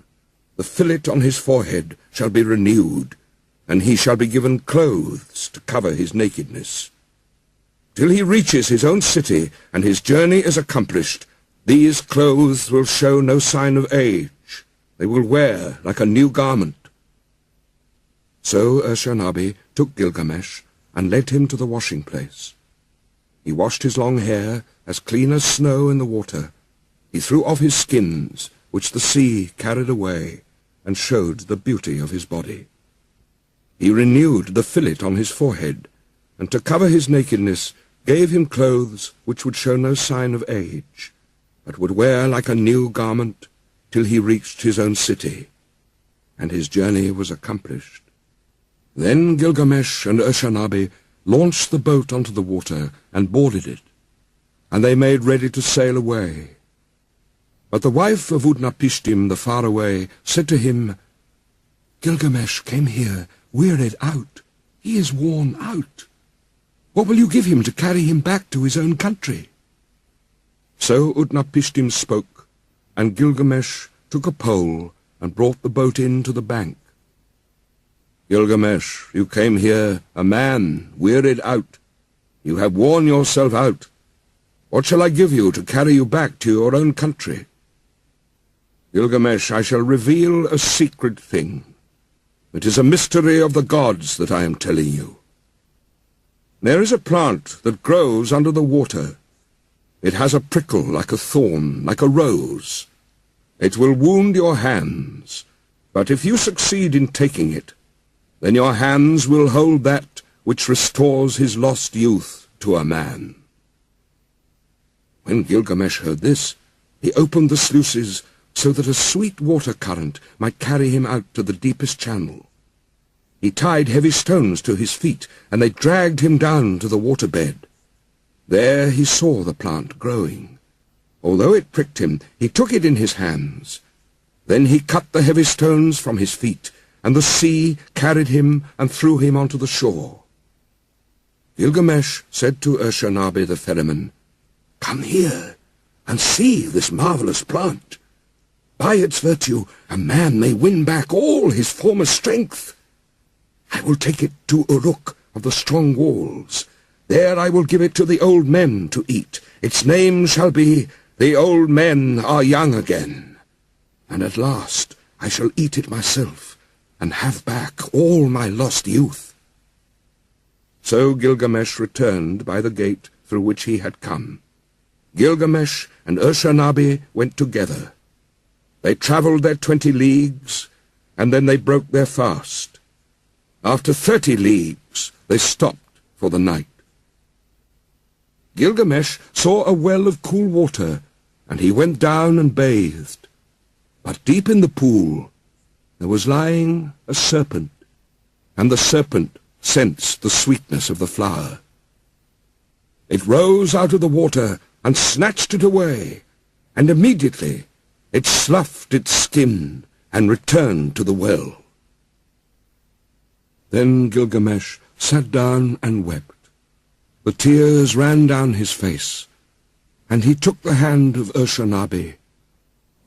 The fillet on his forehead shall be renewed, and he shall be given clothes to cover his nakedness. Till he reaches his own city, and his journey is accomplished, these clothes will show no sign of age. They will wear like a new garment." So Urshanabi took Gilgamesh and led him to the washing place. He washed his long hair as clean as snow in the water. He threw off his skins, which the sea carried away, and showed the beauty of his body. He renewed the fillet on his forehead, and to cover his nakedness gave him clothes which would show no sign of age, but would wear like a new garment till he reached his own city, and his journey was accomplished. Then Gilgamesh and Urshanabi launched the boat onto the water and boarded it, and they made ready to sail away. But the wife of Utnapishtim the faraway said to him, "Gilgamesh came here wearied out. He is worn out. What will you give him to carry him back to his own country?" So Utnapishtim spoke, and Gilgamesh took a pole and brought the boat in to the bank. "Gilgamesh, you came here a man, wearied out. You have worn yourself out. What shall I give you to carry you back to your own country?" "Gilgamesh, I shall reveal a secret thing. It is a mystery of the gods that I am telling you. There is a plant that grows under the water. It has a prickle like a thorn, like a rose. It will wound your hands, but if you succeed in taking it, then your hands will hold that which restores his lost youth to a man." When Gilgamesh heard this, he opened the sluices so that a sweet water current might carry him out to the deepest channel. He tied heavy stones to his feet, and they dragged him down to the waterbed. There he saw the plant growing. Although it pricked him, he took it in his hands. Then he cut the heavy stones from his feet, and the sea carried him and threw him onto the shore. Gilgamesh said to Urshanabi the ferryman, "Come here and see this marvelous plant. By its virtue, a man may win back all his former strength. I will take it to Uruk of the strong walls. There I will give it to the old men to eat. Its name shall be, The Old Men Are Young Again. And at last I shall eat it myself, and have back all my lost youth." So Gilgamesh returned by the gate through which he had come. Gilgamesh and Urshanabi went together. They travelled their 20 leagues, and then they broke their fast. After 30 leagues, they stopped for the night. Gilgamesh saw a well of cool water, and he went down and bathed. But deep in the pool there was lying a serpent, and the serpent sensed the sweetness of the flower. It rose out of the water and snatched it away, and immediately it sloughed its skin and returned to the well. Then Gilgamesh sat down and wept. The tears ran down his face, and he took the hand of Urshanabi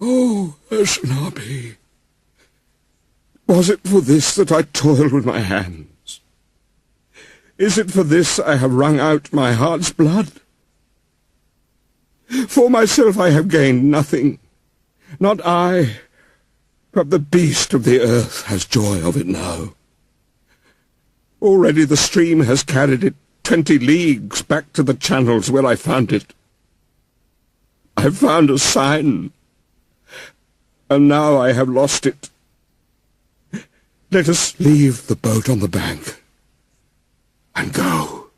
"Oh, Ashnabi, was it for this that I toiled with my hands? Is it for this I have wrung out my heart's blood? For myself I have gained nothing, not I, but the beast of the earth has joy of it now. Already the stream has carried it 20 leagues back to the channels where I found it. I found a sign, and now I have lost it. Let us leave the boat on the bank and go."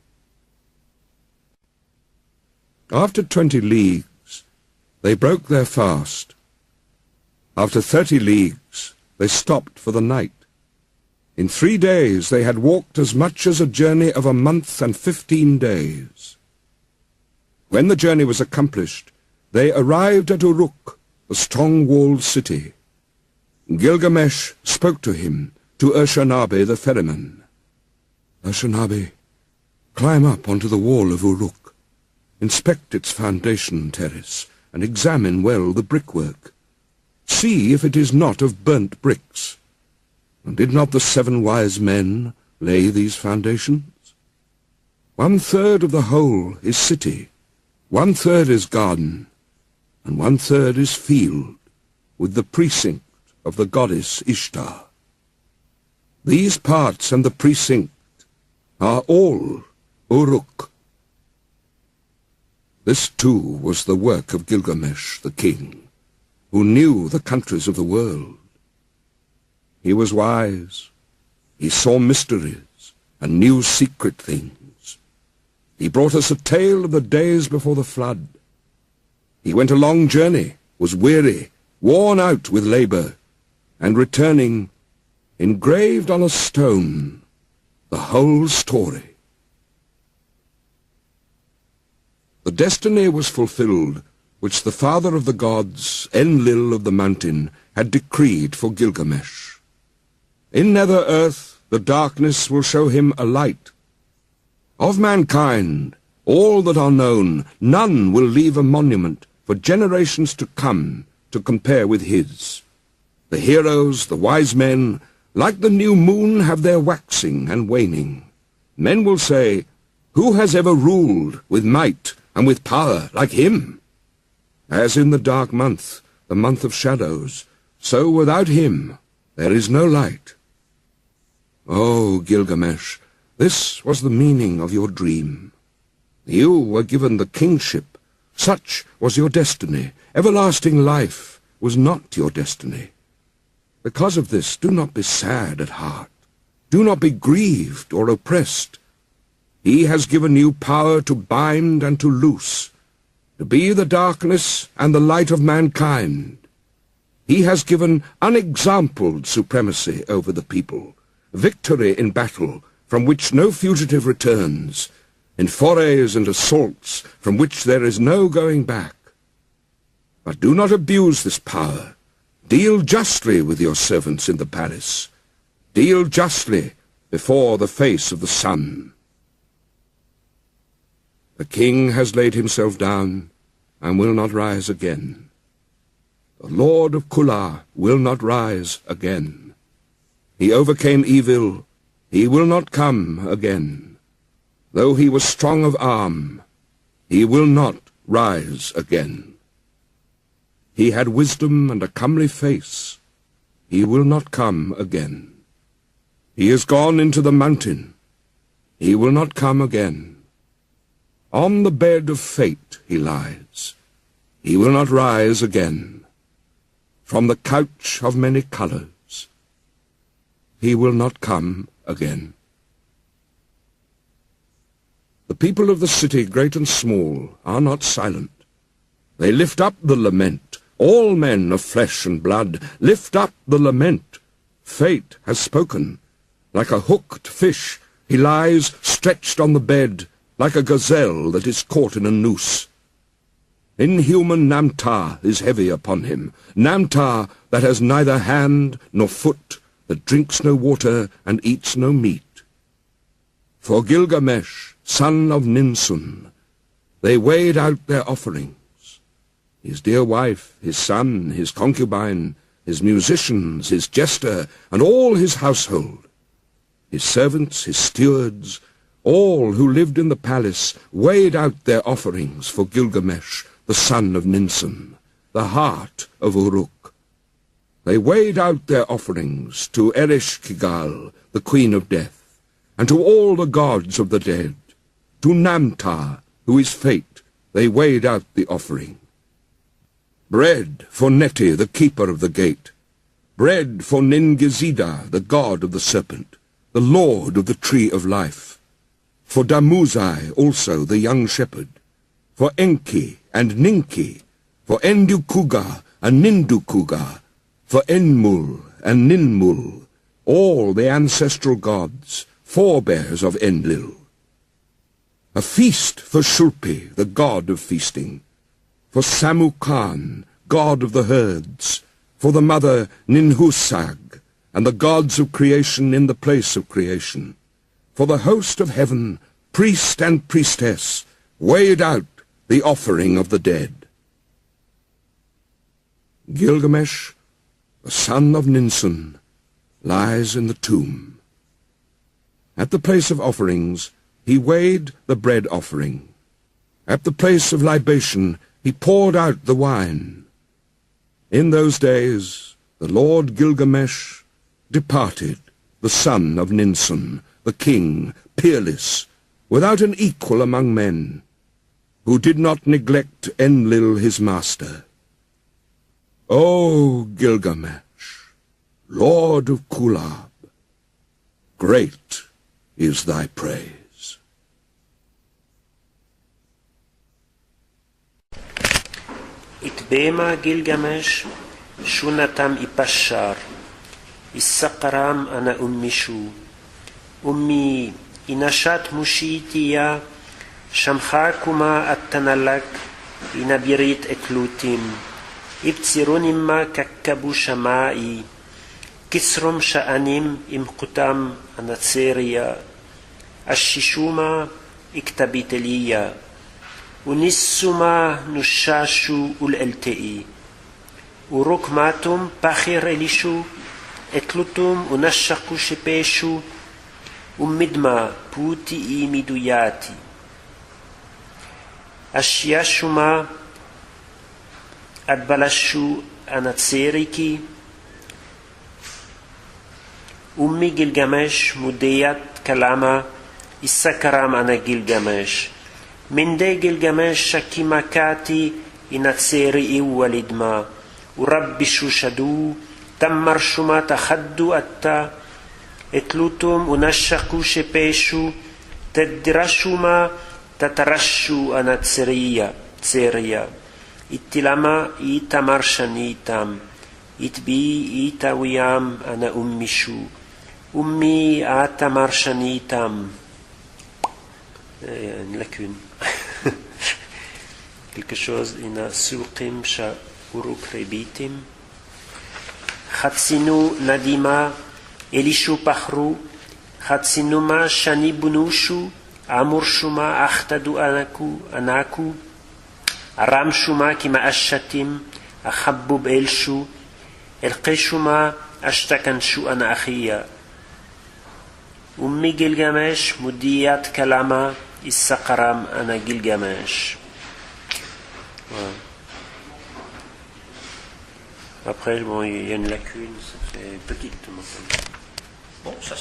After 20 leagues, they broke their fast. After 30 leagues, they stopped for the night. In 3 days they had walked as much as a journey of a month and 15 days. When the journey was accomplished, they arrived at Uruk, the strong-walled city. Gilgamesh spoke to him, to Ashnabi the ferryman. "Ashnabi, climb up onto the wall of Uruk. Inspect its foundation terrace, and examine well the brickwork. See if it is not of burnt bricks. And did not the 7 wise men lay these foundations? 1/3 of the whole is city, 1/3 is garden, and 1/3 is field, with the precinct of the goddess Ishtar. These parts and the precinct are all Uruk." This too was the work of Gilgamesh the king, who knew the countries of the world. He was wise. He saw mysteries and knew secret things. He brought us a tale of the days before the flood. He went a long journey, was weary, worn out with labor, and returning, engraved on a stone the whole story. The destiny was fulfilled which the father of the gods, Enlil of the mountain, had decreed for Gilgamesh. In nether earth the darkness will show him a light. Of mankind, all that are known, none will leave a monument for generations to come to compare with his. The heroes, the wise men, like the new moon, have their waxing and waning. Men will say, "Who has ever ruled with might and with power like him?" As in the dark month, the month of shadows, so without him there is no light. "Oh, Gilgamesh, this was the meaning of your dream. You were given the kingship. Such was your destiny. Everlasting life was not your destiny. Because of this, do not be sad at heart. Do not be grieved or oppressed. He has given you power to bind and to loose, to be the darkness and the light of mankind. He has given unexampled supremacy over the people, victory in battle, from which no fugitive returns, in forays and assaults, from which there is no going back. But do not abuse this power. Deal justly with your servants in the palace. Deal justly before the face of the sun." The king has laid himself down, and will not rise again. The Lord of Kula will not rise again. He overcame evil, he will not come again. Though he was strong of arm, he will not rise again. He had wisdom and a comely face, he will not come again. He is gone into the mountain, he will not come again. On the bed of fate he lies, he will not rise again. From the couch of many colours, he will not come again. The people of the city, great and small, are not silent. They lift up the lament. All men of flesh and blood lift up the lament. Fate has spoken. Like a hooked fish, he lies stretched on the bed, like a gazelle that is caught in a noose. Inhuman Namtar is heavy upon him, Namtar that has neither hand nor foot, that drinks no water and eats no meat. For Gilgamesh, son of Ninsun, they weighed out their offerings. his dear wife, his son, his concubine, his musicians, his jester, and all his household, his servants, his stewards, all who lived in the palace weighed out their offerings for Gilgamesh, the son of Ninsun, the heart of Uruk. They weighed out their offerings to Ereshkigal, the queen of death, and to all the gods of the dead. To Namtar, who is fate, they weighed out the offering. Bread for Neti, the keeper of the gate. Bread for Ningizida, the god of the serpent, the lord of the tree of life. For Damuzai also, the young shepherd. For Enki and Ninki. For Endukuga and Nindukuga. For Enmul and Ninmul, all the ancestral gods, forebears of Enlil. A feast for Shulpi, the god of feasting. For Samukan, god of the herds. For the mother Ninhusag, and the gods of creation in the place of creation. For the host of heaven, priest and priestess, weighed out the offering of the dead. Gilgamesh, the son of Ninsun, lies in the tomb. At the place of offerings, he weighed the bread offering. At the place of libation, he poured out the wine. In those days, the Lord Gilgamesh departed, the son of Ninsun, the king, peerless, without an equal among men, who did not neglect Enlil his master. O Gilgamesh, Lord of Kulab, great is thy praise. Itbema Gilgamesh, shunatam ipashar, issaqaram ana ummishu, ummi inashat mushitiya, shamchakuma attanalak, inabirit eklutim, ibtsirunimma kakkabu shamai, kisrum sha'anim imkutam anatseriya, ashishuma iktabiteliya, unissuma nushashu ul-eltei, urukmatum pachir elishu, etlutum unashaku shepeshu, ummidma puti miduyati, ashiyashuma adbalashu anatseriki, ummi Gilgamesh mudeyat kalama issakaram ana Gilgamesh. Minde Gilgamesh shakimakati inatseri walidma, urabbishu shadu, tammar shuma takhaddu atta, etlutum unashaku shepeshu, teddirashuma tatarashu anatseriya, tseriya. Ittilama itamar shanitam, itbi itawiyam ana ummishu, ummi atamar shanitam. Une lacune. Quelque chose, ina suqim sha uruk rebitim. Khatsinu nadima, elishu pachru, khatsinuma shani bunushu, amurshuma akhtadu anaku, aram shuma kima ashatim, akhabbub elshu, elqeshuma ashtakanshu ana akhiya. Ummi Gilgamesh mudiyat kalama issaqaram ana Gilgamesh. Voilà. Après, bon, il y a une lacune, c'est petite. Bon, ça.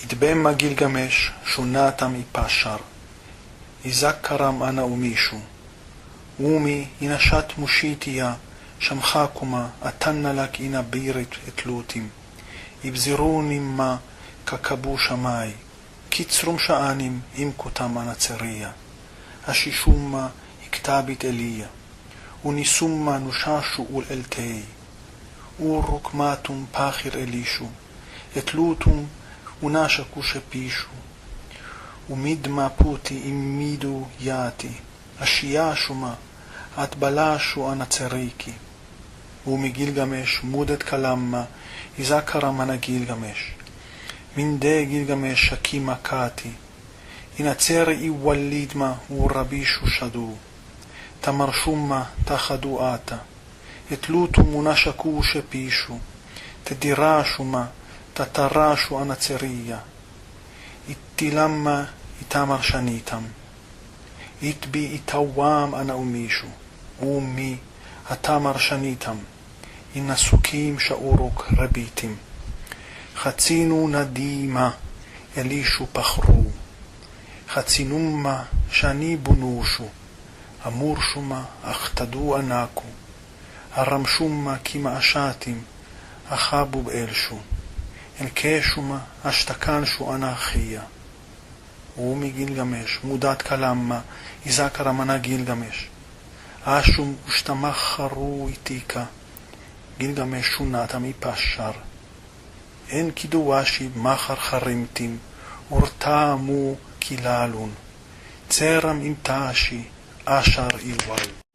Itbema Gilgamesh shunatam ipashar, izakaram ana umishu, umi inashat mushitiya, shamchakuma atannalak ina birit etlutim, ibzirunimma kakabu shamai, kitzrum sha'anim imkutam anatseriya, ashishumma iktabit eliya, unisumma nushashu ul-eltei, urukmatum pachir elishu, etlutum unashaku shepishu, umidma puti immidu yati, ashiyashuma atbalashu anatseriki, umi Gilgamesh mudet kalamma, izakaram ana Gilgamesh, minde Gilgamesh shakimakati, inatseri iwalidma urabishu shadu, תמרשומה תחדואתה, יתלותו מונשקו שפישו, תדירשומה תתרשו הנצריה, איתילמה איתמר שניתם, איתבי איתוואם אנאומישו, ומי התמר שניתם, אינסוקים שאורוק רביתם, חצינו נדימה אלישו פחרו, חצינומה שני בונושו, אמורשומה אכתדו ענקו, הרמשומה כמאשתים, אחבו באלשו, אנקשומה אשתקנשו אנכיה. ומגילגמש, מודת כלמה, איזקר המנה גילגמש. אשום ושתמחרו איתיקה, גילגמש שונתה מפשר. אין קידואשי מחר חרימתים, ורתמו כללון. צרם עם תאשי, אשר איוואי.